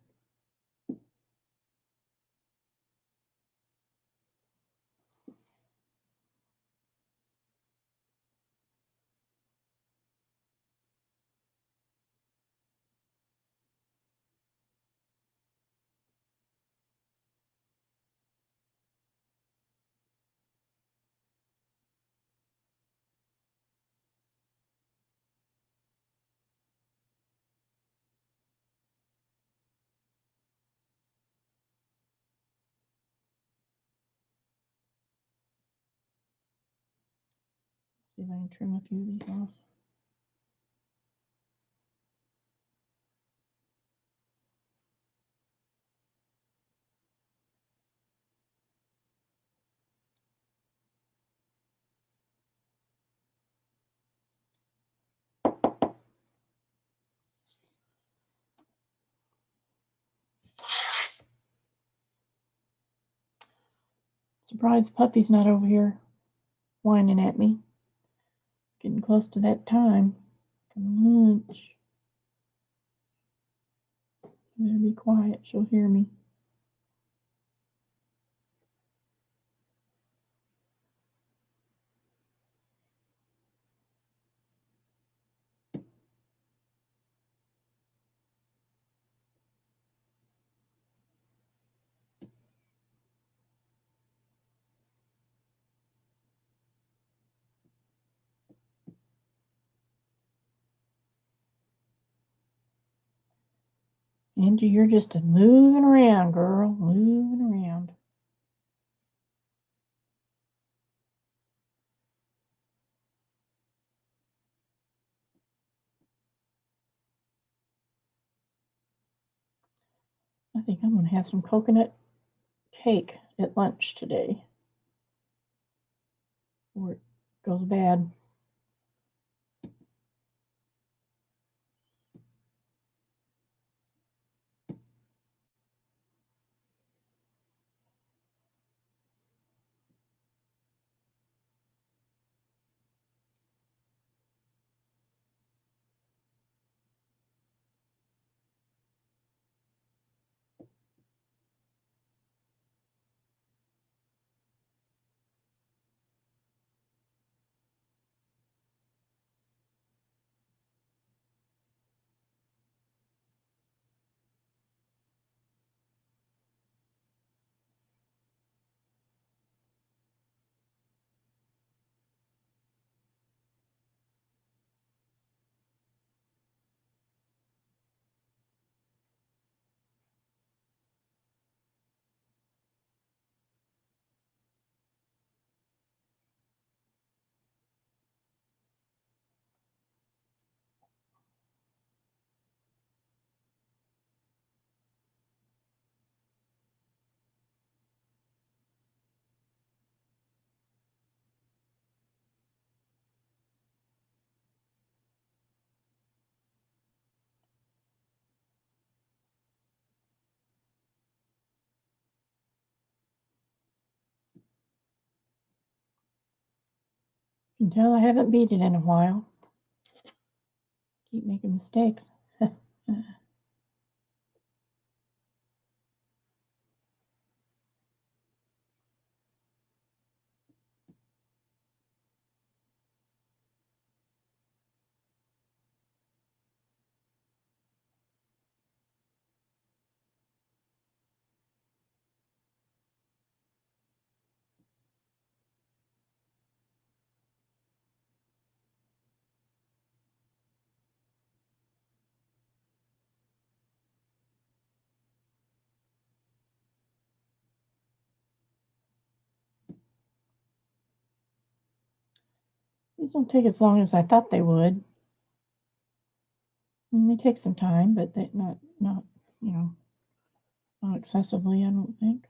See if I can trim a few of these off. Surprised puppy's not over here whining at me. It's getting close to that time for lunch. Better be quiet, she'll hear me. Angie, you're just moving around, girl. Moving around. I think I'm going to have some coconut cake at lunch today, or it goes bad. You can tell I haven't beaded in a while. Keep making mistakes. These don't take as long as I thought they would. And they take some time, but they not not excessively, I don't think.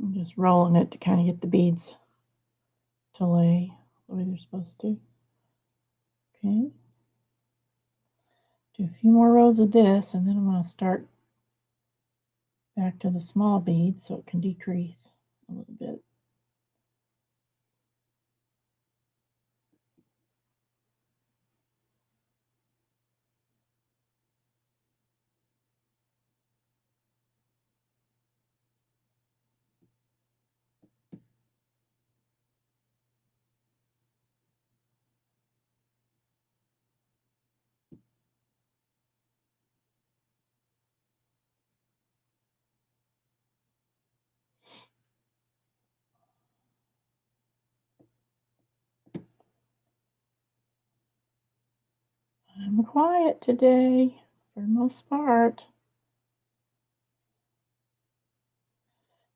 I'm just rolling it to kind of get the beads to lay the way they're supposed to. Okay. Do a few more rows of this, and then I'm going to start back to the small bead so it can decrease a little bit. I'm quiet today for the most part.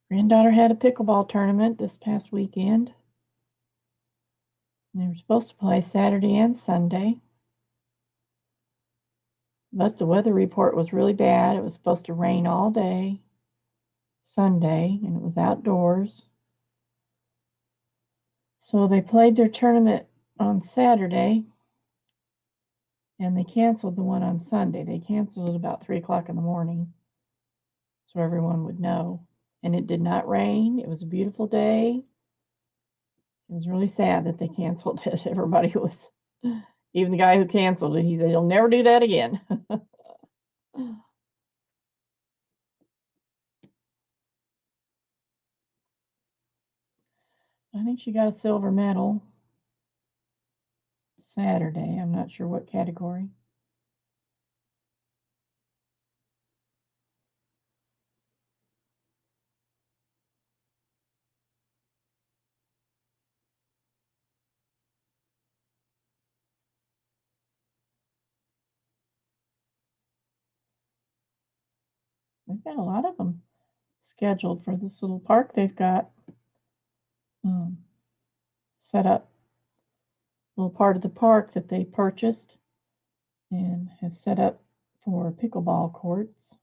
Granddaughter had a pickleball tournament this past weekend. They were supposed to play Saturday and Sunday, but the weather report was really bad. It was supposed to rain all day Sunday, and it was outdoors. So they played their tournament on Saturday, and they canceled the one on Sunday. They canceled it about 3 o'clock in the morning so everyone would know. And it did not rain. It was a beautiful day. It was really sad that they canceled it. Everybody was Even the guy who canceled it, he said he'll never do that again. I think she got a silver medal Saturday. I'm not sure what category. They've got a lot of them scheduled for this little park they've got set up. A little part of the park that they purchased and have set up for pickleball courts.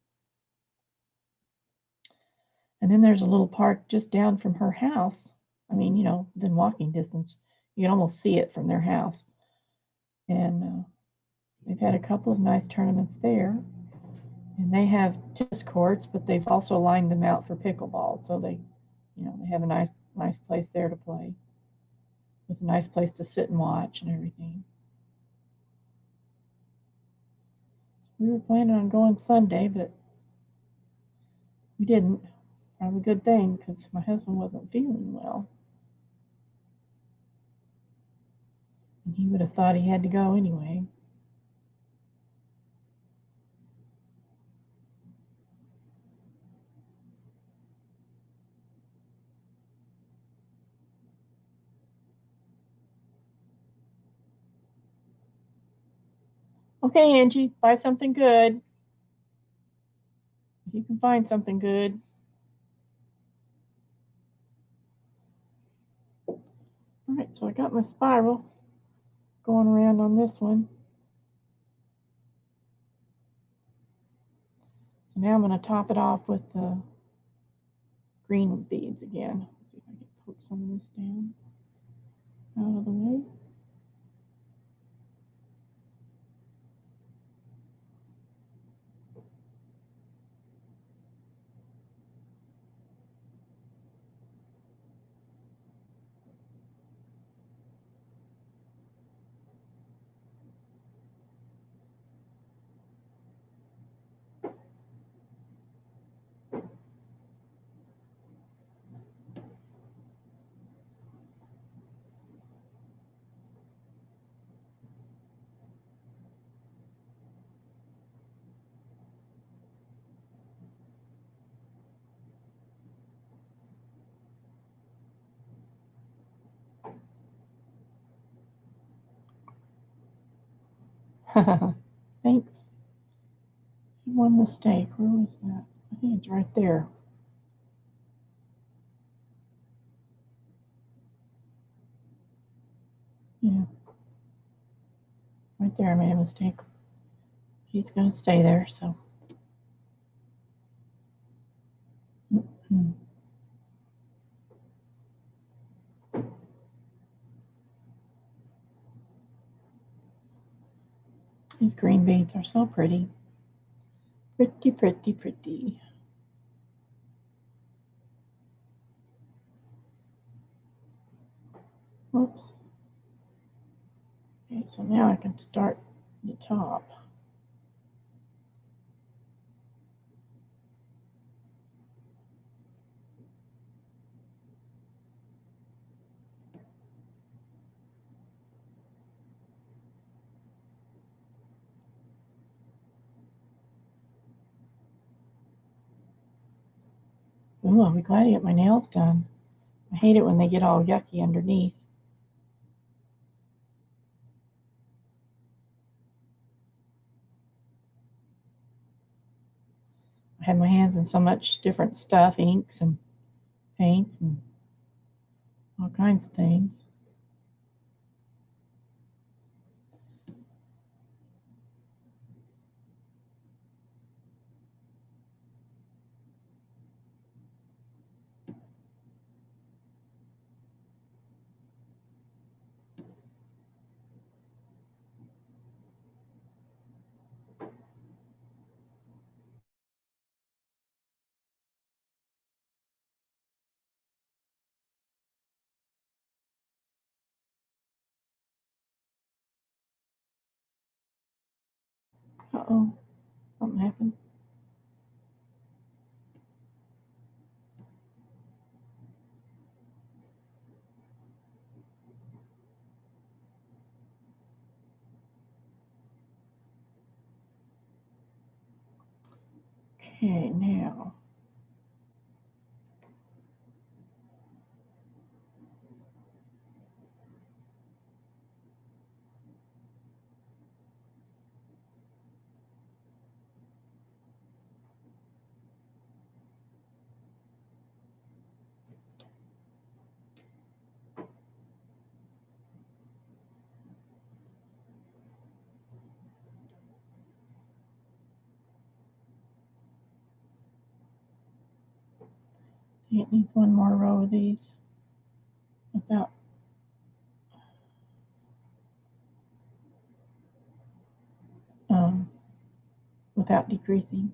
And then there's a little park just down from her house. I mean, you know, within walking distance. You can almost see it from their house. And they've had a couple of nice tournaments there. And they have tennis courts, but they've also lined them out for pickleball. So they, you know, they have a nice place there to play with a nice place to sit and watch and everything. So we were planning on going Sunday, but we didn't. Probably a good thing because my husband wasn't feeling well. And he would have thought he had to go anyway. Okay, Angie, buy something good. If you can find something good. All right, so I got my spiral going around on this one. So now I'm going to top it off with the green beads again. Let's see if I can poke some of this down out of the way. Thanks. One mistake. Where was that? I think it's right there. Yeah. Right there, I made a mistake. He's going to stay there, so. These green beads are so pretty. Pretty, pretty, pretty. Whoops. Okay, so now I can start the top. Ooh, I'll be glad to get my nails done. I hate it when they get all yucky underneath. I have my hands in so much different stuff, inks and paints and all kinds of things. Uh-oh, something happened. Okay, now. It needs one more row of these without without decreasing.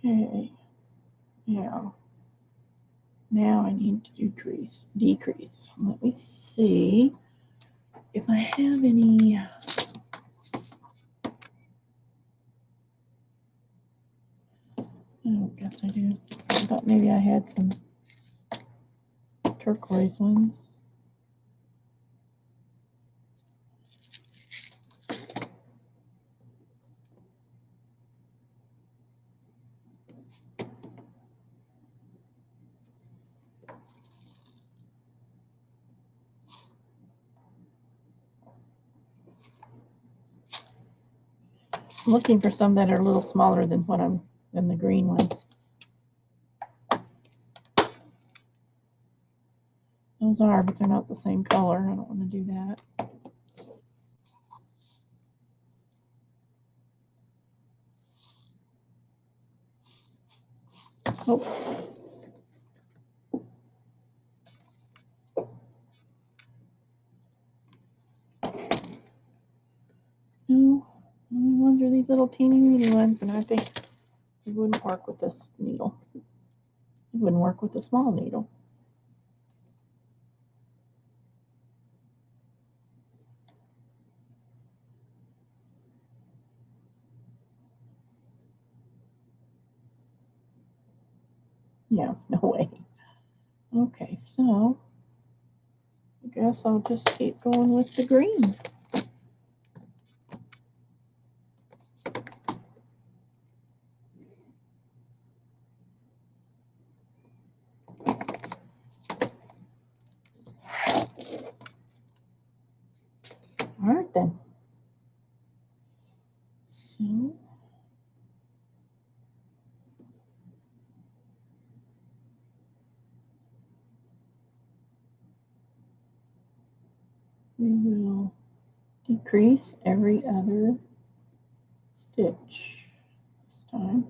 Okay, now I need to decrease. Let me see if I have any. Oh, guess I do. I thought maybe I had some turquoise ones. I'm looking for some that are a little smaller than than the green ones. Those are, but they're not the same color. I don't want to do that. Oh. No, the only ones are these little teeny weeny ones, and I think it wouldn't work with this needle. It wouldn't work with the small needle. Yeah, no way. Okay, so I guess I'll just keep going with the green. All right then. So we will decrease every other stitch this time.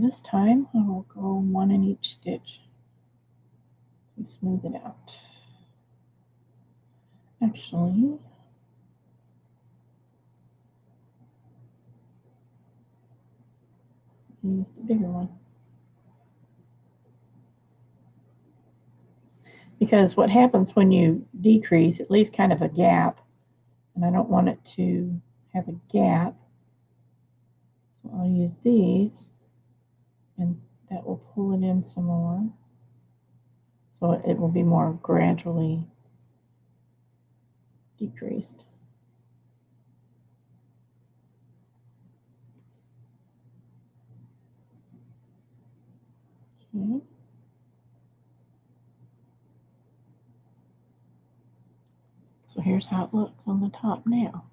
this time I will go one in each stitch to smooth it out. Actually, use the bigger one. Because what happens when you decrease, it leaves kind of a gap, and I don't want it to have a gap. So I'll use these, and that will pull it in some more. So it will be more gradually decreased. Okay. So here's how it looks on the top now.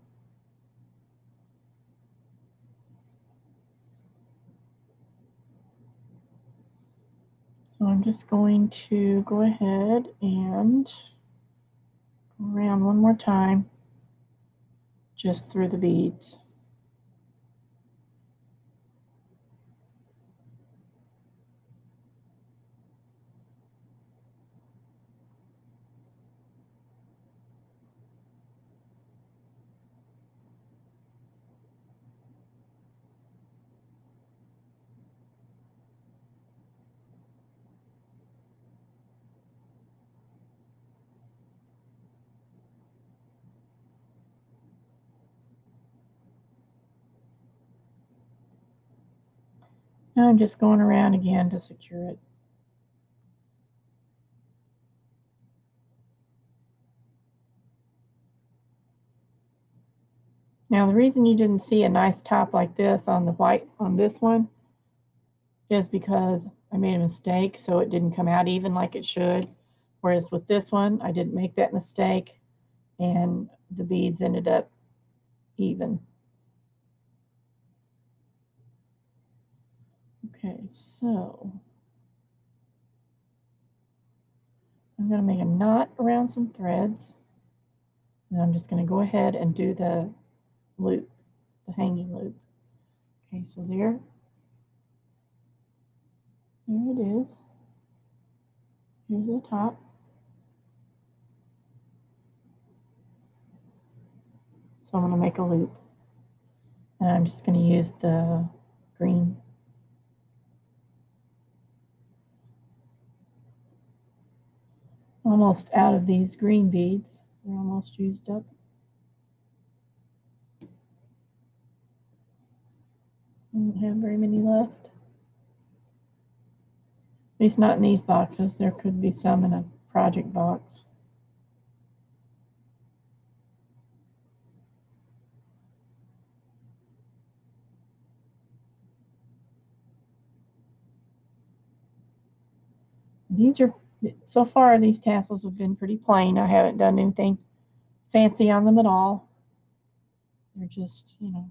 So I'm just going to go ahead and go around one more time, just through the beads. Now I'm just going around again to secure it. Now the reason you didn't see a nice top like this on the white on this one is because I made a mistake, so it didn't come out even like it should. Whereas with this one, I didn't make that mistake, and the beads ended up even. Okay, so I'm going to make a knot around some threads, and I'm just going to go ahead and do the loop, the hanging loop. Okay, so there it is. Here's the top. So I'm going to make a loop, and I'm just going to use the green. Almost out of these green beads. They're almost used up. I don't have very many left. At least not in these boxes. There could be some in a project box. These are, so far these tassels have been pretty plain. I haven't done anything fancy on them at all. They're just, you know,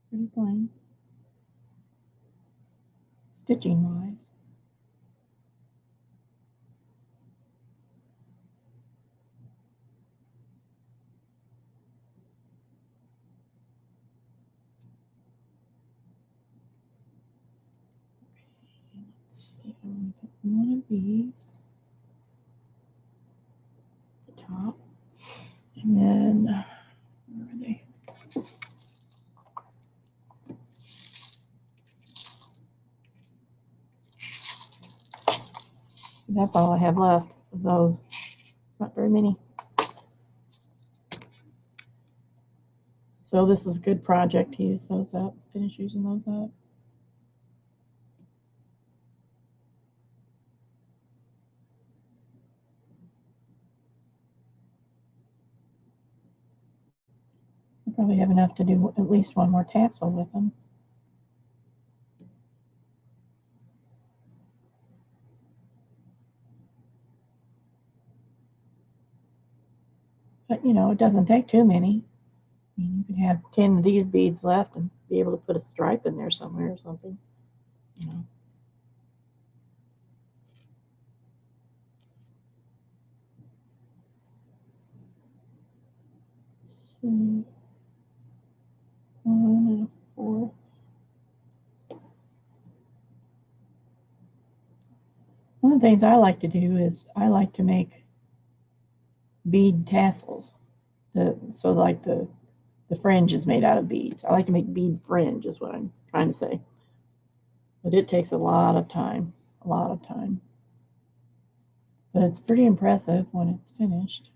pretty plain, stitching wise. Okay, let's see, I'm going to put one of these at the top, and then, where are they? That's all I have left of those. Not very many. So this is a good project to use those up, finish using those up. I probably have enough to do at least one more tassel with them. But, you know, it doesn't take too many. I mean, you could have 10 of these beads left and be able to put a stripe in there somewhere or something, you know. So, 1 1/4. of the things I like to do is I like to make bead tassels. So like the fringe is made out of beads. I like to make bead fringe is what I'm trying to say. But it takes a lot of time, a lot of time. But it's pretty impressive when it's finished.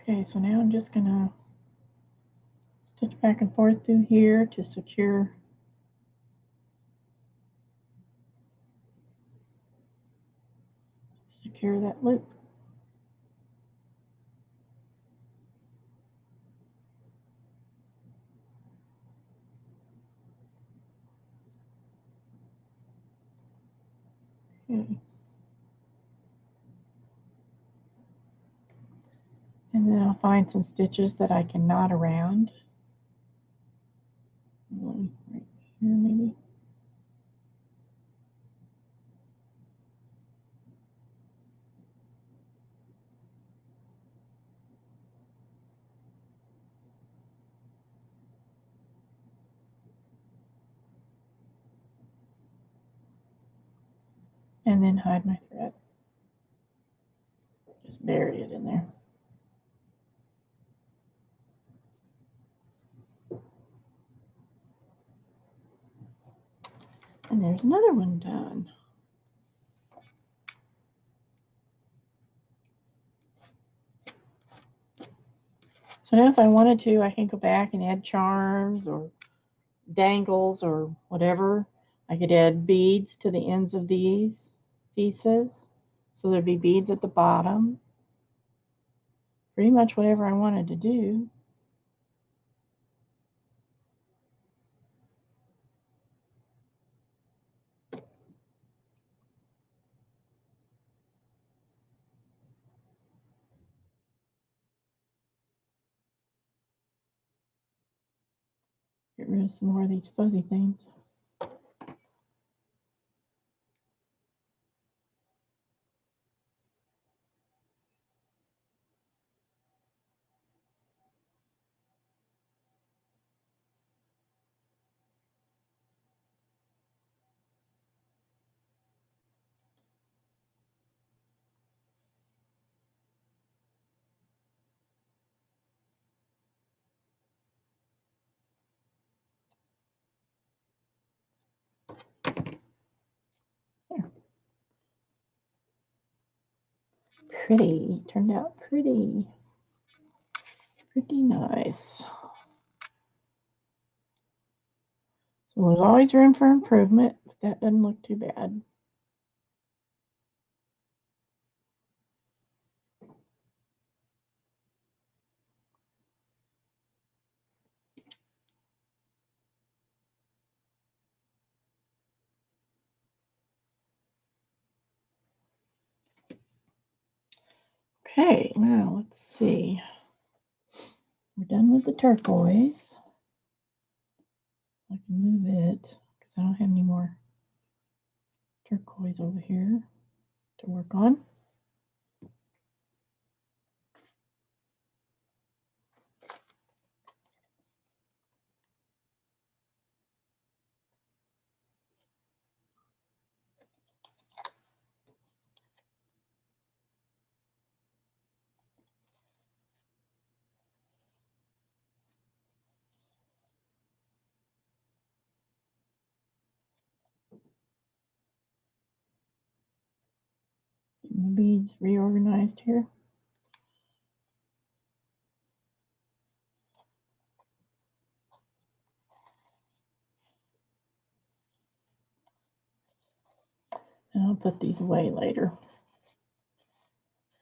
Okay, so now I'm just going to stitch back and forth through here to secure that loop. Okay. And then I'll find some stitches that I can knot around. One right here maybe. And then hide my thread. Just bury it in there. And there's another one done. So now if I wanted to, I can go back and add charms or dangles or whatever. I could add beads to the ends of these pieces. So there'd be beads at the bottom. Pretty much whatever I wanted to do. Get rid of some more of these fuzzy things. There. Pretty. Turned out pretty. Pretty nice. So there's always room for improvement, but that doesn't look too bad. Okay, now let's see. We're done with the turquoise. I can move it because I don't have any more turquoise over here to work on. Get my beads reorganized here. And I'll put these away later.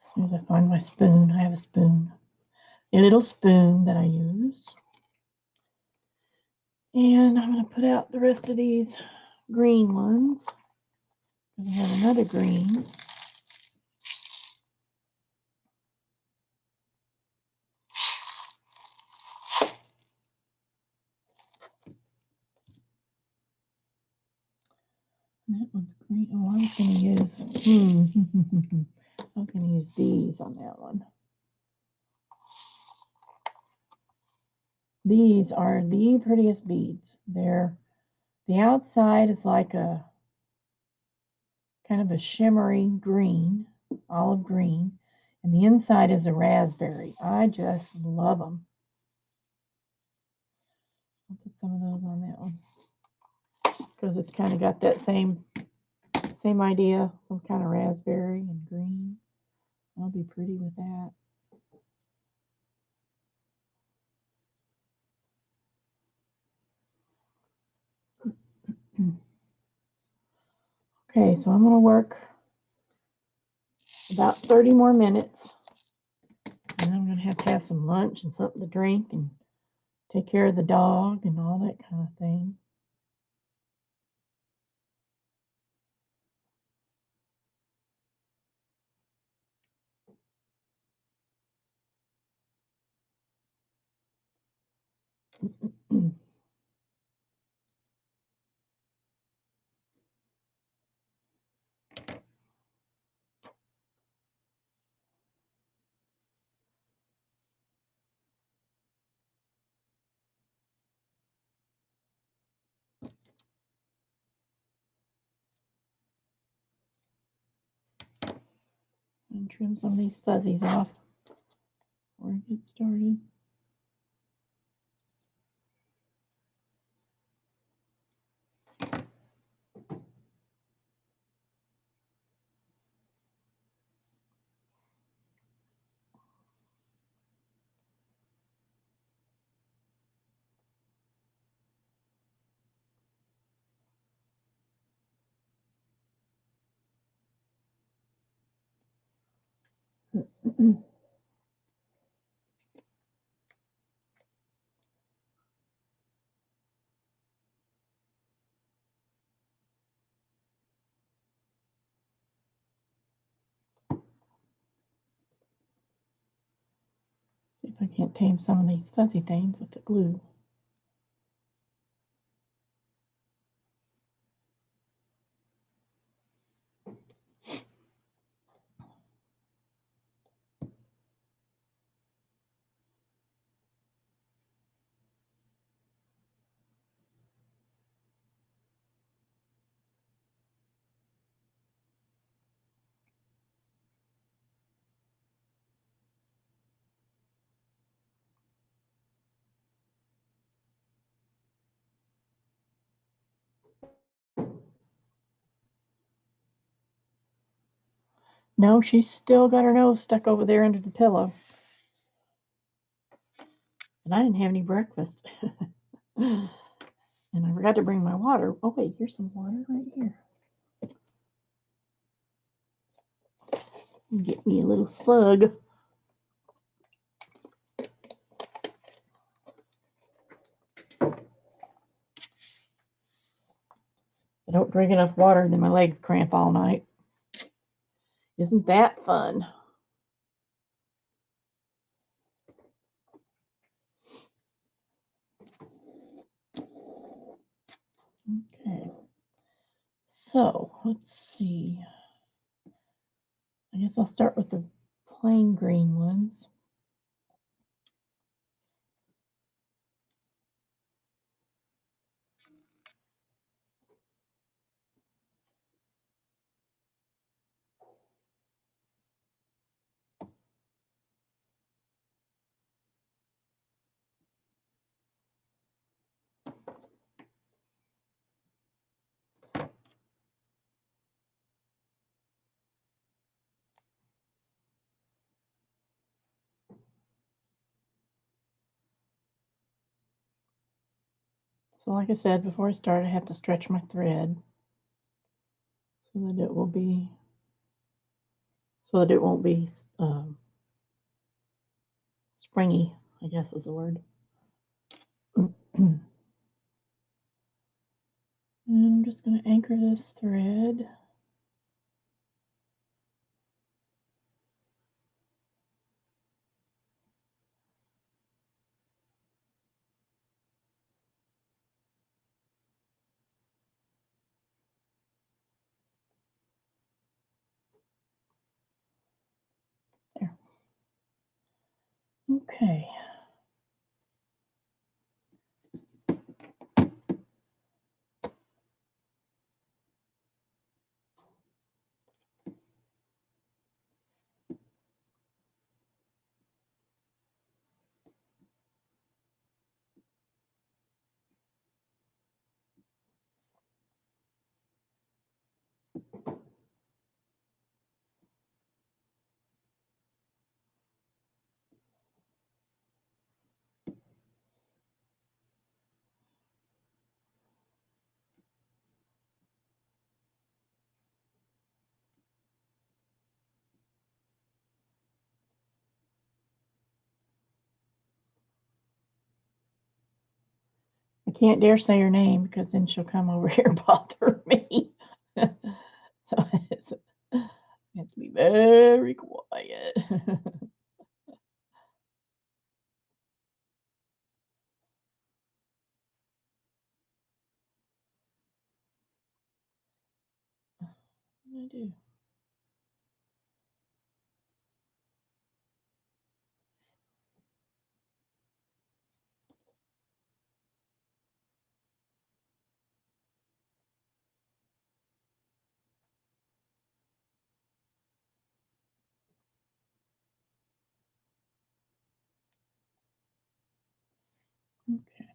As soon as I find my spoon, I have a spoon. A little spoon that I use. And I'm going to put out the rest of these green ones. I have another green. That one's green. Oh, I was going to use, I was going to use these on that one. These are the prettiest beads. The outside is like a kind of a shimmery green, olive green, and the inside is a raspberry. I just love them. I'll put some of those on that one because it's kind of got that same idea, some kind of raspberry and green. I'll be pretty with that. Okay, so I'm going to work about 30 more minutes. And I'm going to have some lunch and something to drink and take care of the dog and all that kind of thing. And trim some of these fuzzies off before I get started. See if I can't tame some of these fuzzy things with the glue. No, she's still got her nose stuck over there under the pillow. And I didn't have any breakfast. And I forgot to bring my water. Oh, wait, here's some water right here. Get me a little slug. I don't drink enough water, then my legs cramp all night. Isn't that fun? Okay. So, let's see. I guess I'll start with the plain green ones. So like I said, before I start, I have to stretch my thread so that it won't be springy, I guess is the word. And I'm just going to anchor this thread. There. Okay. I can't dare say her name because then she'll come over here and bother me. So I have to be very quiet. What do I do? Okay.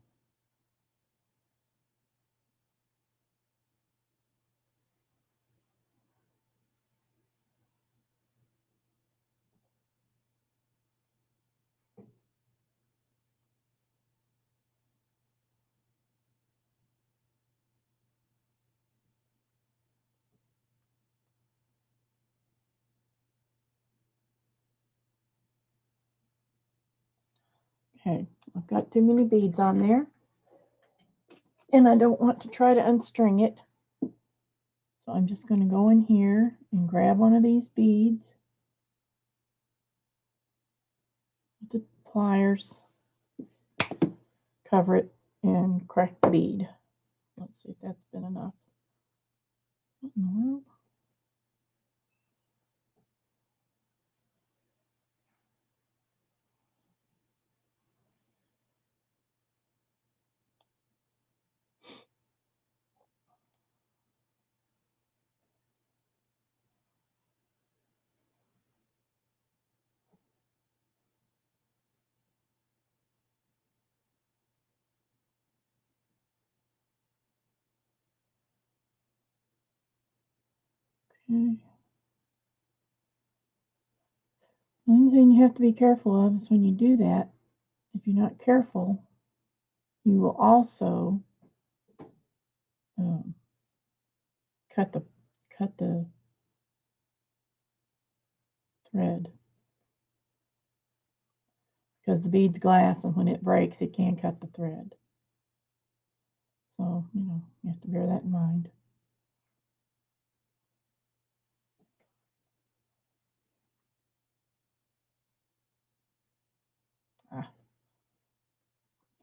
Okay, I've got too many beads on there, and I don't want to try to unstring it. So I'm just going to go in here and grab one of these beads with the pliers, cover it, and crack the bead. Let's see if that's been enough. What in the world? Okay. One thing you have to be careful of is when you do that, if you're not careful, you will also um, cut the thread because the bead's glass, and when it breaks, it can cut the thread. So you have to bear that in mind.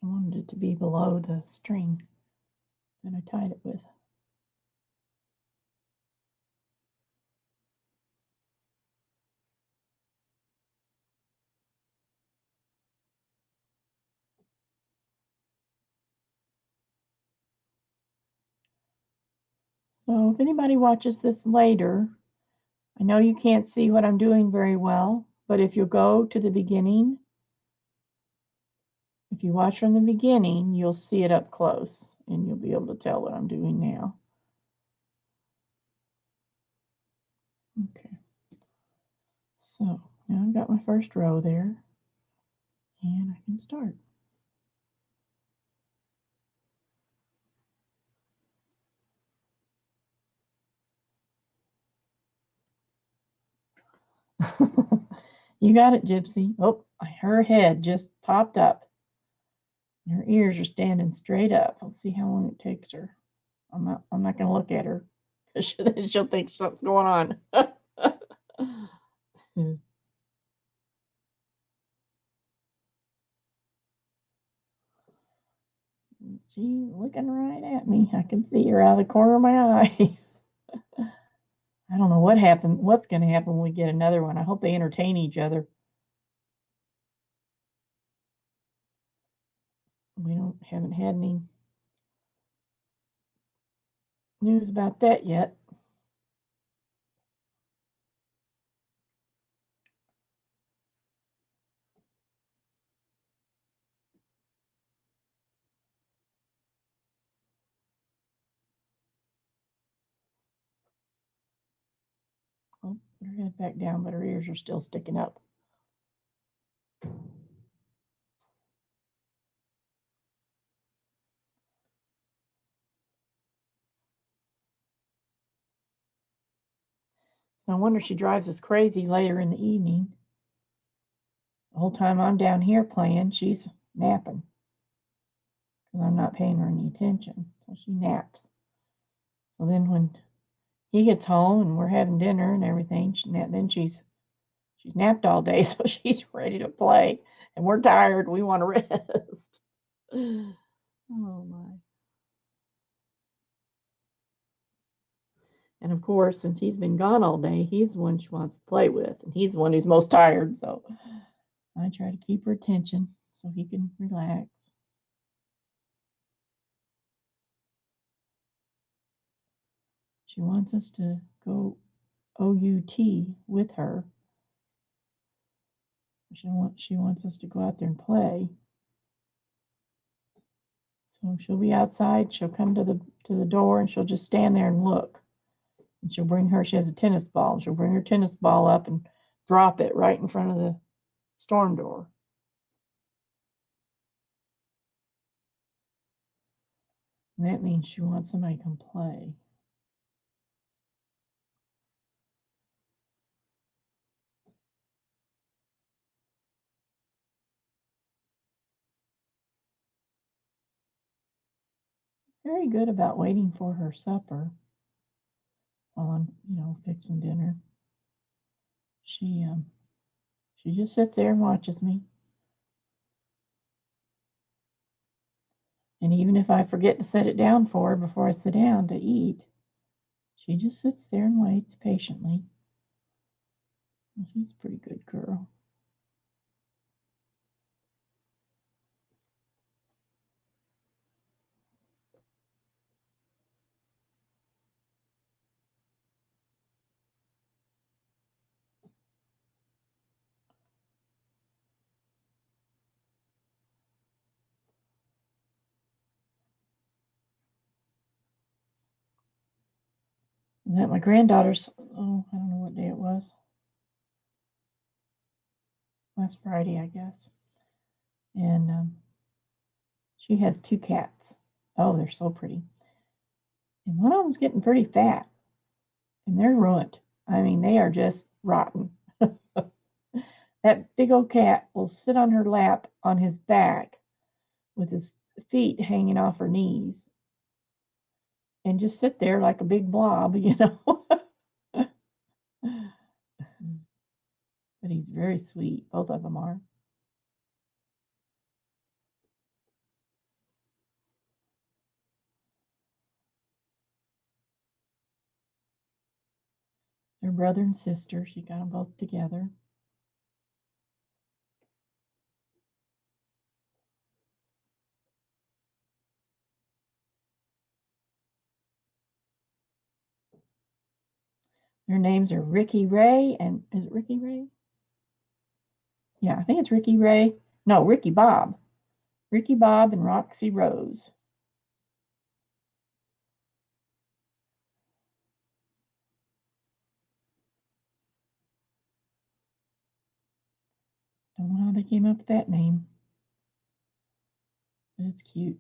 I wanted it to be below the string that I tied it with. So if anybody watches this later, I know you can't see what I'm doing very well, but if you go to the beginning, if you watch from the beginning, you'll see it up close and you'll be able to tell what I'm doing now. Okay. So now I've got my first row there, and I can start. You got it, Gypsy. Oh, her head just popped up. Her ears are standing straight up. Let's see how long it takes her. I'm not going to look at her. She'll think something's going on. She's looking right at me. I can see her out of the corner of my eye. I don't know what's going to happen when we get another one. I hope they entertain each other. We haven't had any news about that yet. Oh, put her head back down, but her ears are still sticking up. It's no wonder she drives us crazy later in the evening. The whole time I'm down here playing, she's napping because I'm not paying her any attention. So she naps. So then when he gets home and we're having dinner and everything, then she's napped all day, so she's ready to play. And we're tired. We want to rest. Oh my. And of course, since he's been gone all day, he's the one she wants to play with, and he's the one who's most tired. So I try to keep her attention so he can relax. She wants us to go OUT with her. She wants us to go out there and play. So she'll be outside. She'll come to the door and she'll just stand there and look. And she has a tennis ball. She'll bring her tennis ball up and drop it right in front of the storm door. And that means she wants somebody to come play. Very good about waiting for her supper while I'm, fixing dinner. She just sits there and watches me. And even if I forget to set it down for her before I sit down to eat, she just sits there and waits patiently. She's a pretty good girl. Is that my granddaughter's? Oh, I don't know what day it was. Last Friday, I guess. And she has 2 cats. Oh, they're so pretty. And one of them's getting pretty fat. And they're ruined. I mean, they are just rotten. That big old cat will sit on her lap on his back with his feet hanging off her knees and just sit there like a big blob, But he's very sweet. Both of them are. They're brother and sister. She got them both together. Their names are Ricky Ray and is it Ricky Ray? Yeah, I think it's Ricky Ray. No, Ricky Bob. Ricky Bob and Roxy Rose. Don't know how they came up with that name, but it's cute.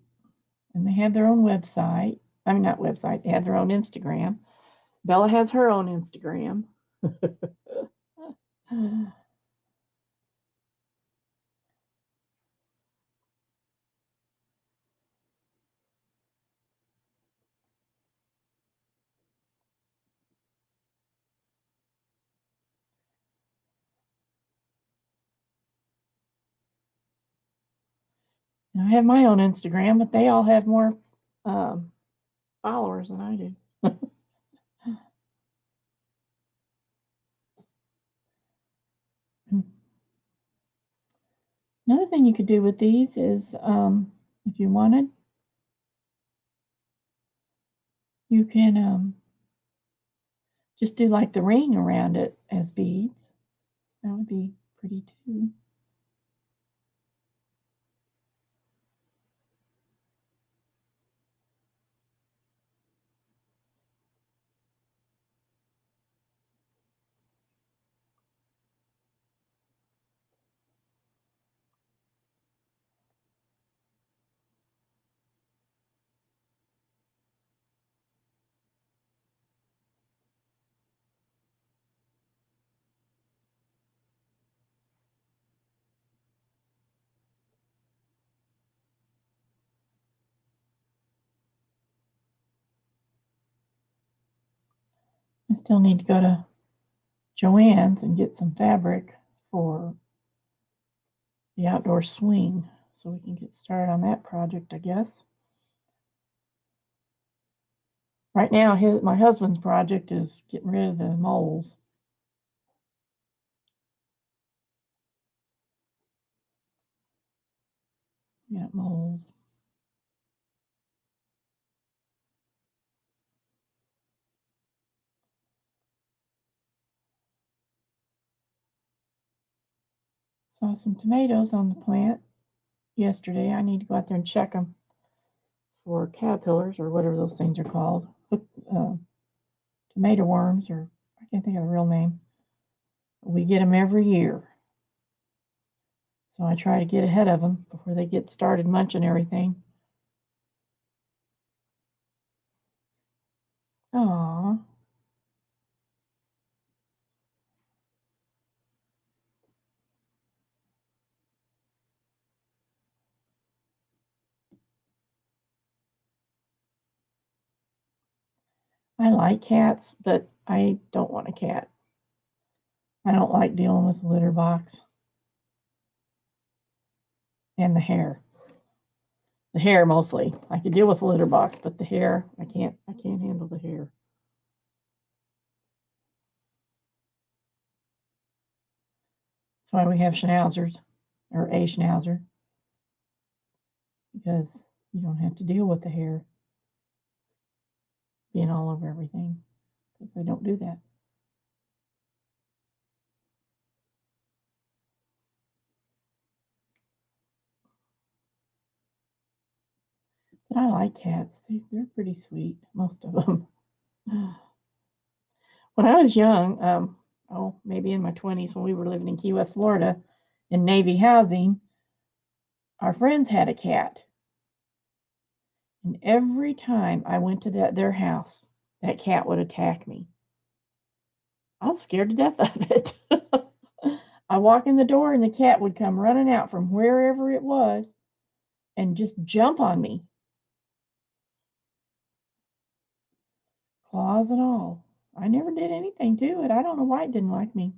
And they have their own website. I mean, not website. They have their own Instagram. Bella has her own Instagram. I have my own Instagram, but they all have more followers than I do. Another thing you could do with these is, if you wanted, you can just do like the ring around it as beads. That would be pretty too. I still need to go to Joann's and get some fabric for the outdoor swing so we can get started on that project, I guess. Right now, my husband's project is getting rid of the moles. Got moles. Saw some tomatoes on the plant yesterday. I need to go out there and check them for caterpillars or whatever those things are called. Tomato worms, or I can't think of the real name. We get them every year. So I try to get ahead of them before they get started munching everything. Aww. I like cats, but I don't want a cat. I don't like dealing with the litter box and the hair. The hair mostly. I could deal with the litter box, but the hair, I can't handle the hair. That's why we have schnauzers, or a schnauzer, because you don't have to deal with the hair being all over everything, because they don't do that. But I like cats. They're pretty sweet, most of them. When I was young, maybe in my 20s, when we were living in Key West, Florida, in Navy housing, our friends had a cat. And every time I went to their house, that cat would attack me. I was scared to death of it. I walk in the door and the cat would come running out from wherever it was and just jump on me. Claws and all. I never did anything to it. I don't know why it didn't like me.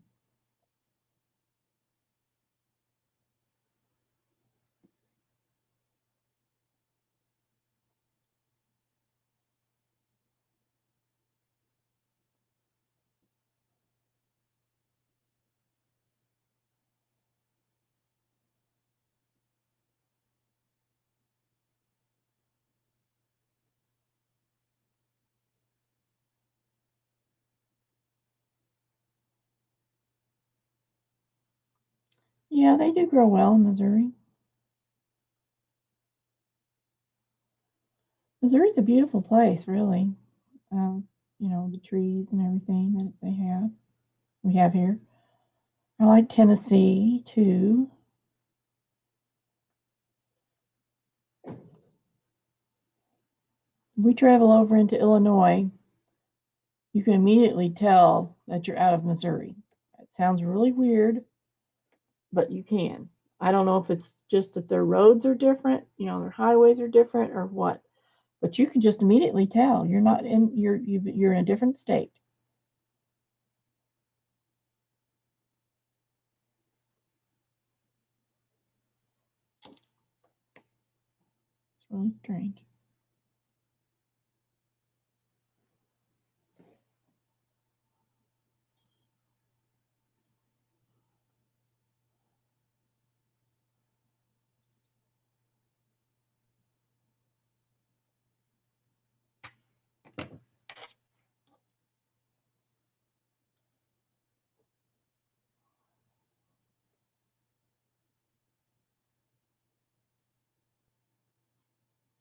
Yeah, they do grow well in Missouri. Missouri's a beautiful place, really. The trees and everything that we have here. I like Tennessee too. We travel over into Illinois, you can immediately tell that you're out of Missouri. It sounds really weird, but you can. I don't know if it's just that their roads are different, their highways are different or what, but you can just immediately tell you're in a different state. really strange.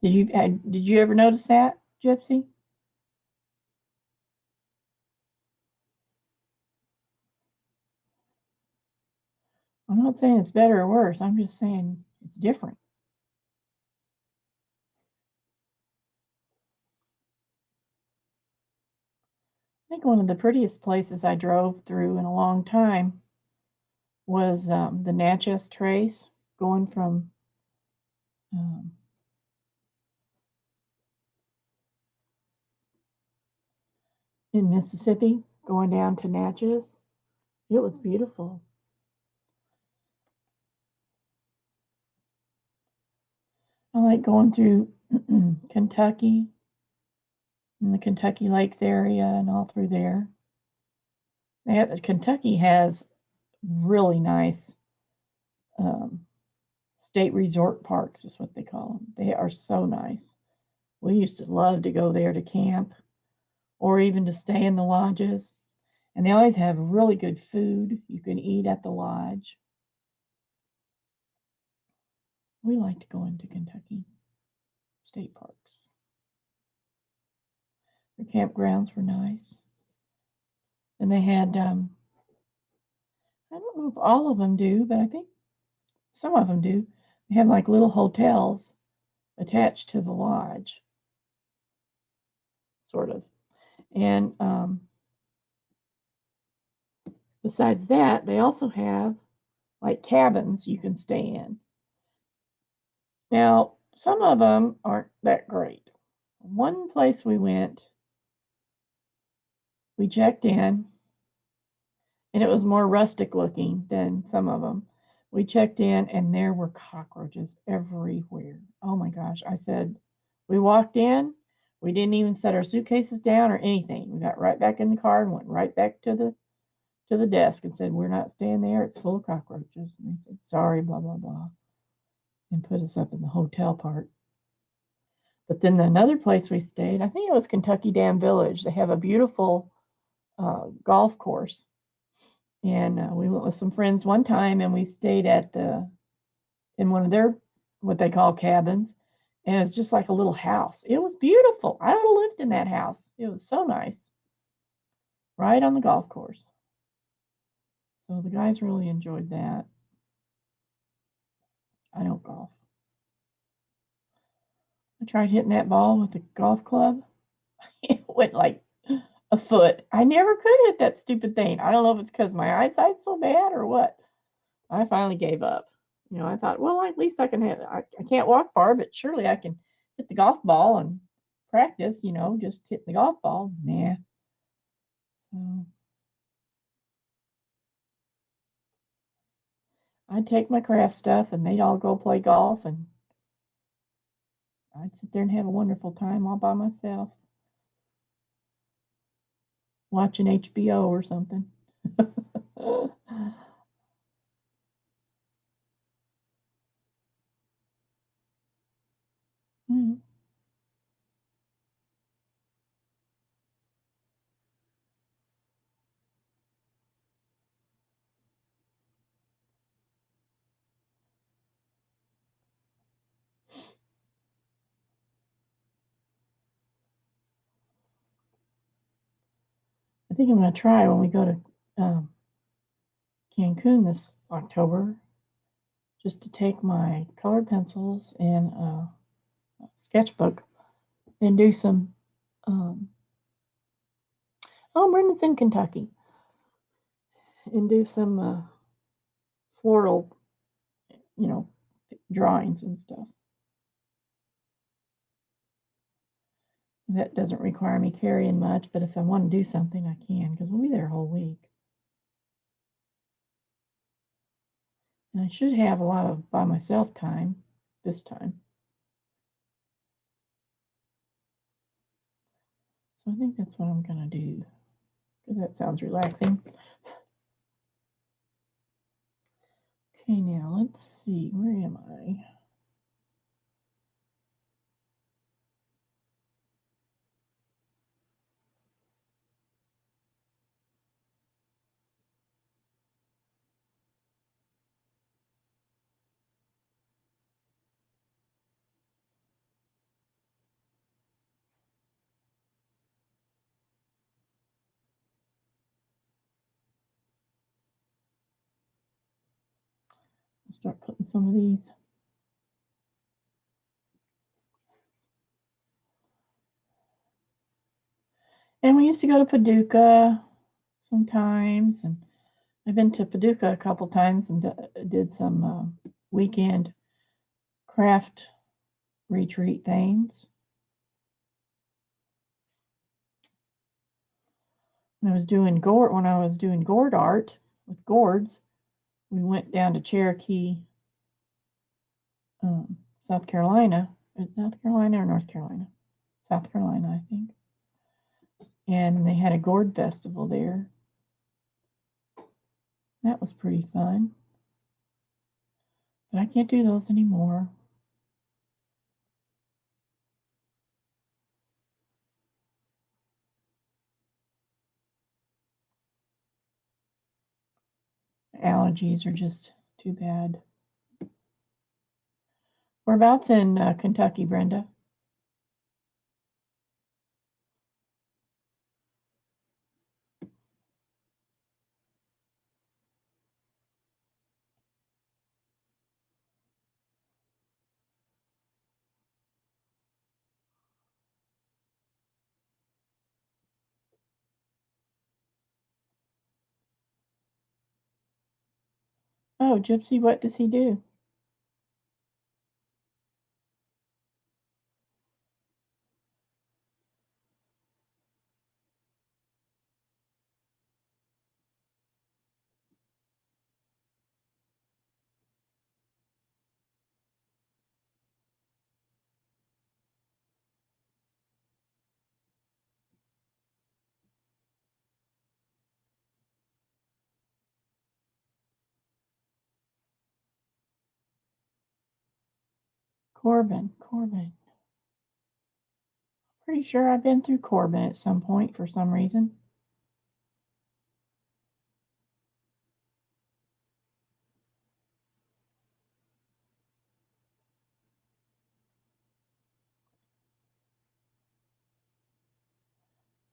Did you ever notice that, Gypsy? I'm not saying it's better or worse. I'm just saying it's different. I think one of the prettiest places I drove through in a long time was the Natchez Trace, going from um, in Mississippi, going down to Natchez. It was beautiful. I like going through Kentucky, in the Kentucky Lakes area, and all through there. Kentucky has really nice state resort parks, is what they call them. They are so nice. We used to love to go there to camp or even to stay in the lodges. And they always have really good food you can eat at the lodge. We like to go into Kentucky state parks. The campgrounds were nice. And they had, I don't know if all of them do, but I think some of them do. They have like little hotels attached to the lodge, sort of. And besides that, they also have like cabins you can stay in. Now, some of them aren't that great. One place we went, we checked in, and it was more rustic looking than some of them. We checked in, and there were cockroaches everywhere. Oh my gosh. I said, we walked in, we didn't even set our suitcases down or anything. We got right back in the car and went right back to the desk and said, we're not staying there. It's full of cockroaches. And they said, sorry, blah, blah, blah, and put us up in the hotel part. But then another place we stayed, I think it was Kentucky Dam Village. They have a beautiful golf course. And we went with some friends one time, and we stayed in one of their, what they call cabins. And it's just like a little house. It was beautiful. I would have lived in that house. It was so nice. Right on the golf course. So the guys really enjoyed that. I don't golf. I tried hitting that ball with a golf club. It went like a foot. I never could hit that stupid thing. I don't know if it's because my eyesight's so bad or what. I finally gave up. I thought, well, at least I can have, I can't walk far, but surely I can hit the golf ball and practice, just hitting the golf ball. Nah. So I'd take my craft stuff and they'd all go play golf, and I'd sit there and have a wonderful time all by myself, watching HBO or something. Mm. I think I'm going to try when we go to Cancun this October, just to take my colored pencils and a sketchbook and do some. Oh, Brenda's in Kentucky, and do some floral, you know, drawings and stuff. That doesn't require me carrying much, but if I want to do something, I can, because we'll be there a whole week. And I should have a lot of by myself time this time. So I think that's what I'm going to do, because that sounds relaxing. Okay, now let's see, where am I? I'll start putting some of these. And we used to go to Paducah sometimes, and I've been to Paducah a couple times and did some weekend craft retreat things. When I was doing gourd art with gourds, we went down to Cherokee, South Carolina. South Carolina or North Carolina? South Carolina, I think. And they had a gourd festival there. That was pretty fun. But I can't do those anymore. Allergies are just too bad. Whereabouts in Kentucky, Brenda? Oh, Gypsy, what does he do? Corbin. Pretty sure I've been through Corbin at some point for some reason.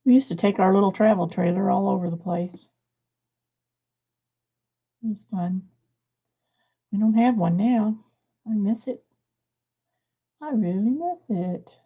We used to take our little travel trailer all over the place. It was fun. We don't have one now. I miss it. I really miss it.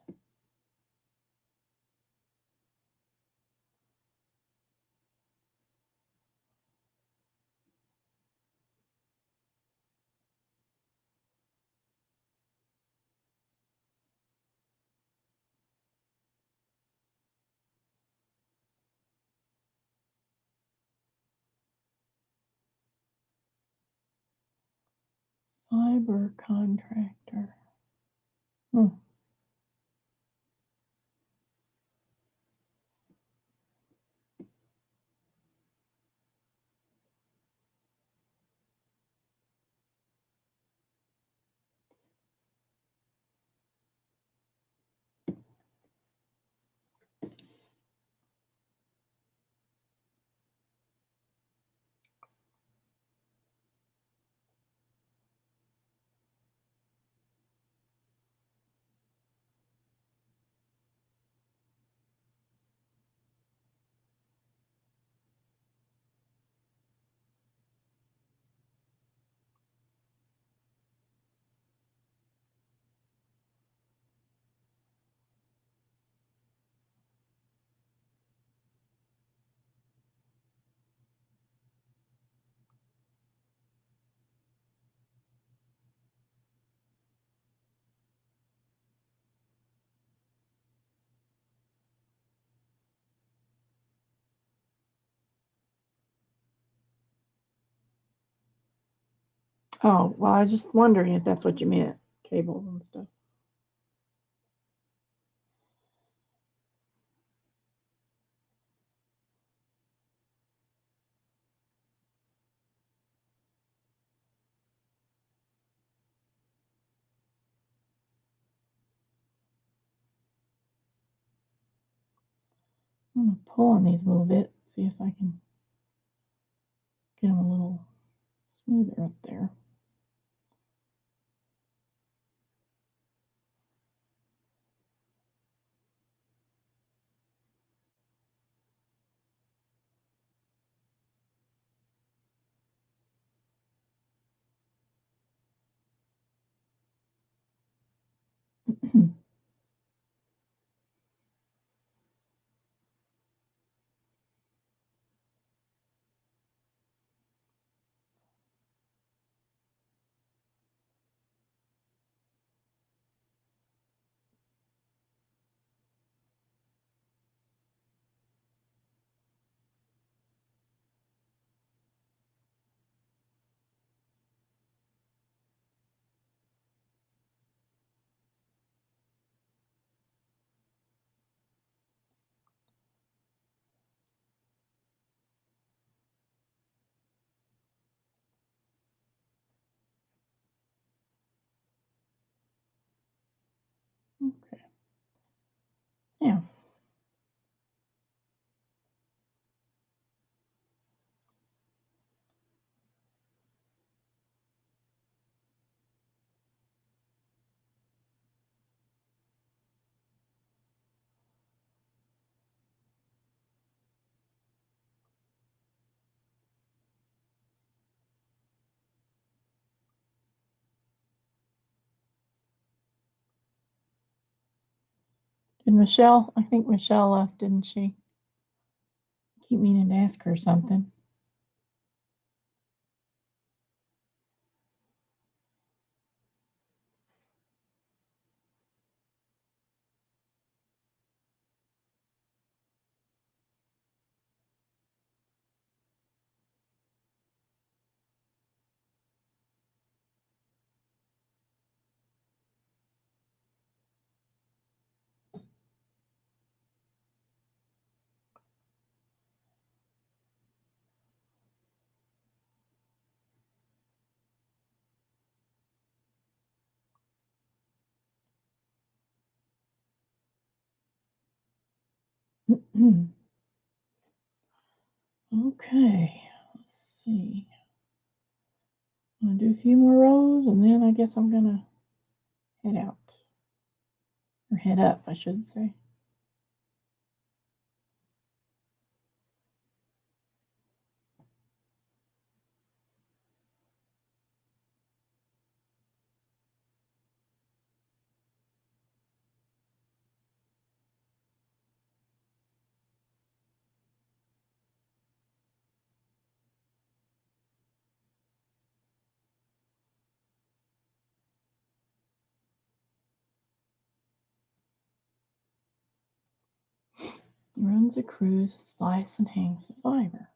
Fiber contractor. Oh, well, I was just wondering if that's what you meant. Cables and stuff. I'm going to pull on these a little bit, see if I can get them a little smoother up there. Okay. Yeah. Did Michelle, I think Michelle left, didn't she? Keep meaning to ask her something. Okay, let's see. I'm gonna do a few more rows and then I guess I'm gonna head out. Or head up, I should say. Runs a cruise, splice, and hangs the fiber.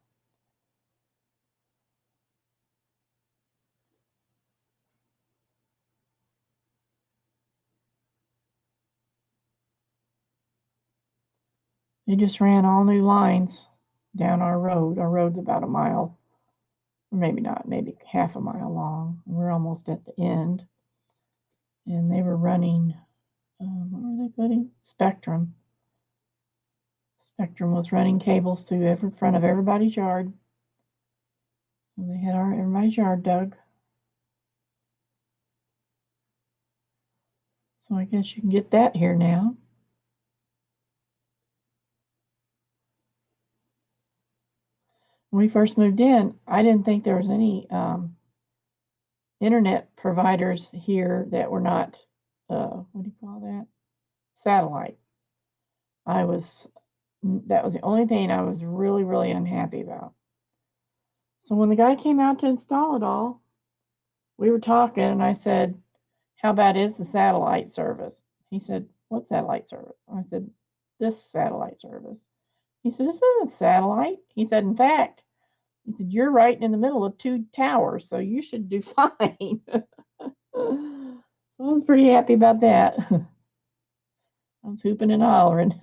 They just ran all new lines down our road. Our road's about a mile, or maybe not, maybe half a mile long. We're almost at the end. And they were running, what were they putting? Spectrum. Spectrum was running cables through every front of everybody's yard. So they had everybody's yard dug. So I guess you can get that here now. When we first moved in, I didn't think there was any internet providers here that were not, what do you call that? Satellite. That was the only thing I was really, really unhappy about. So when the guy came out to install it all, we were talking and I said, how bad is the satellite service? He said, what satellite service? I said, this satellite service. He said, this isn't satellite. He said, in fact, he said, you're right in the middle of two towers, so you should do fine. So I was pretty happy about that. I was hooping and hollering.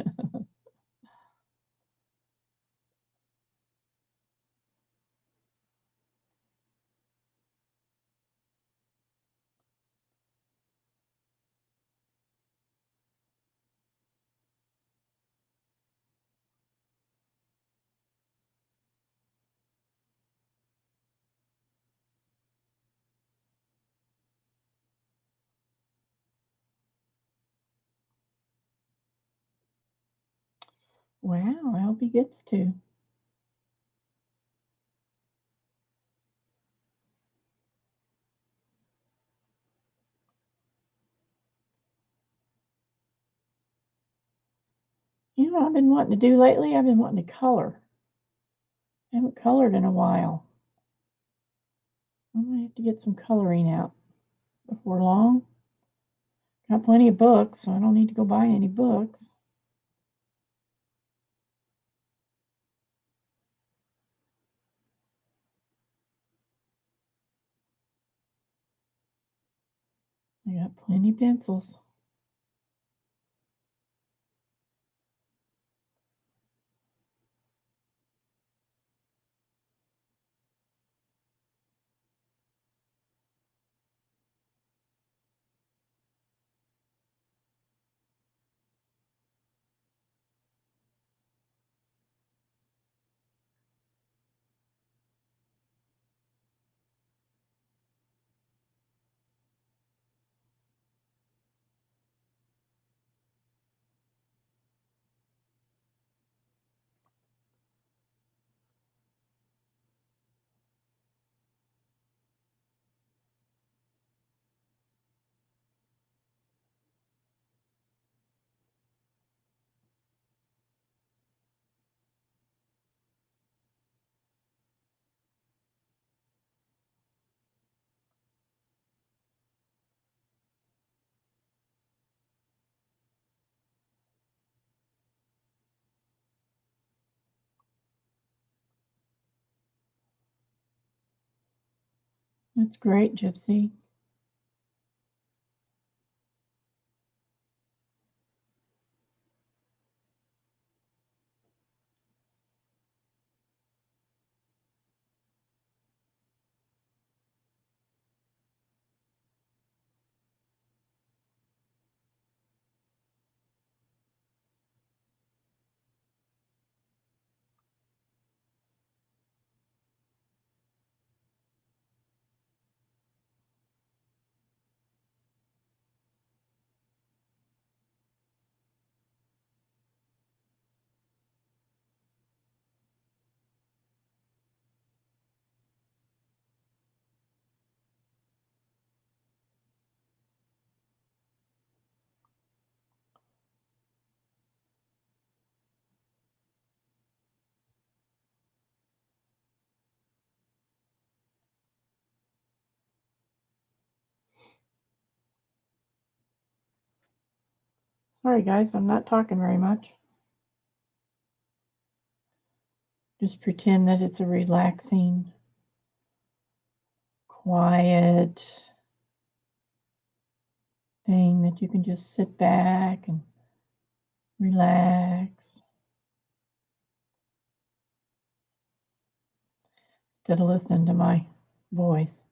Wow, I hope he gets to. You know what I've been wanting to do lately? I've been wanting to color. I haven't colored in a while. I might have to get some coloring out before long. Got plenty of books, so I don't need to go buy any books. I got plenty of pencils. That's great, Gypsy. Sorry, guys, I'm not talking very much. Just pretend that it's a relaxing, quiet thing that you can just sit back and relax instead of listening to my voice.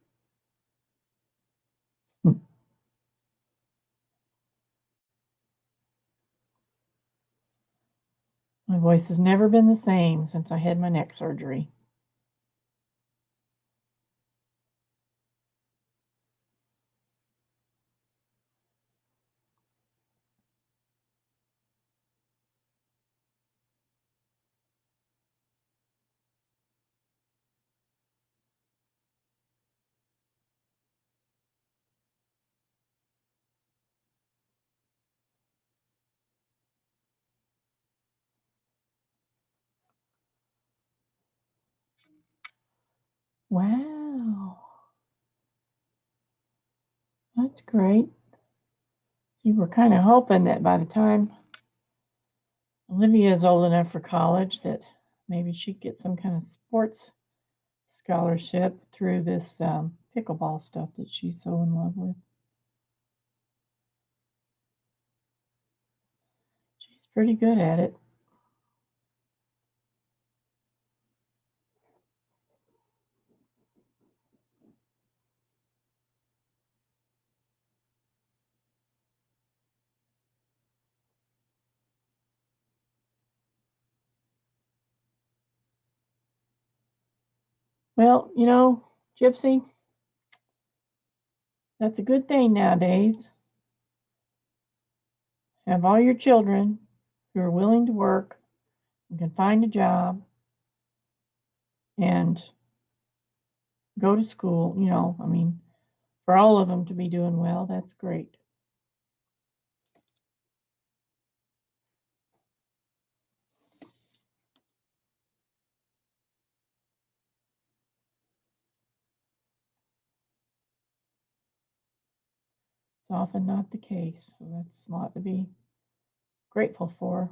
My voice has never been the same since I had my neck surgery. Wow, that's great. See, we're kind of hoping that by the time Olivia is old enough for college that maybe she'd get some kind of sports scholarship through this pickleball stuff that she's so in love with. She's pretty good at it. Well, you know, Gypsy, that's a good thing nowadays. Have all your children who are willing to work and can find a job and go to school, you know, I mean, for all of them to be doing well, that's great. It's often not the case, so that's a lot to be grateful for.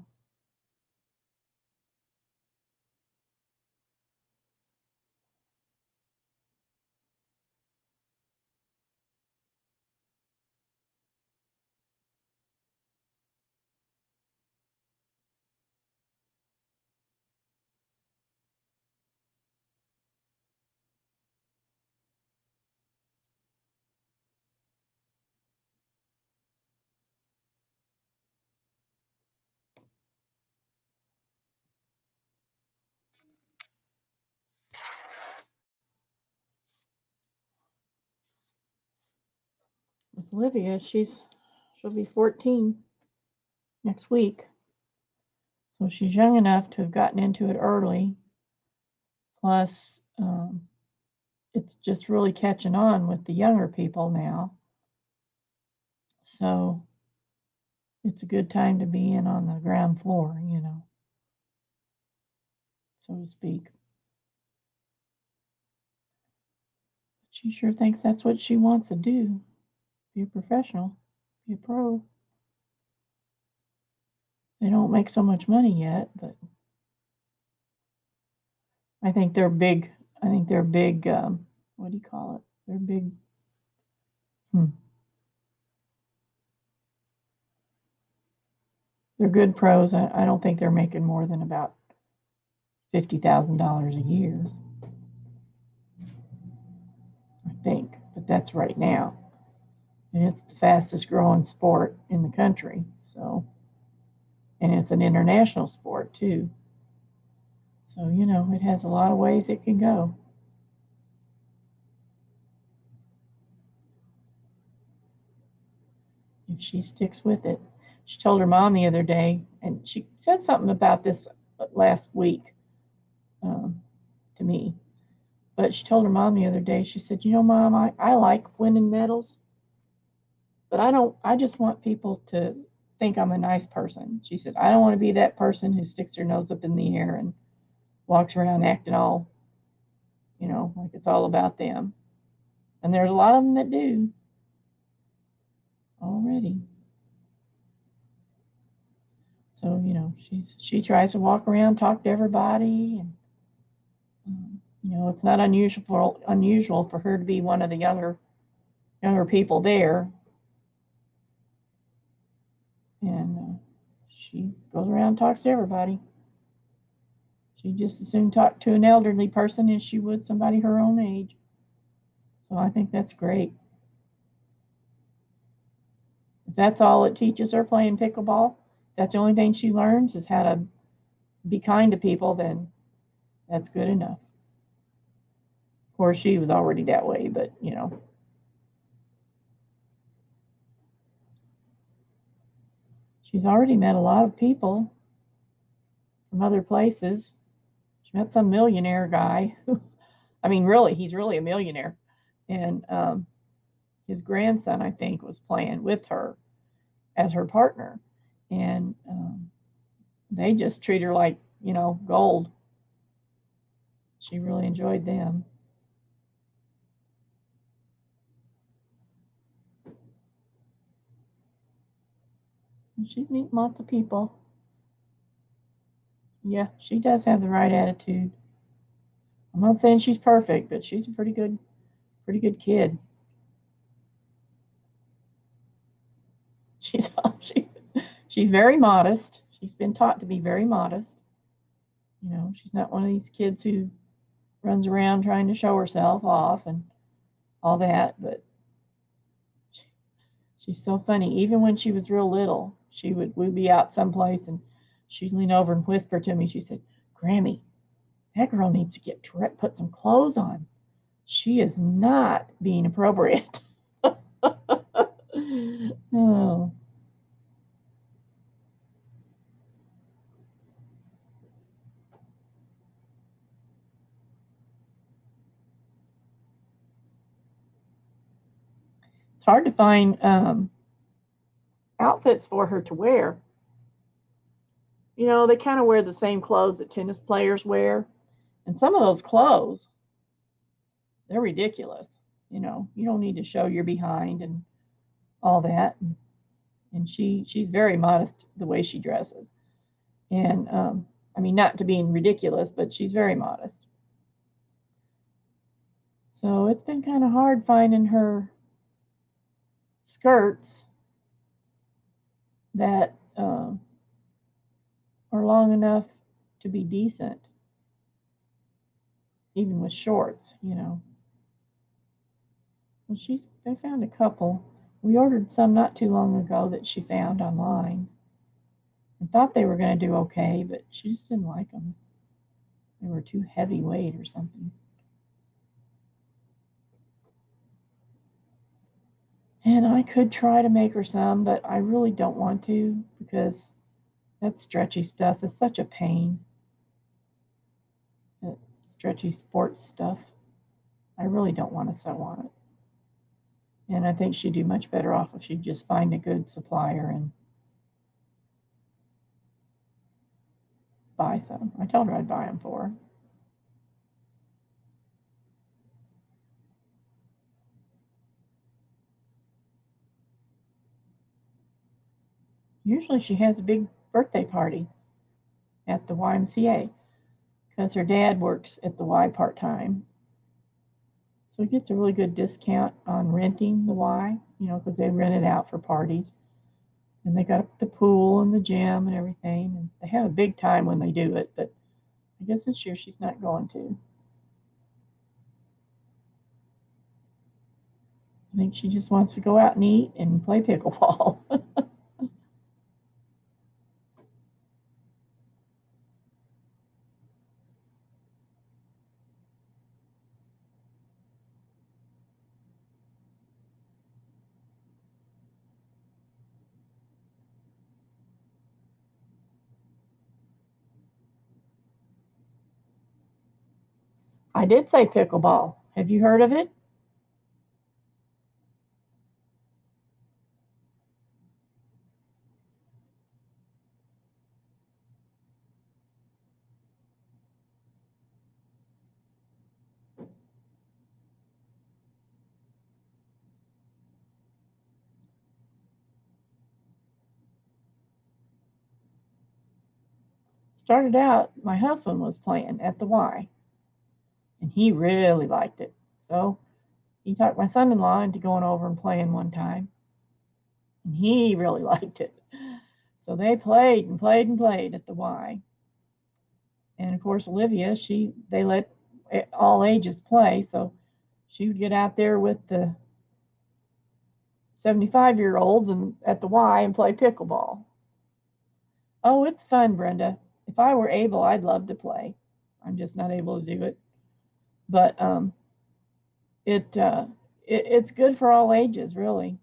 With Olivia, she'll be 14 next week. So she's young enough to have gotten into it early. Plus, it's just really catching on with the younger people now. So it's a good time to be in on the ground floor, you know, so to speak. She sure thinks that's what she wants to do. Be a professional, be a pro. They don't make so much money yet, but I think they're big. I think they're big. What do you call it? They're big. They're good pros. I don't think they're making more than about $50,000 a year. I think, but that's right now, and it's the fastest growing sport in the country. So, and it's an international sport too. So, you know, it has a lot of ways it can go. If she sticks with it. She told her mom the other day, and she said something about this last week to me. But she told her mom the other day, she said, you know, Mom, I like winning medals, but I just want people to think I'm a nice person. She said, I don't want to be that person who sticks their nose up in the air and walks around acting all, you know, like it's all about them. And there's a lot of them that do already. So, you know, she tries to walk around, talk to everybody, and you know, it's not unusual for her to be one of the younger people there, and she goes around and talks to everybody. She'd just as soon talk to an elderly person as she would somebody her own age. So I think that's great. If that's all it teaches her playing pickleball, that's the only thing she learns is how to be kind to people, then that's good enough. Of course, she was already that way, but you know. She's already met a lot of people from other places. She met some millionaire guy. I mean, really, he's really a millionaire. And his grandson, I think, was playing with her as her partner. And they just treat her like, you know, gold. She really enjoyed them. And she's meeting lots of people. Yeah, she does have the right attitude. I'm not saying she's perfect, but she's a pretty good kid. She's she's very modest. She's been taught to be very modest. You know, she's not one of these kids who runs around trying to show herself off and all that, but she's so funny. Even when she was real little, we'd be out someplace and she'd lean over and whisper to me. She said, Grammy, that girl needs to put some clothes on. She is not being appropriate. Oh. It's hard to find outfits for her to wear. You know, they kind of wear the same clothes that tennis players wear. And some of those clothes, they're ridiculous. You know, you don't need to show your behind and all that. And she's very modest the way she dresses. And I mean, not to being ridiculous, but she's very modest. So it's been kind of hard finding her skirts that are long enough to be decent, even with shorts, you know. Well, they found a couple. We ordered some not too long ago that she found online and thought they were going to do okay, but she just didn't like them. They were too heavyweight or something. And I could try to make her some, but I really don't want to because that stretchy stuff is such a pain. That stretchy sports stuff. I really don't want to sew on it. And I think she'd do much better off if she'd just find a good supplier and buy some. I told her I'd buy them for her. Usually she has a big birthday party at the YMCA because her dad works at the Y part-time. So he gets a really good discount on renting the Y, you know, because they rent it out for parties. And they got the pool and the gym and everything. And they have a big time when they do it, but I guess this year she's not going to. I think she just wants to go out and eat and play pickleball. I did say pickleball. Have you heard of it? Started out, my husband was playing at the Y, and he really liked it. So he talked my son-in-law into going over and playing one time, and he really liked it. So they played and played and played at the Y. And of course, Olivia, they let all ages play, so she would get out there with the 75-year-olds and at the Y and play pickleball. Oh, it's fun, Brenda. If I were able, I'd love to play. I'm just not able to do it. But it's good for all ages, really.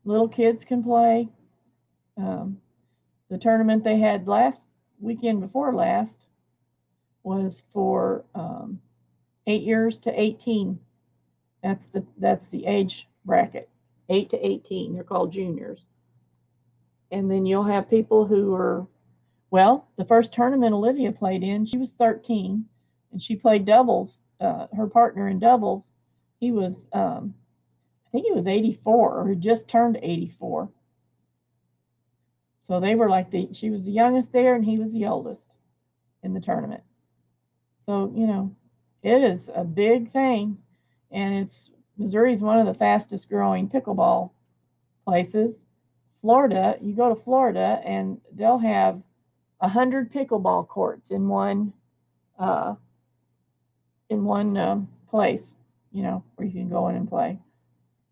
Little kids can play. The tournament they had last weekend before last was for 8 years to 18. That's the age bracket, 8 to 18. They're called juniors. And then you'll have people who are, well, the first tournament Olivia played in, she was 13, and she played doubles. Her partner in doubles, he was, I think he was 84 or just turned 84. So they were like she was the youngest there, and he was the oldest in the tournament. So, you know, it is a big thing, and Missouri's one of the fastest growing pickleball places. Florida, you go to Florida, and they'll have 100 pickleball courts in one place, you know, where you can go in and play.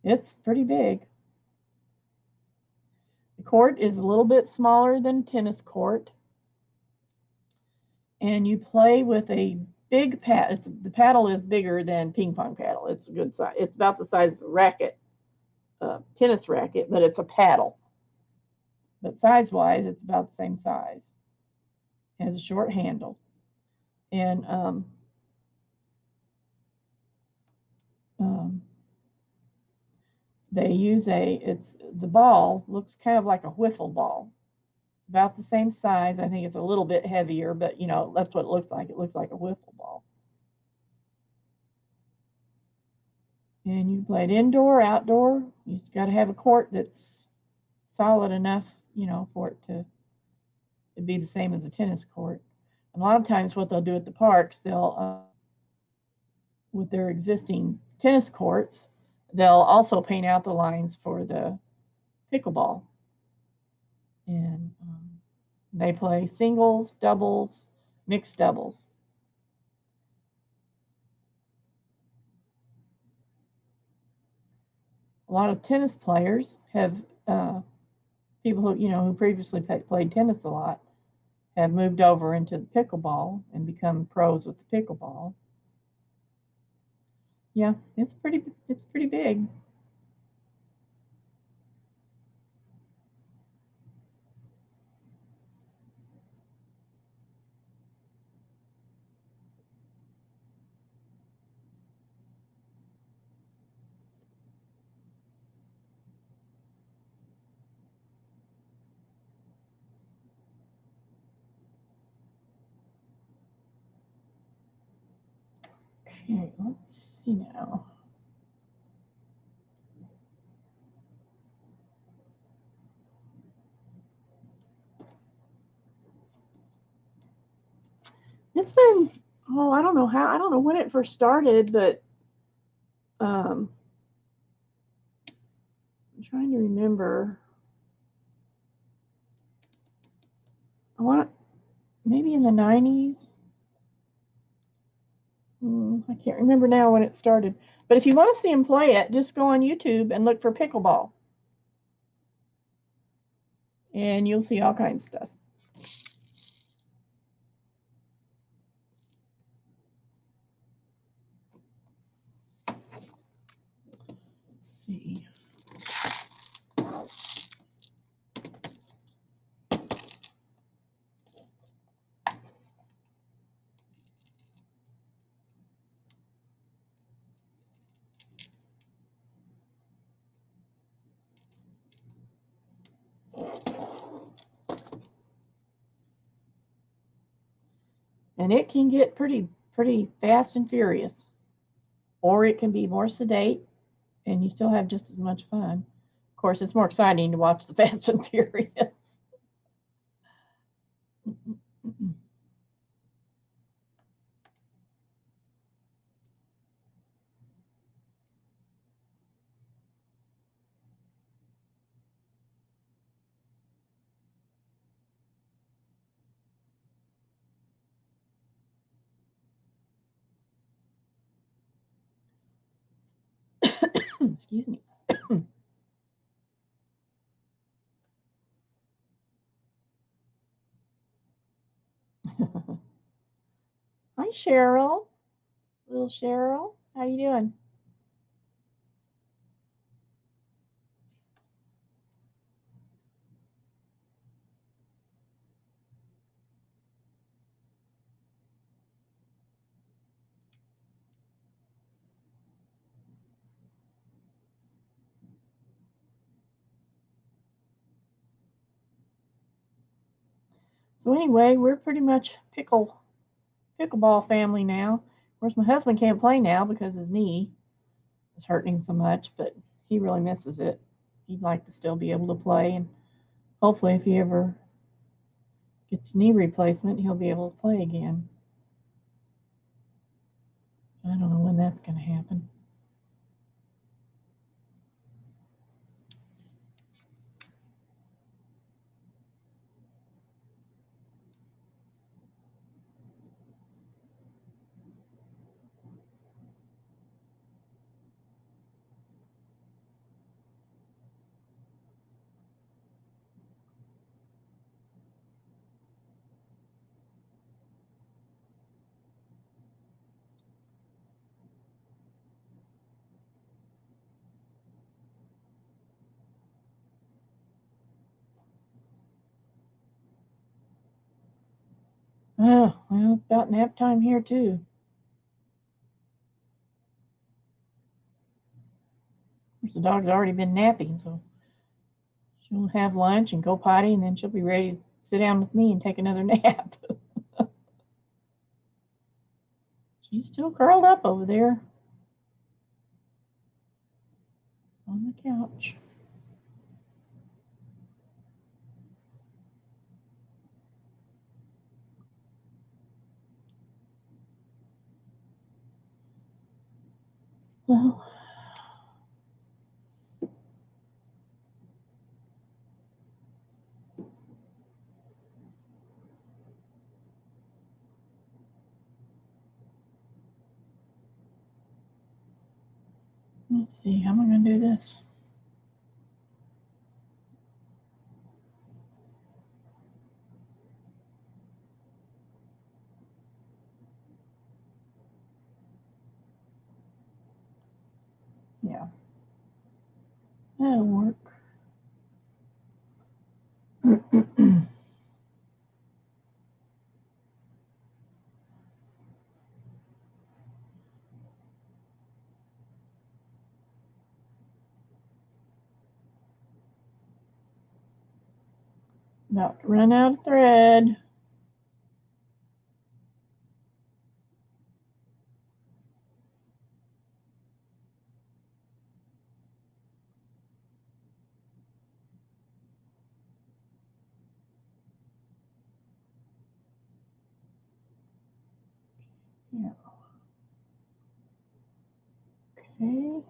It's pretty big. The court is a little bit smaller than tennis court, and you play with a big paddle. The paddle is bigger than ping pong paddle. It's a good size. It's about the size of a racket, tennis racket, but it's a paddle. But size-wise, it's about the same size. It has a short handle, and they use the ball looks kind of like a wiffle ball. It's about the same size. I think it's a little bit heavier, but you know, that's what it looks like. It looks like a wiffle ball. And you play it indoor, outdoor. You just got to have a court that's solid enough, you know, for it to be the same as a tennis court. And a lot of times what they'll do at the parks, they'll, with their existing tennis courts, they'll also paint out the lines for the pickleball. And they play singles, doubles, mixed doubles. A lot of tennis players have people who, you know, who previously played tennis a lot have moved over into the pickleball and become pros with the pickleball. Yeah, it's pretty big. Okay, let's see now. It's been, oh, I don't know when it first started, but I'm trying to remember. I want maybe in the 90s. I can't remember now when it started. But if you want to see him play it, just go on YouTube and look for pickleball. And you'll see all kinds of stuff. Let's see. And it can get pretty fast and furious, or it can be more sedate, and you still have just as much fun. Of course, it's more exciting to watch the Fast and Furious. Excuse me. Hi, Cheryl. Little Cheryl. How you doing? So anyway, we're pretty much pickleball family now. Of course, my husband can't play now because his knee is hurting so much, but he really misses it. He'd like to still be able to play, and hopefully, if he ever gets knee replacement, he'll be able to play again. I don't know when that's going to happen. Oh, well, about nap time here too. The dog's already been napping, so she'll have lunch and go potty, and then she'll be ready to sit down with me and take another nap. She's still curled up over there on the couch. Well, let's see, how am I going to do this? Yeah, that'll work. About to run out of thread. Yeah. Okay.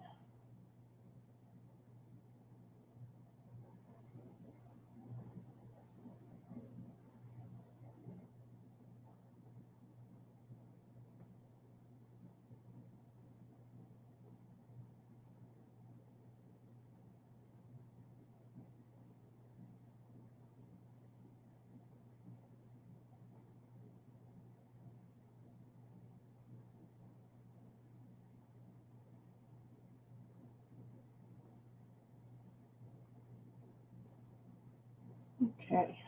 Okay.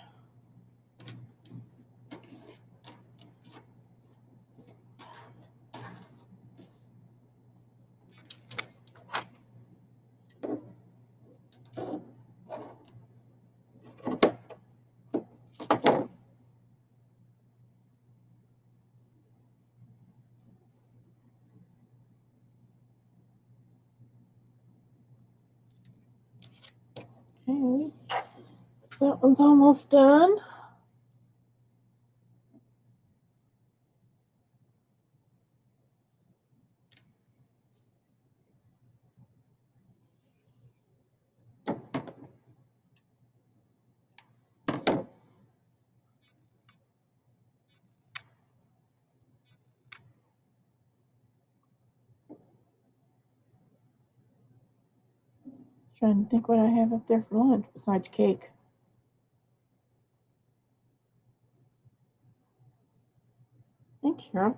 Okay. That one's almost done. Trying to think what I have up there for lunch besides cake. Thanks, Cheryl.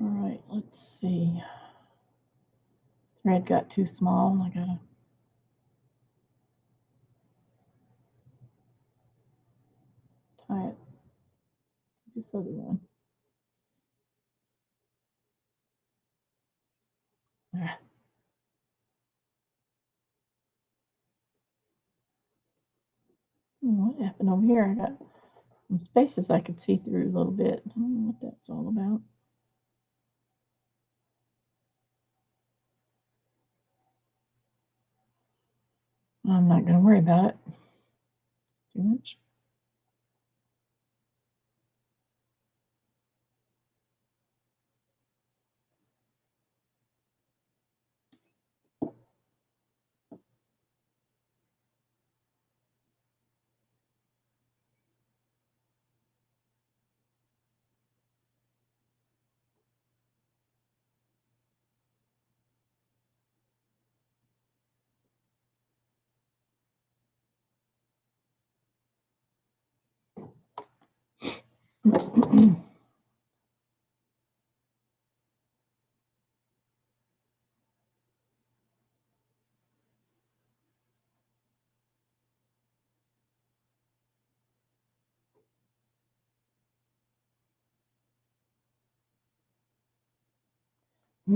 All right, let's see. Thread got too small. I gotta tie it to this other one. Ah. What happened over here? I got some spaces I could see through a little bit. I don't know what that's all about. I'm not going to worry about it too much. Okay,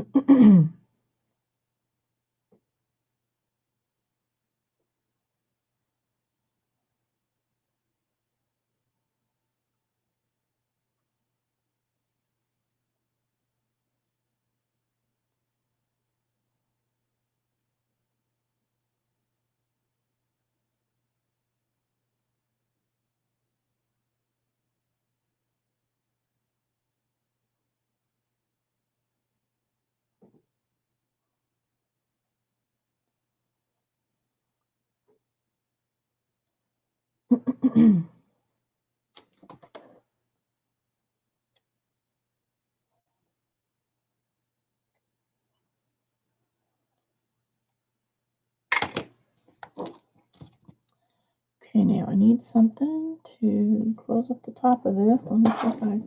now I need something to close up the top of this. Let me see if I.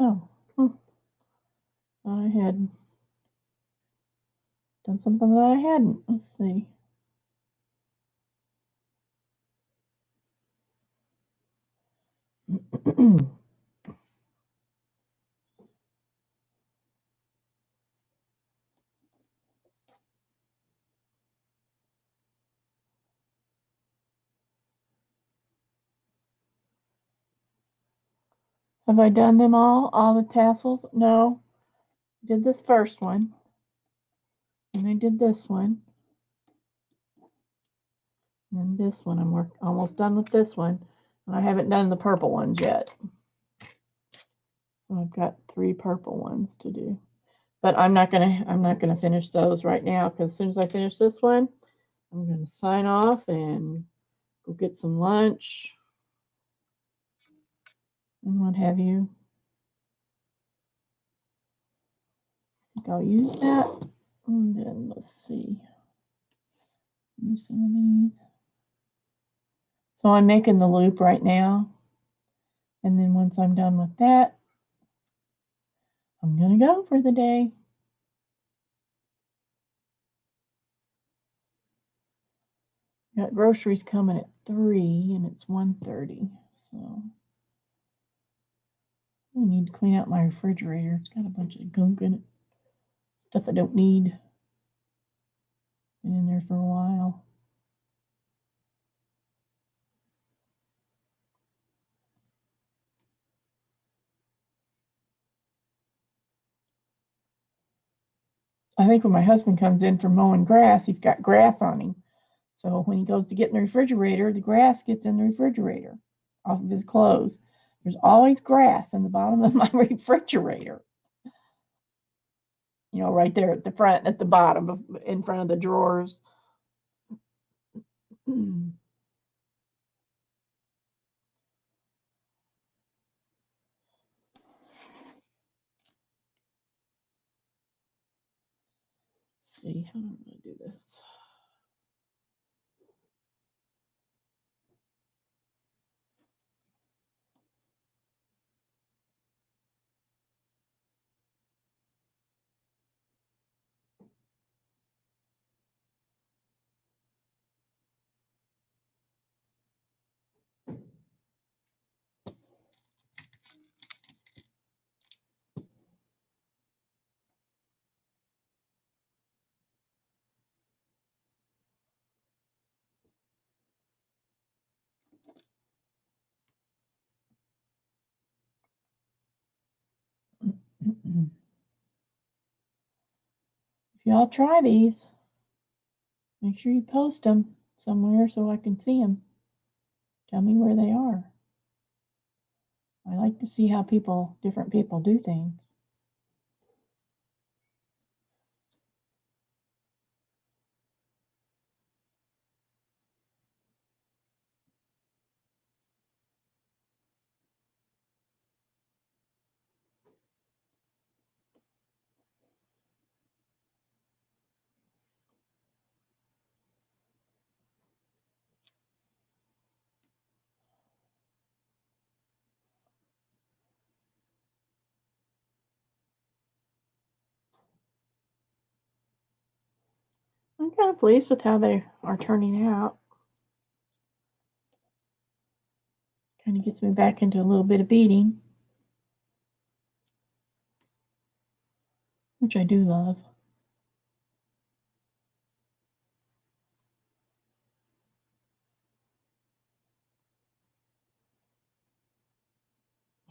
Oh, thought I had done something that I hadn't. Let's see. Have I done them all? All the tassels? No. Did this first one. And I did this one. And this one. I'm almost done with this one. And I haven't done the purple ones yet. So I've got 3 purple ones to do. But I'm not gonna finish those right now, because as soon as I finish this one, I'm gonna sign off and go get some lunch and what have you. I think I'll use that. And then let's see. Use some of these. So I'm making the loop right now. And then once I'm done with that, I'm gonna go for the day. Got groceries coming at 3 and it's 1:30. So I need to clean out my refrigerator. It's got a bunch of gunk in it. Stuff I don't need. Been in there for a while. I think when my husband comes in from mowing grass, he's got grass on him. So when he goes to get in the refrigerator, the grass gets in the refrigerator off of his clothes. There's always grass in the bottom of my refrigerator. You know, right there at the front, at the bottom, in front of the drawers. Let's see, how am I going to do this? If y'all try these, make sure you post them somewhere so I can see them. Tell me where they are. I like to see how different people do things. I'm kind of pleased with how they are turning out. Kind of gets me back into a little bit of beading, which I do love.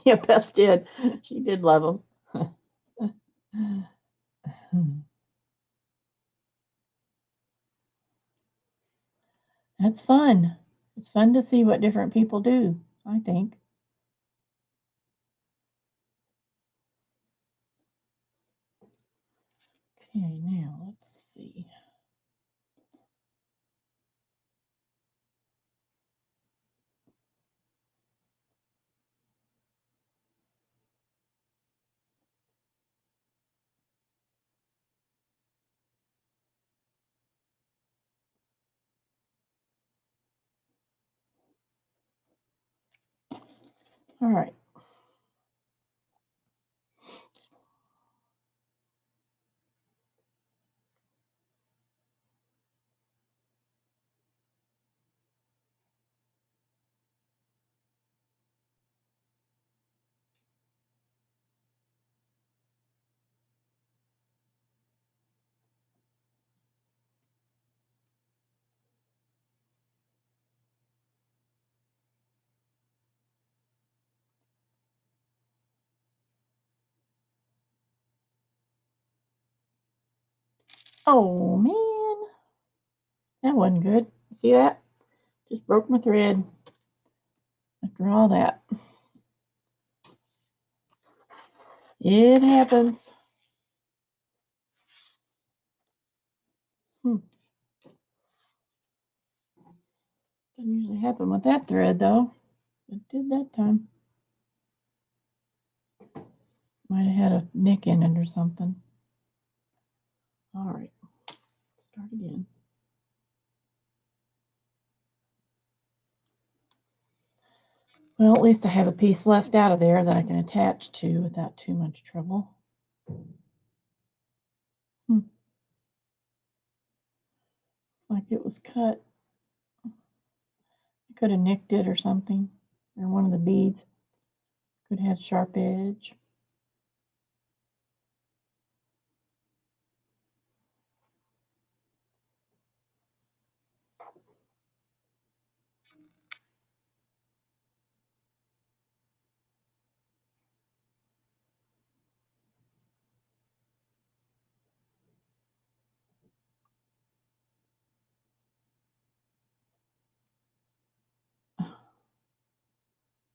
Yeah, Beth did. She did love them. That's fun. It's fun to see what different people do, I think. Okay, now let's see. All right. Oh man, that wasn't good. See that? Just broke my thread after all that. It happens. Doesn't usually happen with that thread though. It did that time. Might have had a nick in it or something. All right, let's start again. Well, at least I have a piece left out of there that I can attach to without too much trouble. Like it was cut. I could have nicked it or something, or one of the beads could have sharp edge.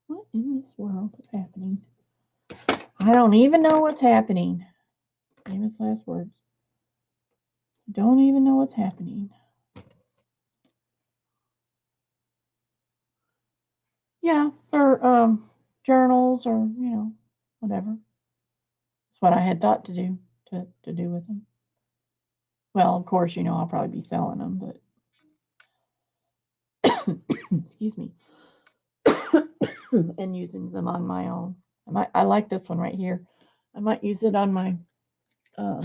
What in this world is happening? I don't even know what's happening. Famous last words. Don't even know what's happening. Yeah, for journals or whatever. That's what I had thought to do with them. Well, of course, I'll probably be selling them, but excuse me, and using them on my own. I like this one right here. I might use it on my my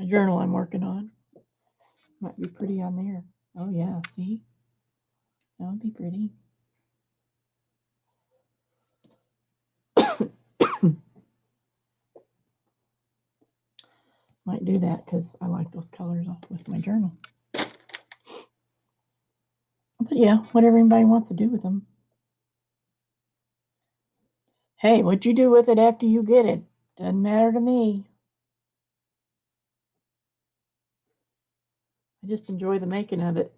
journal I'm working on. Might be pretty on there. Oh yeah, see? That would be pretty. Might do that because I like those colors off with my journal. But yeah, whatever anybody wants to do with them. Hey, what you do with it after you get it doesn't matter to me. I just enjoy the making of it.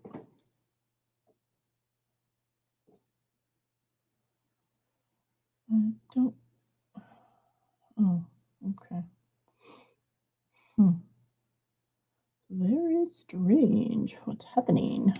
I don't. Oh, okay. Very strange. What's happening?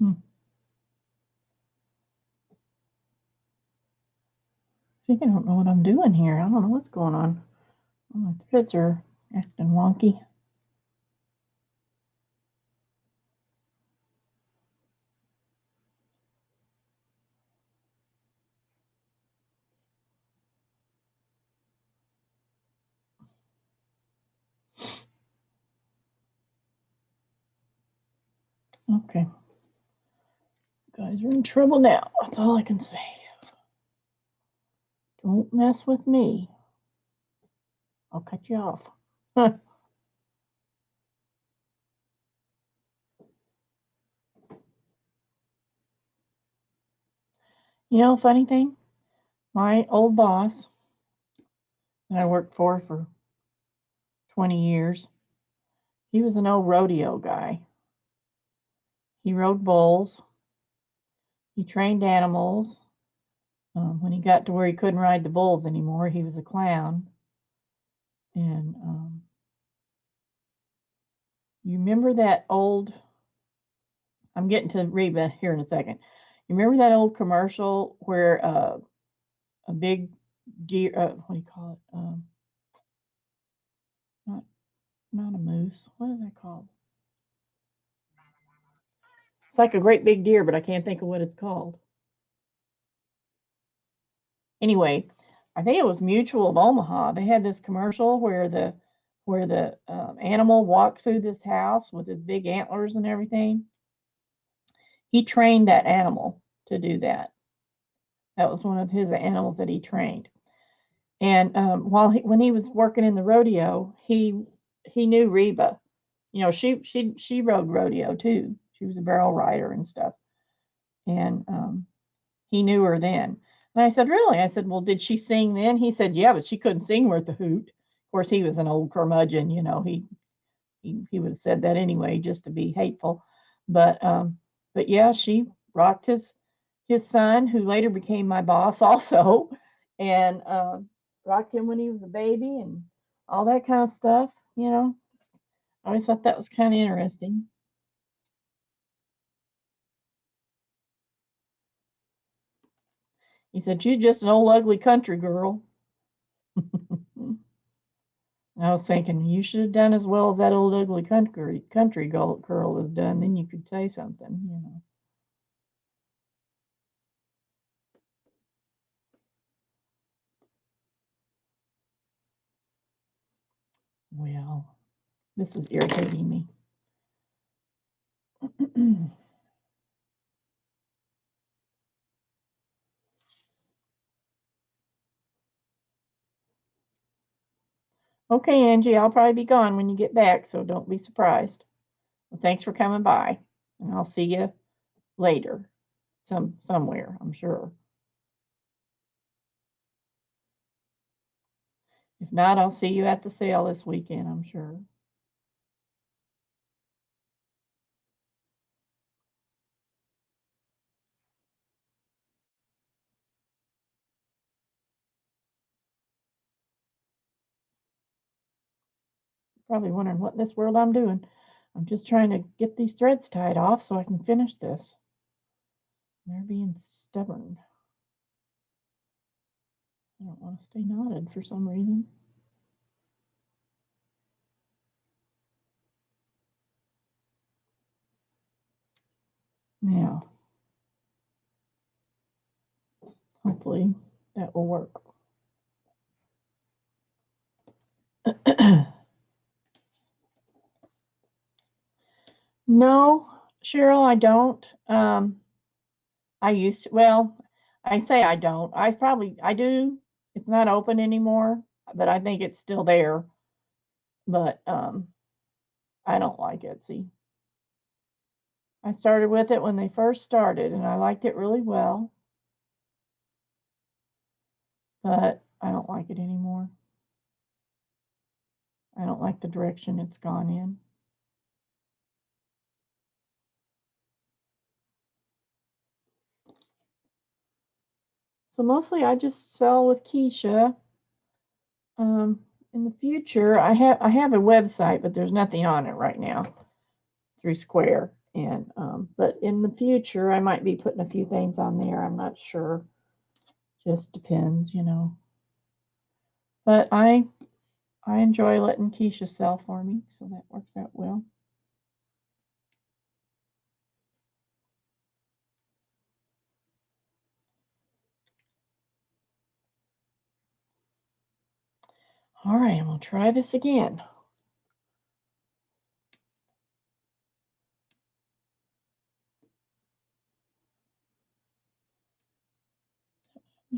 I think I don't know what I'm doing here. I don't know what's going on. Oh, my threads are acting wonky. Okay. You guys are in trouble now. That's all I can say. Don't mess with me. I'll cut you off. You know, funny thing, my old boss that I worked for 20 years, he was an old rodeo guy. He rode bulls. He trained animals. When he got to where he couldn't ride the bulls anymore, he was a clown. And you remember that old, I'm getting to Reba here in a second. You remember that old commercial where a big deer, what do you call it? Not a moose. What is that called? It's like a great big deer, but I can't think of what it's called. Anyway, I think it was Mutual of Omaha. They had this commercial where the animal walked through this house with his big antlers and everything. He trained that animal to do that. That was one of his animals that he trained. And when he was working in the rodeo, he knew Reba. You know, she rode rodeo too. She was a barrel rider and stuff. And he knew her then. And I said, really? I said, well, did she sing then? He said, yeah, but she couldn't sing worth a hoot. Of course, he was an old curmudgeon. You know, he would have said that anyway, just to be hateful. But yeah, she rocked his son, who later became my boss also, and rocked him when he was a baby and all that kind of stuff. You know, I always thought that was kind of interesting. He said, she's just an old ugly country girl. I was thinking, you should have done as well as that old ugly country girl has done. Then you could say something, you know. Well, this is irritating me. Okay, Angie, I'll probably be gone when you get back, so don't be surprised. Well, thanks for coming by, and I'll see you later, somewhere, I'm sure. If not, I'll see you at the sale this weekend, I'm sure. Probably wondering what in this world I'm doing. I'm just trying to get these threads tied off so I can finish this. They're being stubborn. I don't want to stay knotted for some reason. Now, hopefully that will work. No, Cheryl, I don't. I used to, well, I say I don't. I do. It's not open anymore, but I think it's still there. But I don't like Etsy. I started with it when they first started, and I liked it really well. But I don't like it anymore. I don't like the direction it's gone in. So mostly I just sell with Keisha. In the future, I have a website, but there's nothing on it right now through Square. And but in the future, I might be putting a few things on there. I'm not sure. Just depends, you know. But I enjoy letting Keisha sell for me, so that works out well. All right, I'm gonna try this again. I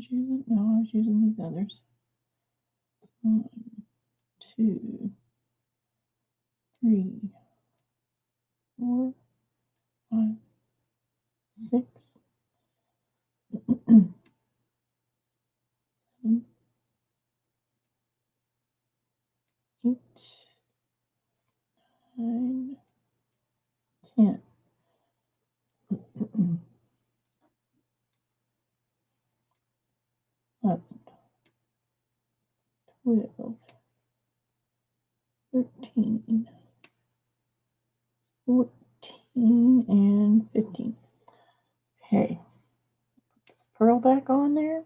was using these others. 1, 2, 3, 4, 5, 6, 7, 8, 9, 10. 11, 12, 13, 14, and 15. Okay, put this pearl back on there.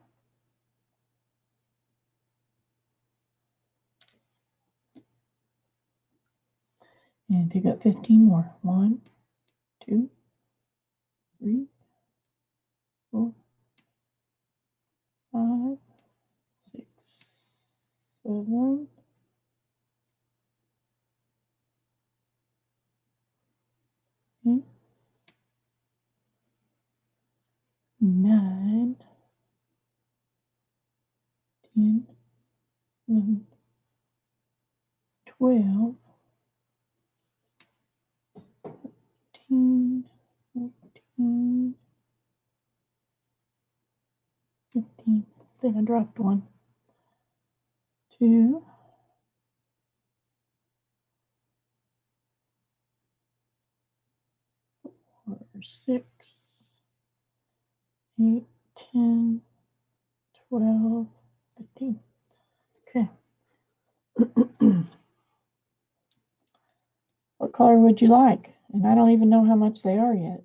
And pick up 15 more. 1, 2, 3, 4, 5, 6, 7, 8, 9, 10, 11, 12, 13, 14, 15. I think I dropped one. 2, 4, 6, 8, 10, 12, 15. Okay. What color would you like? And I don't even know how much they are yet.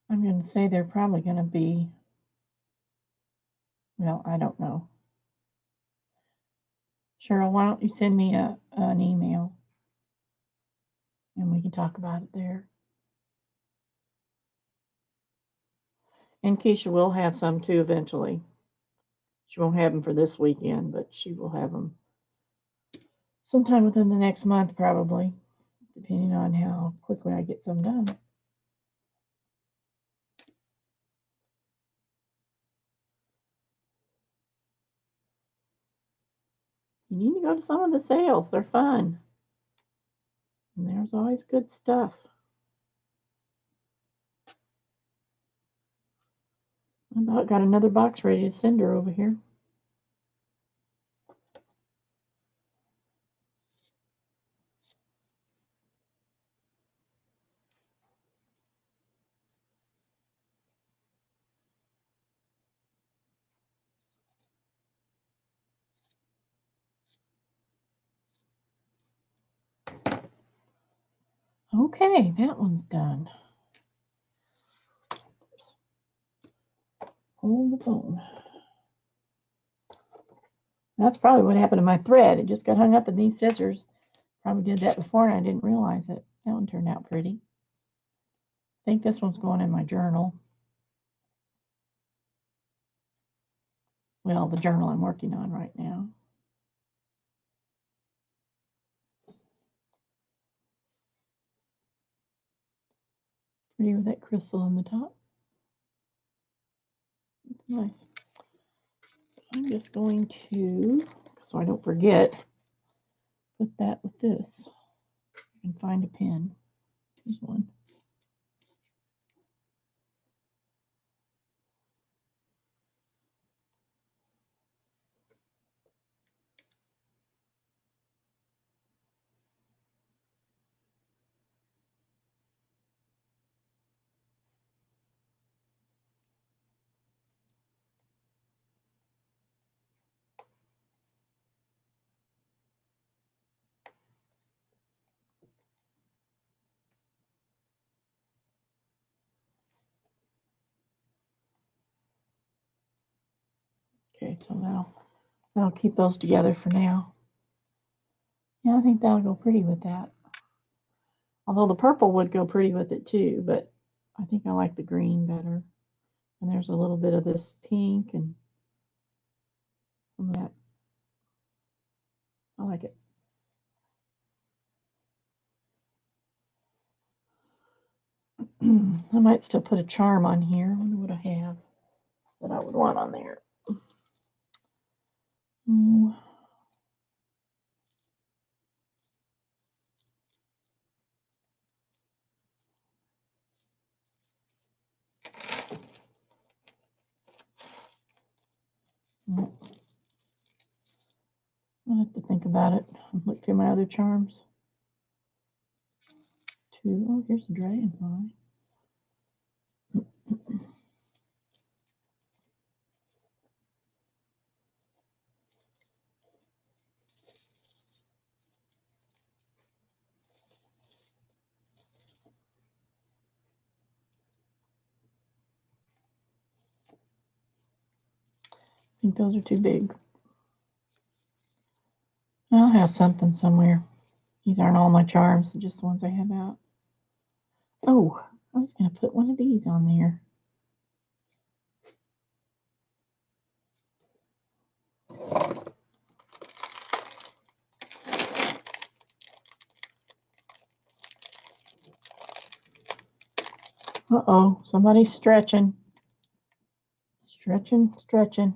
I'm going to say they're probably going to be, well, I don't know. Cheryl, why don't you send me an email and we can talk about it there. And Keisha will have some too eventually. She won't have them for this weekend, but she will have them sometime within the next month probably, depending on how quickly I get some done. You need to go to some of the sales. They're fun. And there's always good stuff. I about got another box ready to send her over here. Okay, that one's done. Hold the phone. That's probably what happened to my thread. It just got hung up in these scissors. Probably did that before and I didn't realize it. That one turned out pretty. I think this one's going in my journal. Well, the journal I'm working on right now. Pretty with that crystal on the top. It's nice. So I'm just going to, so I don't forget, put that with this. I can find a pen. Here's one. Okay, so now I'll keep those together for now. Yeah, I think that'll go pretty with that. Although the purple would go pretty with it too, but I think I like the green better. And there's a little bit of this pink and some of that. I like it. I might still put a charm on here. I wonder what I have that I would want on there. I'll have to think about it. Look through my other charms. Oh, here's a dragonfly. I think those are too big. I'll have something somewhere. These aren't all my charms, just the ones I have out. Oh, I was going to put one of these on there. Uh-oh, somebody's stretching. Stretching, stretching.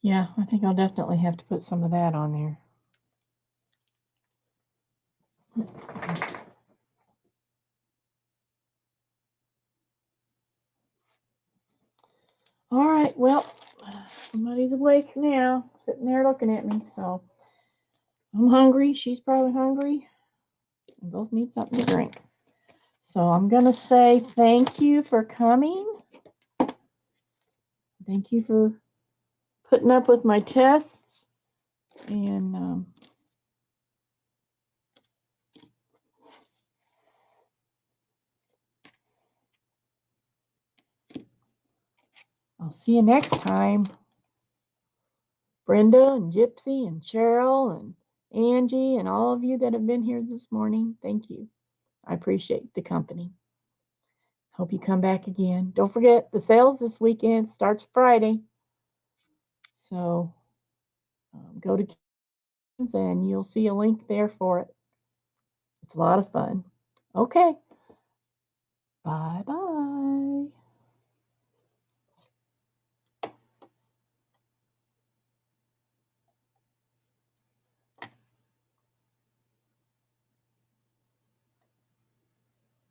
Yeah, I think I'll definitely have to put some of that on there. All right, well, somebody's awake now, sitting there looking at me, so I'm hungry. She's probably hungry. We both need something to drink. So I'm going to say thank you for coming. Thank you for putting up with my tests. And I'll see you next time. Brenda and Gypsy and Cheryl and Angie and all of you that have been here this morning, thank you. I appreciate the company. Hope you come back again. Don't forget, the sales this weekend starts Friday. So go to Kim's and you'll see a link there for it. It's a lot of fun. Okay. Bye-bye.